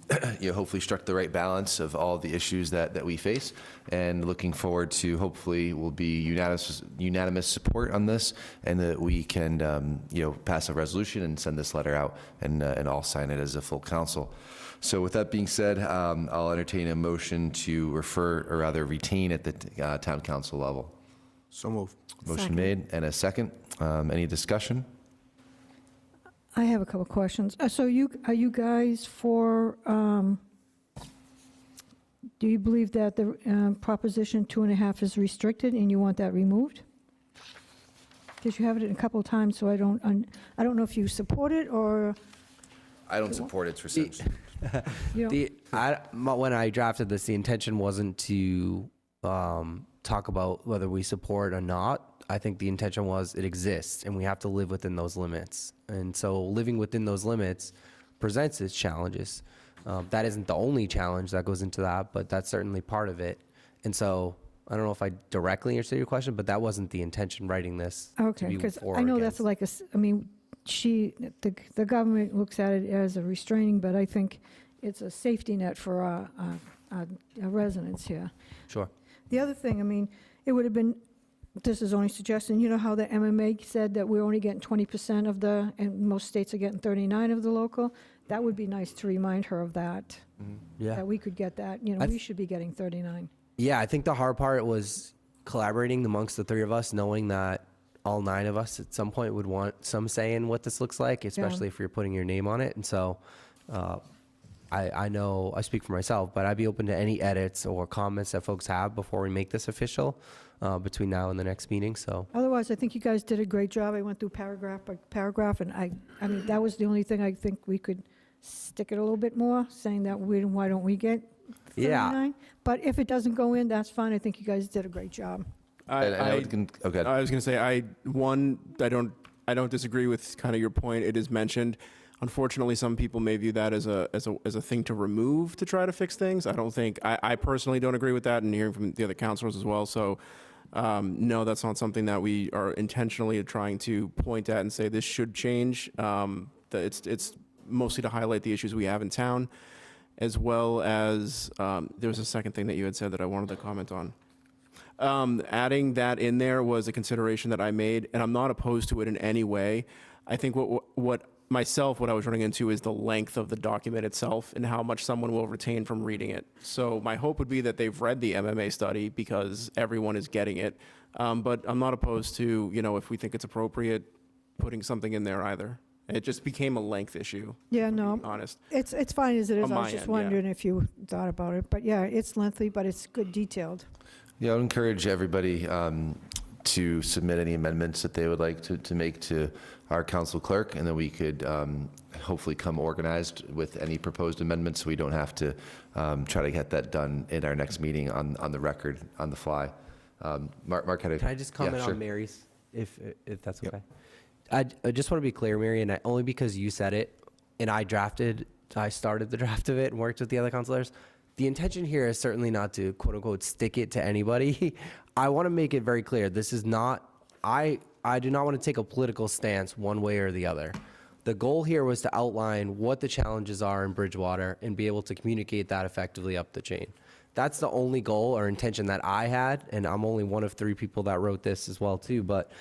hopefully struck the right balance of all the issues that we face, and looking forward to hopefully will be unanimous support on this, and that we can pass a resolution and send this letter out and all sign it as a full council. So with that being said, I'll entertain a motion to retain at the town council level. So moved. Motion made and a second. Any discussion? I have a couple questions. So are you guys for, do you believe that the Proposition 2.5 is restricted and you want that removed? Because you have it a couple of times, so I don't know if you support it or. I don't support its reception. When I drafted this, the intention wasn't to talk about whether we support or not. I think the intention was it exists and we have to live within those limits. And so living within those limits presents its challenges. That isn't the only challenge that goes into that, but that's certainly part of it. And so I don't know if I directly answered your question, but that wasn't the intention writing this. Okay, because I know that's like the government looks at it as a restraining, but I think it's a safety net for our residents here. Sure. The other thing, it would have been, this is only suggesting, how the MMA said that we're only getting 20% and most states are getting 39 of the local? That would be nice to remind her of that. Yeah. That we could get that, we should be getting 39. Yeah, I think the hard part was collaborating amongst the three of us, knowing that all 9 of us at some point would want some say in what this looks like, especially if you're putting your name on it. And so I know I speak for myself, but I'd be open to any edits or comments that folks have before we make this official between now and the next meeting. So otherwise, I think you guys did a great job. I went through paragraph by paragraph, and that was the only thing I think we could stick it a little bit more, saying that why don't we get 39? Yeah. But if it doesn't go in, that's fine. I think you guys did a great job. I was going to say, I don't I don't disagree with kind of your point. It is mentioned. Unfortunately, some people may view that as a thing to remove to try to fix things. I personally don't agree with that, and hearing from the other councilors as well. So, no, that's not something that we are intentionally trying to point at and say this should change. It's mostly to highlight the issues we have in town, as well as there was a second thing that you had said that I wanted to comment on. Adding that in there was a consideration that I made, and I'm not opposed to it in any way. I think what I was running into is the length of the document itself and how much someone will retain from reading it. So my hope would be that they've read the MMA study because everyone is getting it. But I'm not opposed to, if we think it's appropriate, putting something in there either. It just became a length issue. Yeah, no. To be honest. It's fine as it is. On I my was just end, yeah. wondering if you thought about it. But yeah, it's lengthy, but it's good detailed. Yeah, I would encourage everybody to submit any amendments that they would like to make to our council clerk, and then we could hopefully come organized with any proposed amendments, so we don't have to try to get that done in our next meeting on the record, on the fly. Mark had a... Can I just comment yeah, sure. on Mary's, if that's okay? Yep. I just want to be clear, Mary, and only because you said it, and I started the draft of it and worked with the other councilors. The intention here is certainly not to, quote unquote, stick it to anybody. I want to make it very clear. This is not, I do not want to take a political stance one way or the other. The goal here was to outline what the challenges are in Bridgewater and be able to communicate that effectively up the chain. That's the only goal or intention that I had, and I'm only one of 3 people that wrote this as well too, but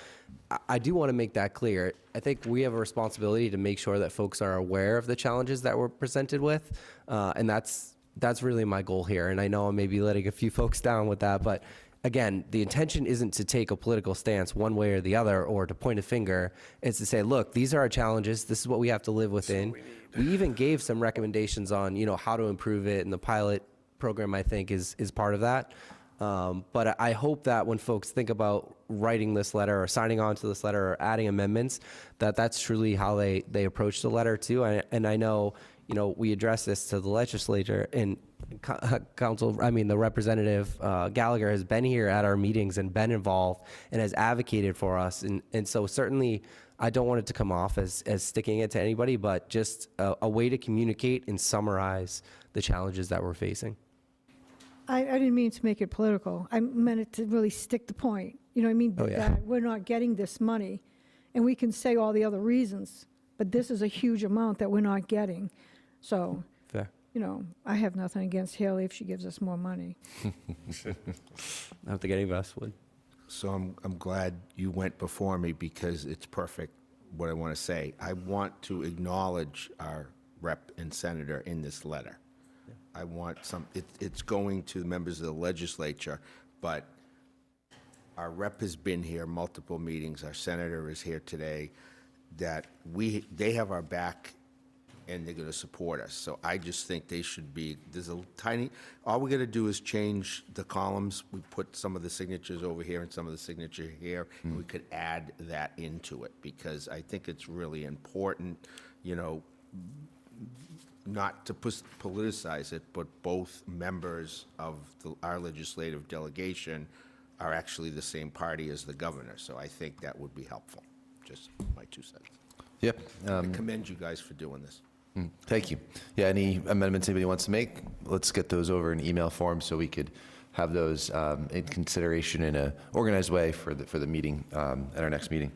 I do want to make that clear. I think we have a responsibility to make sure that folks are aware of the challenges that we're presented with, and that's really my goal here. And I know I may be letting a few folks down with that, but again, the intention isn't to take a political stance one way or the other or to point a finger. It's to say, look, these are our challenges. This is what we have to live within. We even gave some recommendations on, how to improve it, and the pilot program, I think, is part of that. But I hope that when folks think about writing this letter or signing on to this letter or adding amendments, that's truly how they approach the letter too. And I know, we address this to the legislature, and the representative Gallagher has been here at our meetings and been involved and has advocated for us. And so certainly I don't want it to come off as sticking it to anybody, but just a way to communicate and summarize the challenges that we're facing. I didn't mean to make it political. I meant it to really stick the point. You know what I mean? Oh, yeah. That we're not getting this money. And we can say all the other reasons, but this is a huge amount that we're not getting. So, Fair. I have nothing against Haley if she gives us more money. I don't think any of us would. So I'm glad you went before me, because it's perfect what I want to say. I want to acknowledge our rep and senator in this letter. I want it's going to the members of the legislature, but our rep has been here multiple meetings, our senator is here today, that they have our back and they're going to support us. So I just think they should be, all we got to do is change the columns. We put some of the signatures over here and some of the signature here, and we could add that into it, because I think it's really important, not to politicize it, but both members of our legislative delegation are actually the same party as the governor. So I think that would be helpful. Just my 2 cents. Yep. I commend you guys for doing this. Thank you. Yeah, any amendments anybody wants to make, let's get those over in email form so we could have those in consideration in an organized way for the meeting, at our next meeting.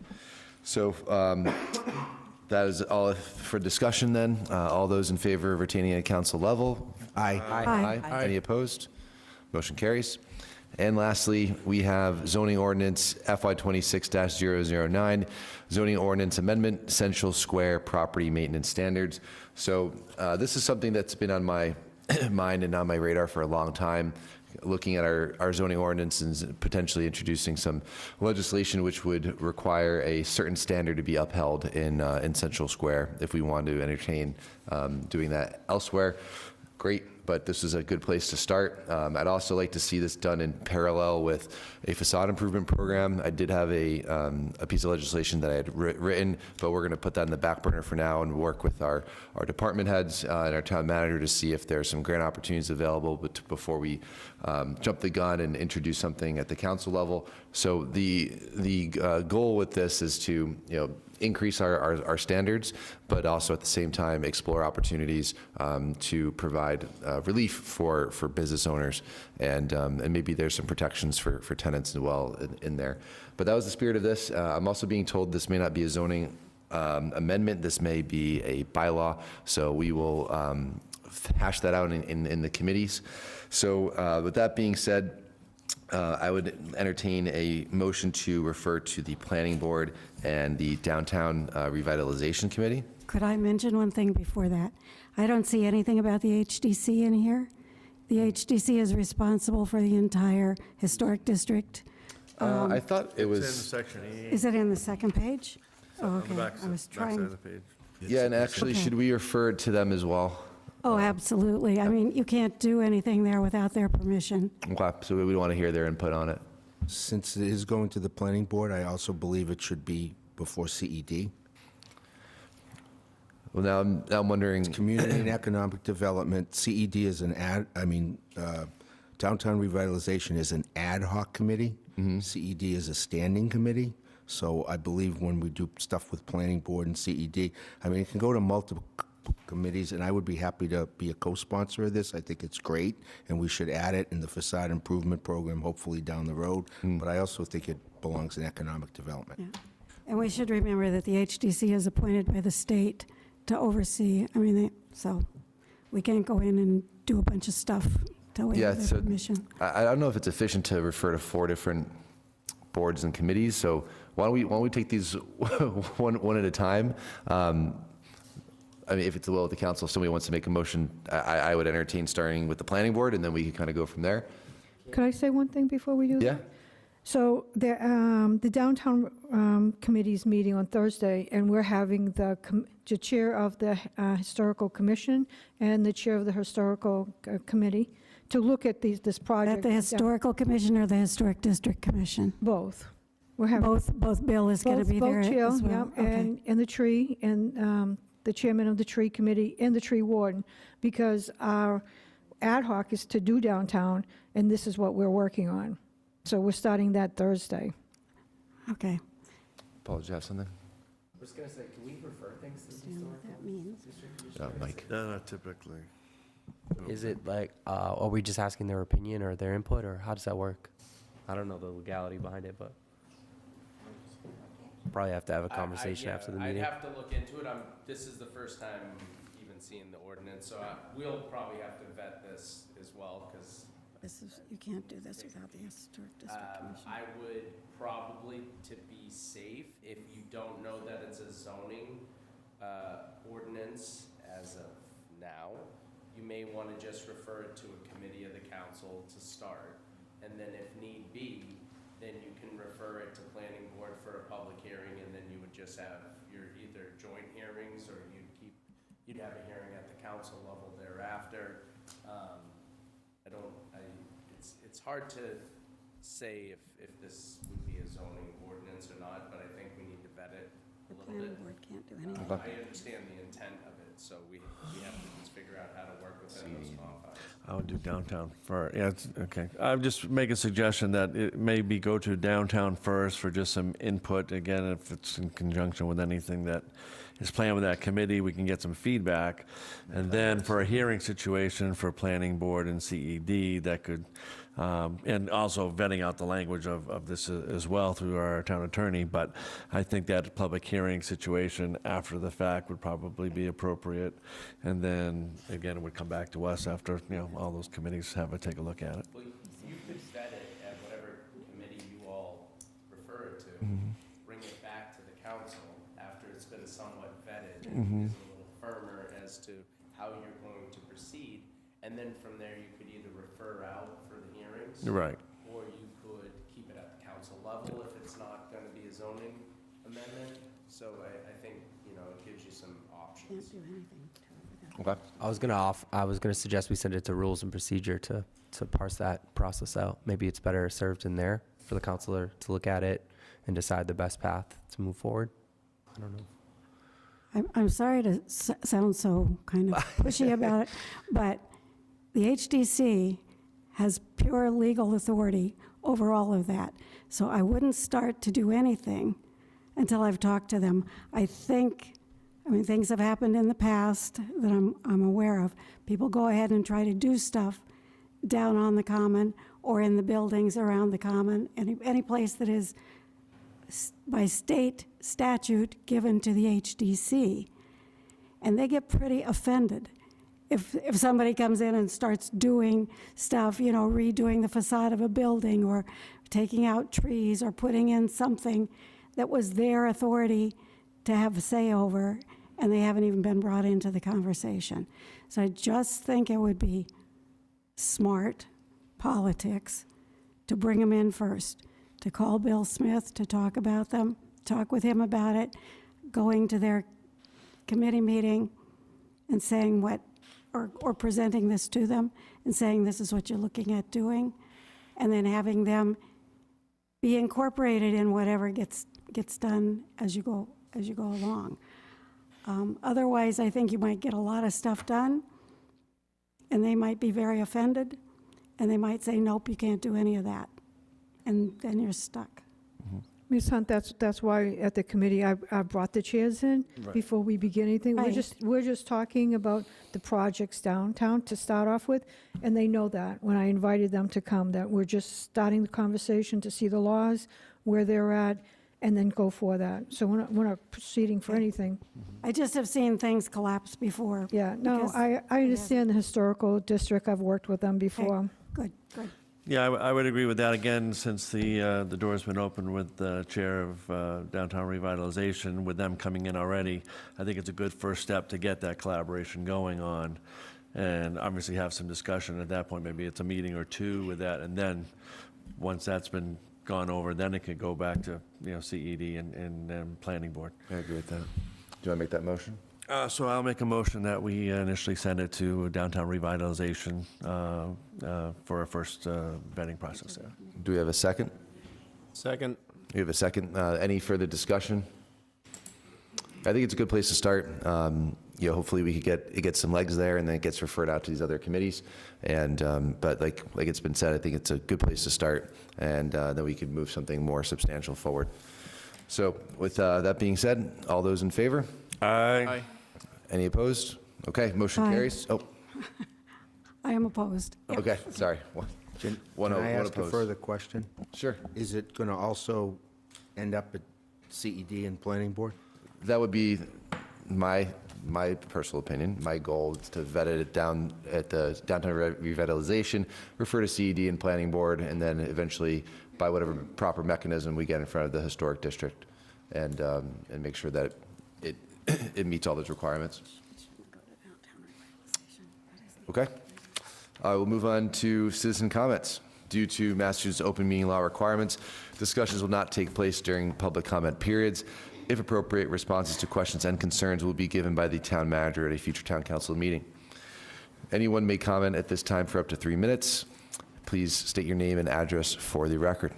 So that is all for discussion then. All those in favor of retaining at council level? Aye. Aye. Any opposed? Motion carries. And lastly, we have zoning ordinance FY 26-009, zoning ordinance amendment, Central Square property maintenance standards. So this is something that's been on my mind and on my radar for a long time, looking at our zoning ordinances and potentially introducing some legislation which would require a certain standard to be upheld in Central Square if we want to entertain doing that elsewhere. Great but this is a good place to start. I'd also like to see this done in parallel with a facade improvement program. I did have a piece of legislation that I had written, but we're going to put that in the back burner for now and work with our department heads and our town manager to see if there's some grant opportunities available before we jump the gun and introduce something at the council level. So the goal with this is to, increase our standards, but also at the same time explore opportunities to provide relief for business owners, and maybe there's some protections for tenants as well in there. But that was the spirit of this. I'm also being told this may not be a zoning amendment. This may be a bylaw, so we will hash that out in the committees. So with that being said, I would entertain a motion to refer to the Planning Board and the Downtown Revitalization Committee. Could I mention one thing before that? I don't see anything about the HDC in here. The HDC is responsible for the entire historic district. I thought it was. It's in section E. Is it in the second page? Oh, On the okay. back I was side trying. of the page. Yeah, and actually, Okay. should we refer to them as well? Oh, absolutely. I mean, you can't do anything there without their permission. Okay, so we want to hear their input on it. Since it is going to the planning board, I also believe it should be before CED. Well, now I'm wondering. Community and Economic Development, CED is Downtown Revitalization is an ad hoc committee. CED is a standing committee. So I believe when we do stuff with planning board and CED, I mean, it can go to multiple committees, and I would be happy to be a co-sponsor of this. I think it's great, and we should add it in the facade improvement program, hopefully down the road. But I also think it belongs in economic development. Yeah. And we should remember that the HDC is appointed by the state to oversee. I mean, so we can't go in and do a bunch of stuff till we have their permission. I don't know if it's efficient to refer to 4 different boards and committees, so why don't we take these one at a time? I mean, if it's the will of the council, if somebody wants to make a motion, I would entertain starting with the planning board, and then we can kind of go from there. Could I say one thing before we do that? Yeah. So the downtown committee's meeting on Thursday, and we're having the chair of the historical commission and the chair of the historical committee to look at this project. At the historical commission or the historic district commission? Both. We're having Both Bill is going to be there both chair, as well? yeah, and the tree, and the chairman of the tree committee and the tree warden, because our ad hoc is to do downtown, and this is what we're working on. So we're starting that Thursday. Okay. Paul, did you have something? I was going to say, can we refer things to the that means? Mike. No, not typically. Is it like, are we just asking their opinion or their input, or how does that work? I don't know the legality behind it, but probably have to have a conversation after the meeting. I'd have to look into it. This is the first time even seeing the ordinance, so we'll probably have to vet this as well, because You can't do this without the historic district commission. I would probably, to be safe, if you don't know that it's a zoning ordinance as of now, you may want to just refer it to a committee of the council to start, and then if need be, then you can refer it to planning board for a public hearing, and then you would just have your either joint hearings, or you'd have a hearing at the council level thereafter. It's hard to say if this would be a zoning ordinance or not, but I think we need to vet it a little bit. The planning board can't do anything. I understand the intent of it, so we have to just figure out how to work within those confines. I would do downtown first. Yeah, okay. I would just make a suggestion that it maybe go to downtown first for just some input. Again, if it's in conjunction with anything that is planned with that committee, we can get some feedback. And then for a hearing situation for planning board and CED, that could, and also vetting out the language of this as well through our town attorney. But I think that public hearing situation after the fact would probably be appropriate. And then, again, it would come back to us after, all those committees take a look at it. Well, you could vet it at whatever committee you all refer it to, bring it back to the council after it's been somewhat vetted and is a little firmer as to how you're going to proceed, and then from there you could either refer out for the hearings. Right. Or you could keep it at the council level if it's not going to be a zoning amendment. So I think, it gives you some options. Can't do anything Okay. I was gonna suggest we send it to Rules and Procedure to parse that process out. Maybe it's better served in there for the counselor to look at it and decide the best path to move forward. I don't know. I'm sorry to sound so kind of pushy about it, but the HDC has pure legal authority over all of that. So I wouldn't start to do anything until I've talked to them. I mean, things have happened in the past that I'm aware of. People go ahead and try to do stuff down on the common or in the buildings around the common, any place that is by state statute given to the HDC. And they get pretty offended if somebody comes in and starts doing stuff, you know, redoing the facade of a building or taking out trees or putting in something that was their authority to have a say over, and they haven't even been brought into the conversation. So I just think it would be smart politics to bring them in first, to call Bill Smith to talk about them, talk with him about it, going to their committee meeting and saying what, or presenting this to them and saying this is what you're looking at doing, and then having them be incorporated in whatever gets done as you go along. Otherwise, I think you might get a lot of stuff done, and they might be very offended, and they might say, nope, you can't do any of that. And then you're stuck. Ms. Hunt, that's why at the committee I brought the chairs in before we begin anything. Right. We're just talking about the projects downtown to start off with, and they know that when I invited them to come, that we're just starting the conversation to see the laws, where they're at, and then go for that. So we're not proceeding for anything. I just have seen things collapse before. Yeah, no, because- I understand the historical district. I've worked with them before. Good. Yeah, I would agree with that. Again, since the door's been open with the chair of downtown revitalization, with them coming in already, I think it's a good first step to get that collaboration going on, and obviously have some discussion at that point. Maybe it's a meeting or two with that, and then once that's been gone over, then it could go back to CED and planning board. I agree with that. Do you want to make that motion? So I'll make a motion that we initially send it to downtown revitalization for a first vetting process there. Do we have a second? Second. We have a second. Any further discussion? I think it's a good place to start. Hopefully we could get some legs there, and then it gets referred out to these other committees. And but like it's been said, I think it's a good place to start, and then we could move something more substantial forward. So with that being said, all those in favor? Aye. Any opposed? Okay, motion Aye. carries. Oh, I am opposed. Yeah. okay, sorry. Can One I ask a opposed. further question? Sure. Is it going to also end up at CED and Planning Board? That would be my personal opinion. My goal is to vet it down at the downtown revitalization, refer to CED and Planning Board, and then eventually, by whatever proper mechanism, we get in front of the historic district and make sure that it meets all those requirements. Okay. We'll move on to citizen comments. Due to Massachusetts open meeting law requirements, discussions will not take place during public comment periods. If appropriate, responses to questions and concerns will be given by the town manager at a future town council meeting. Anyone may comment at this time for up to 3 minutes. Please state your name and address for the record.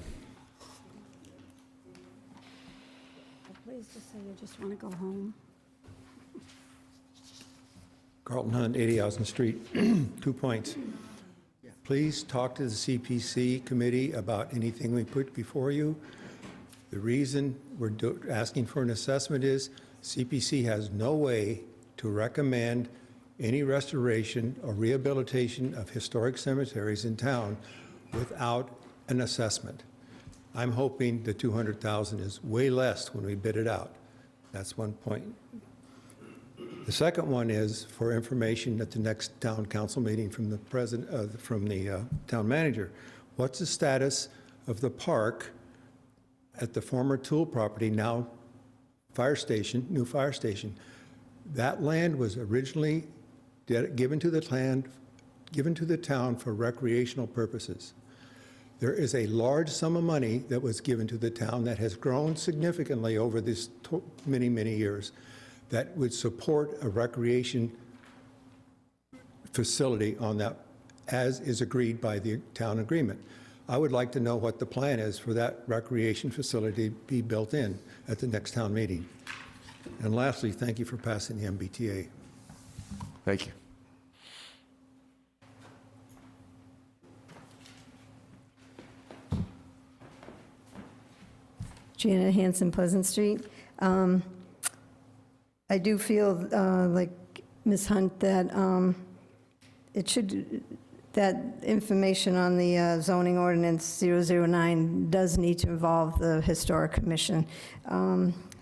Please just say you just want to go home. Carlton Hunt, 80 Housing Street. 2 points. Please talk to the CPC committee about anything we put before you. The reason we're asking for an assessment is CPC has no way to recommend any restoration or rehabilitation of historic cemeteries in town without an assessment. I'm hoping the $200,000 is way less when we bid it out. That's 1 point. The second one is for information at the next town council meeting from the town manager. What's the status of the park at the former Tool property, now fire station, new fire station? That land was originally given to the town for recreational purposes. There is a large sum of money that was given to the town that has grown significantly over this many, many years that would support a recreation facility on that, as is agreed by the town agreement. I would like to know what the plan is for that recreation facility to be built in at the next town meeting. And lastly, thank you for passing the MBTA. Thank you. Janet Hanson, Pleasant Street. I do feel like Ms. Hunt that that information on the zoning ordinance 009 does need to involve the Historic Commission.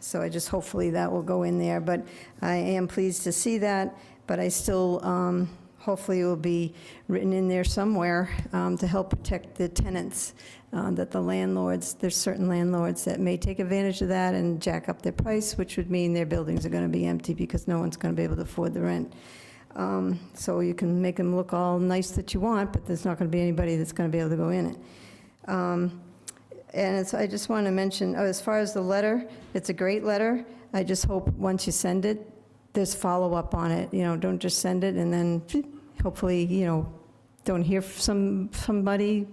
So I just hopefully that will go in there, but I am pleased to see that, but I still hopefully it will be written in there somewhere to help protect the tenants, that the landlords, there's certain landlords that may take advantage of that and jack up their price, which would mean their buildings are going to be empty because no one's going to be able to afford the rent. So you can make them look all nice that you want, but there's not going to be anybody that's going to be able to go in it. And I just want to mention, as far as the letter, it's a great letter. I just hope once you send it, there's follow-up on it. You know, don't just send it and then hopefully, you know, don't hear from somebody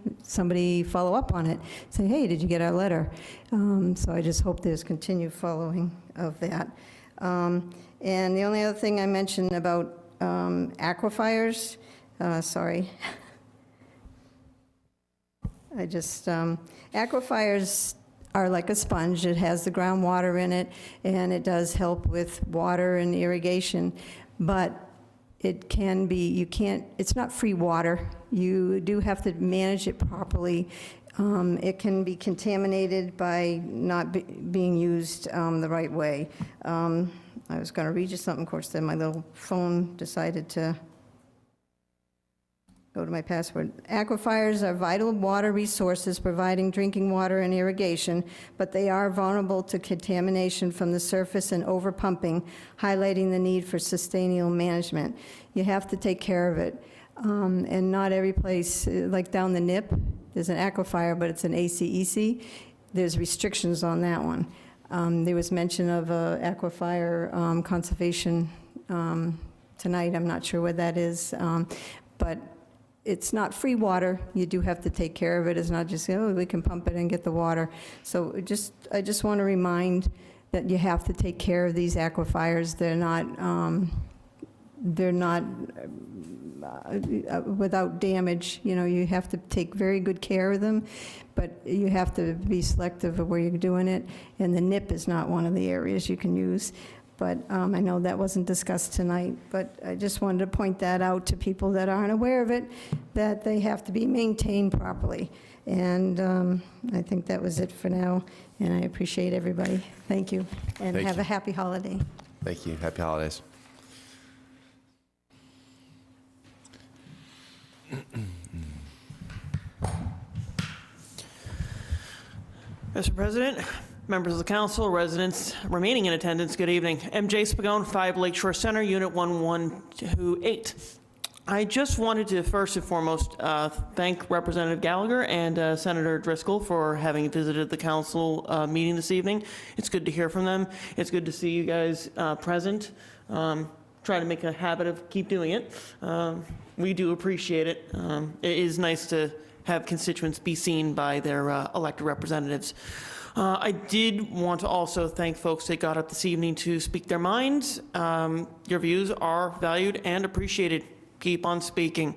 follow up on it. Say, hey, did you get our letter? So I just hope there's continued following of that. And the only other thing I mentioned about aquifers, sorry. Aquifers are like a sponge. It has the groundwater in it, and it does help with water and irrigation, but it can be, it's not free water. You do have to manage it properly. It can be contaminated by not being used the right way. I was going to read you something, of course, then my little phone decided to go to my password. Aquifers are vital water resources providing drinking water and irrigation, but they are vulnerable to contamination from the surface and overpumping, highlighting the need for sustainable management. You have to take care of it. And not every place, like down the NIP, there's an aquifer, but it's an ACEC. There's restrictions on that one. There was mention of aquifer conservation tonight. I'm not sure what that is, but it's not free water. You do have to take care of it. It's not just, oh, we can pump it and get the water. So I just want to remind that you have to take care of these aquifers. They're not without damage. You know, you have to take very good care of them, but you have to be selective of where you're doing it. And the NIP is not one of the areas you can use. But I know that wasn't discussed tonight, but I just wanted to point that out to people that aren't aware of it, that they have to be maintained properly. And I think that was it for now, and I appreciate everybody. Thank you, and have a happy holiday. Thank you. Happy holidays. Mr. President, members of the council, residents remaining in attendance, good evening. MJ Spagone, 5 Lakeshore Center, Unit 1128. I just wanted to first and foremost thank Representative Gallagher and Senator Driscoll for having visited the council meeting this evening. It's good to hear from them. It's good to see you guys present. Try to make a habit of keep doing it. We do appreciate it. It is nice to have constituents be seen by their elected representatives. I did want to also thank folks that got up this evening to speak their minds. Your views are valued and appreciated. Keep on speaking.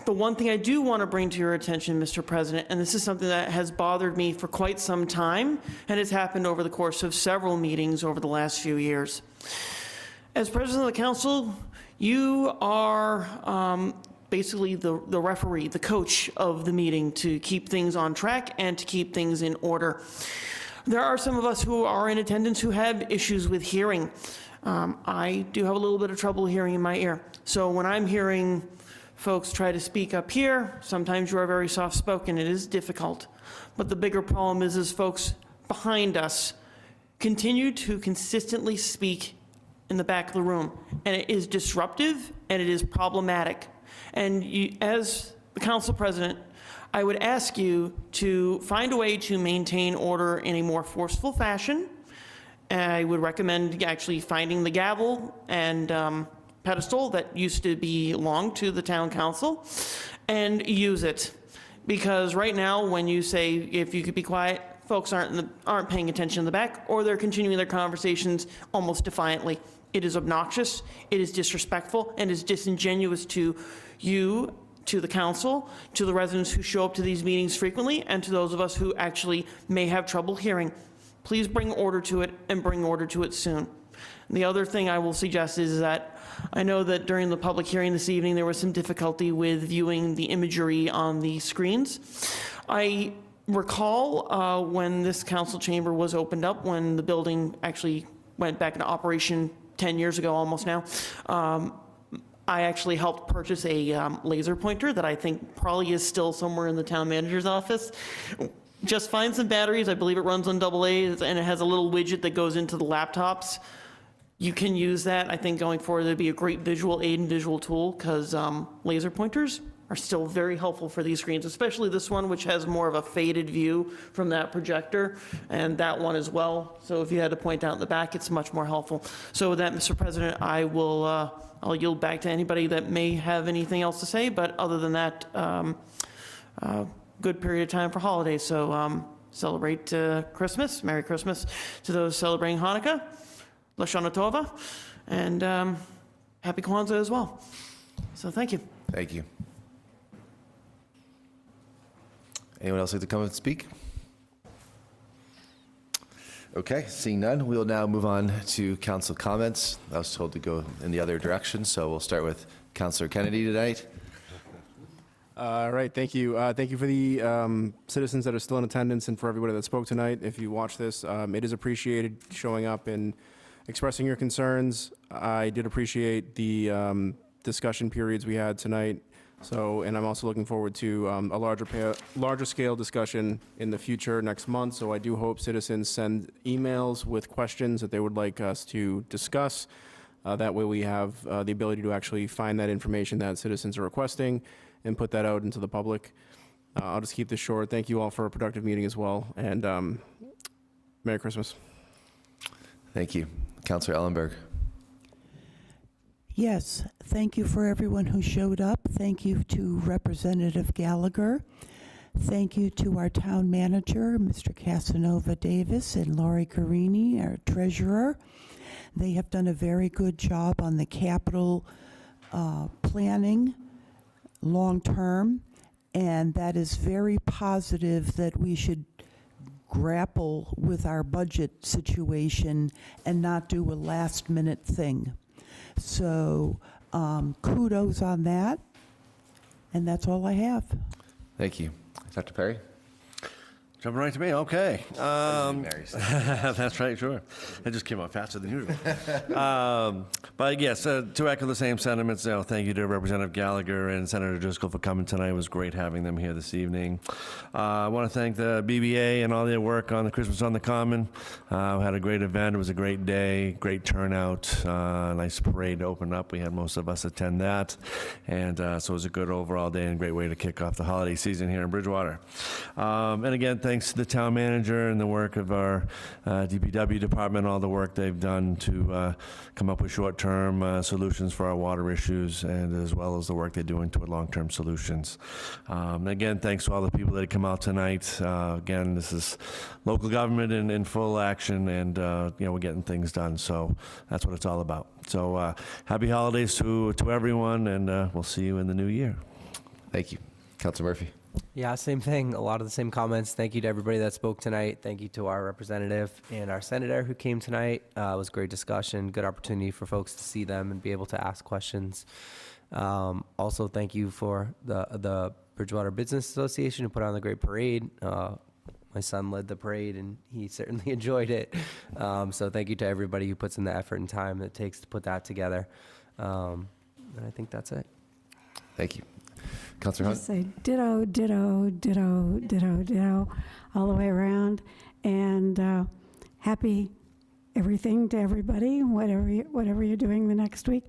The one thing I do want to bring to your attention, Mr. President, and this is something that has bothered me for quite some time, and has happened over the course of several meetings over the last few years. As President of the Council, you are basically the referee, the coach of the meeting to keep things on track and to keep things in order. There are some of us who are in attendance who have issues with hearing. I do have a little bit of trouble hearing in my ear. So when I'm hearing folks try to speak up here, sometimes you are very soft-spoken. It is difficult. But the bigger problem is folks behind us continue to consistently speak in the back of the room. And it is disruptive and it is problematic. And you, as the council president, I would ask you to find a way to maintain order in a more forceful fashion. I would recommend actually finding the gavel and pedestal that used to belong to the town council and use it. Because right now, when you say, if you could be quiet, folks aren't paying attention in the back, or they're continuing their conversations almost defiantly. It is obnoxious, it is disrespectful, and is disingenuous to you, to the council, to the residents who show up to these meetings frequently, and to those of us who actually may have trouble hearing. Please bring order to it, and bring order to it soon. And the other thing I will suggest is that I know that during the public hearing this evening, there was some difficulty with viewing the imagery on the screens. I recall when this council chamber was opened up, when the building actually went back into operation 10 years ago almost now, I actually helped purchase a laser pointer that I think probably is still somewhere in the town manager's office. Just find some batteries. I believe it runs on AA, and it has a little widget that goes into the laptops. You can use that. I think going forward, it'd be a great visual aid and visual tool, because laser pointers are still very helpful for these screens, especially this one, which has more of a faded view from that projector, and that one as well. So if you had to point out in the back, it's much more helpful. So with that, Mr. President, I will I'll yield back to anybody that may have anything else to say, but other than that, good period of time for holidays. So celebrate Christmas, Merry Christmas to those celebrating Hanukkah, Lashana Tova, and Happy Kwanzaa as well. So thank you. Thank you. Anyone else like to come and speak? Okay, seeing none, we'll now move on to council comments. I was told to go in the other direction, so we'll start with Councilor Kennedy tonight. All right, thank you. Thank you for the citizens that are still in attendance and for everybody that spoke tonight. If you watch this, it is appreciated showing up and expressing your concerns. I did appreciate the discussion periods we had tonight. So, and I'm also looking forward to a larger scale discussion in the future next month. So I do hope citizens send emails with questions that they would like us to discuss. That way we have the ability to actually find that information that citizens are requesting and put that out into the public. I'll just keep this short. Thank you all for a productive meeting as well. And Merry Christmas. Thank you. Councilor Ellenberg. Yes, thank you for everyone who showed up. Thank you to Representative Gallagher. Thank you to our town manager, Mr. Casanova Davis, and Laurie Carini, our treasurer. They have done a very good job on the capital planning long-term, and that is very positive that we should grapple with our budget situation and not do a last-minute thing. So kudos on that, and that's all I have. Thank you. Dr. Perry? Jumping right to me, okay. Mary's. That's right, sure. It just came out faster than usual. But yes, to echo the same sentiments, thank you to Representative Gallagher and Senator Driscoll for coming tonight. It was great having them here this evening. I want to thank the BBA and all their work on the Christmas on the Common. We had a great event. It was a great day, great turnout, nice parade to open up. We had most of us attend that. And so it was a good overall day and a great way to kick off the holiday season here in Bridgewater. And again, thanks to the town manager and the work of our DPW department, all the work they've done to come up with short-term solutions for our water issues, and as well as the work they're doing toward long-term solutions. Again, thanks to all the people that come out tonight. Again, this is local government in full action, and we're getting things done. So that's what it's all about. So happy holidays to everyone, and we'll see you in the new year. Thank you. Councilor Murphy. Yeah, same thing. A lot of the same comments. Thank you to everybody that spoke tonight. Thank you to our representative and our senator who came tonight. It was a great discussion, good opportunity for folks to see them and be able to ask questions. Also, thank you for the Bridgewater Business Association who put on the great parade. My son led the parade, and he certainly enjoyed it. So thank you to everybody who puts in the effort and time that it takes to put that together. And I think that's it. Thank you. Councilor Hunt? Just say ditto, ditto, ditto, ditto, ditto, all the way around. And happy everything to everybody, whatever you're doing the next week.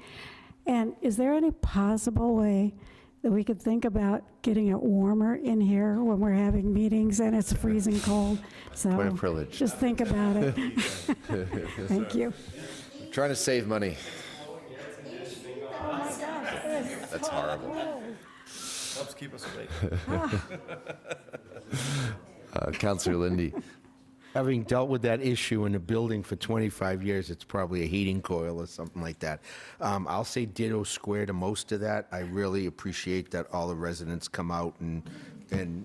And is there any possible way that we could think about getting it warmer in here when we're having meetings and it's freezing cold? So What a privilege. just think about it. Thank you. Trying to save money. That's horrible. Helps keep us awake. Counselor Lindy. Having dealt with that issue in a building for 25 years, it's probably a heating coil or something like that. I'll say ditto square to most of that. I really appreciate that all the residents come out and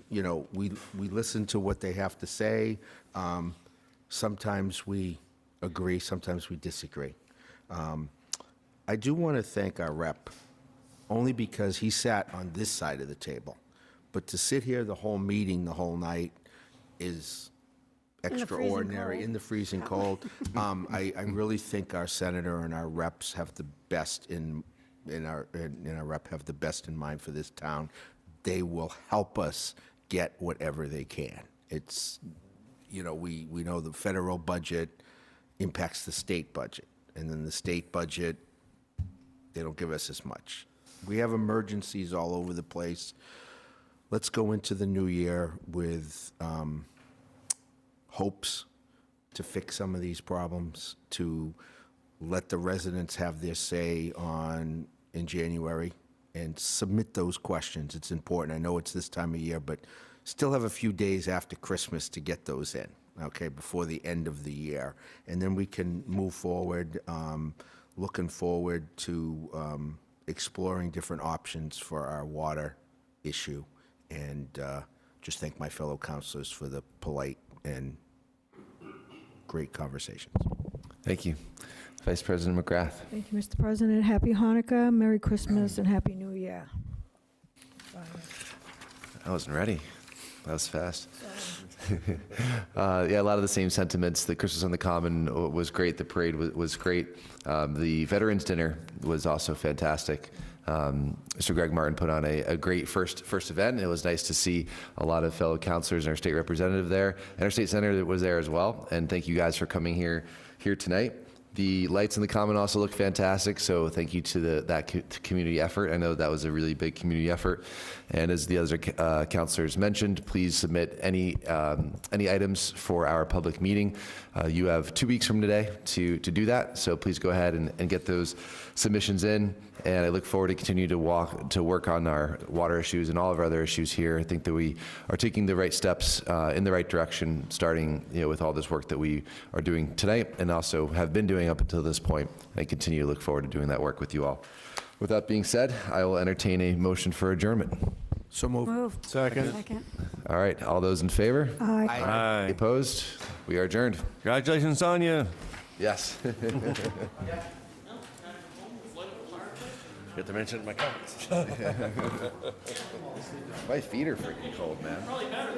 you know, we listen to what they have to say. Sometimes we agree, sometimes we disagree. I do want to thank our rep, only because he sat on this side of the table. But to sit here the whole meeting, the whole night, is extraordinary, in the freezing cold. I really think our senator and our reps have the best in our rep have the best in mind for this town. They will help us get whatever they can. It's, you know, we know the federal budget impacts the state budget, and then the state budget, they don't give us as much. We have emergencies all over the place. Let's go into the new year with hopes to fix some of these problems, to let the residents have their say in January, and submit those questions. It's important. I know it's this time of year, but still have a few days after Christmas to get those in, okay, before the end of the year. And then we can move forward, looking forward to exploring different options for our water issue. And just thank my fellow councilors for the polite and great conversations. Thank you. Vice President McGrath. Thank you, Mr. President. Happy Hanukkah, Merry Christmas, and Happy New Year. I wasn't ready. That was fast. Yeah, a lot of the same sentiments. The Christmas on the Common was great. The parade was great. The Veterans Dinner was also fantastic. Mr. Greg Martin put on a great first event. It was nice to see a lot of fellow councilors and our state representative there, and our state senator was there as well. And thank you guys for coming here tonight. The lights in the Common also look fantastic, so thank you to that community effort. I know that was a really big community effort. And as the other councilors mentioned, please submit any items for our public meeting. You have 2 weeks from today to do that, so please go ahead and get those submissions in. And I look forward to continue to work on our water issues and all of our other issues here. I think that we are taking the right steps in the right direction, starting with all this work that we are doing tonight and also have been doing up until this point. I continue to look forward to doing that work with you all. With that being said, I will entertain a motion for adjournment. So moved. Moved. Second. All right, all those in favor? Aye. Aye. Opposed? We are adjourned. Congratulations, Sonia. Yes. Get to mention it in my comments. My feet are freaking cold, man.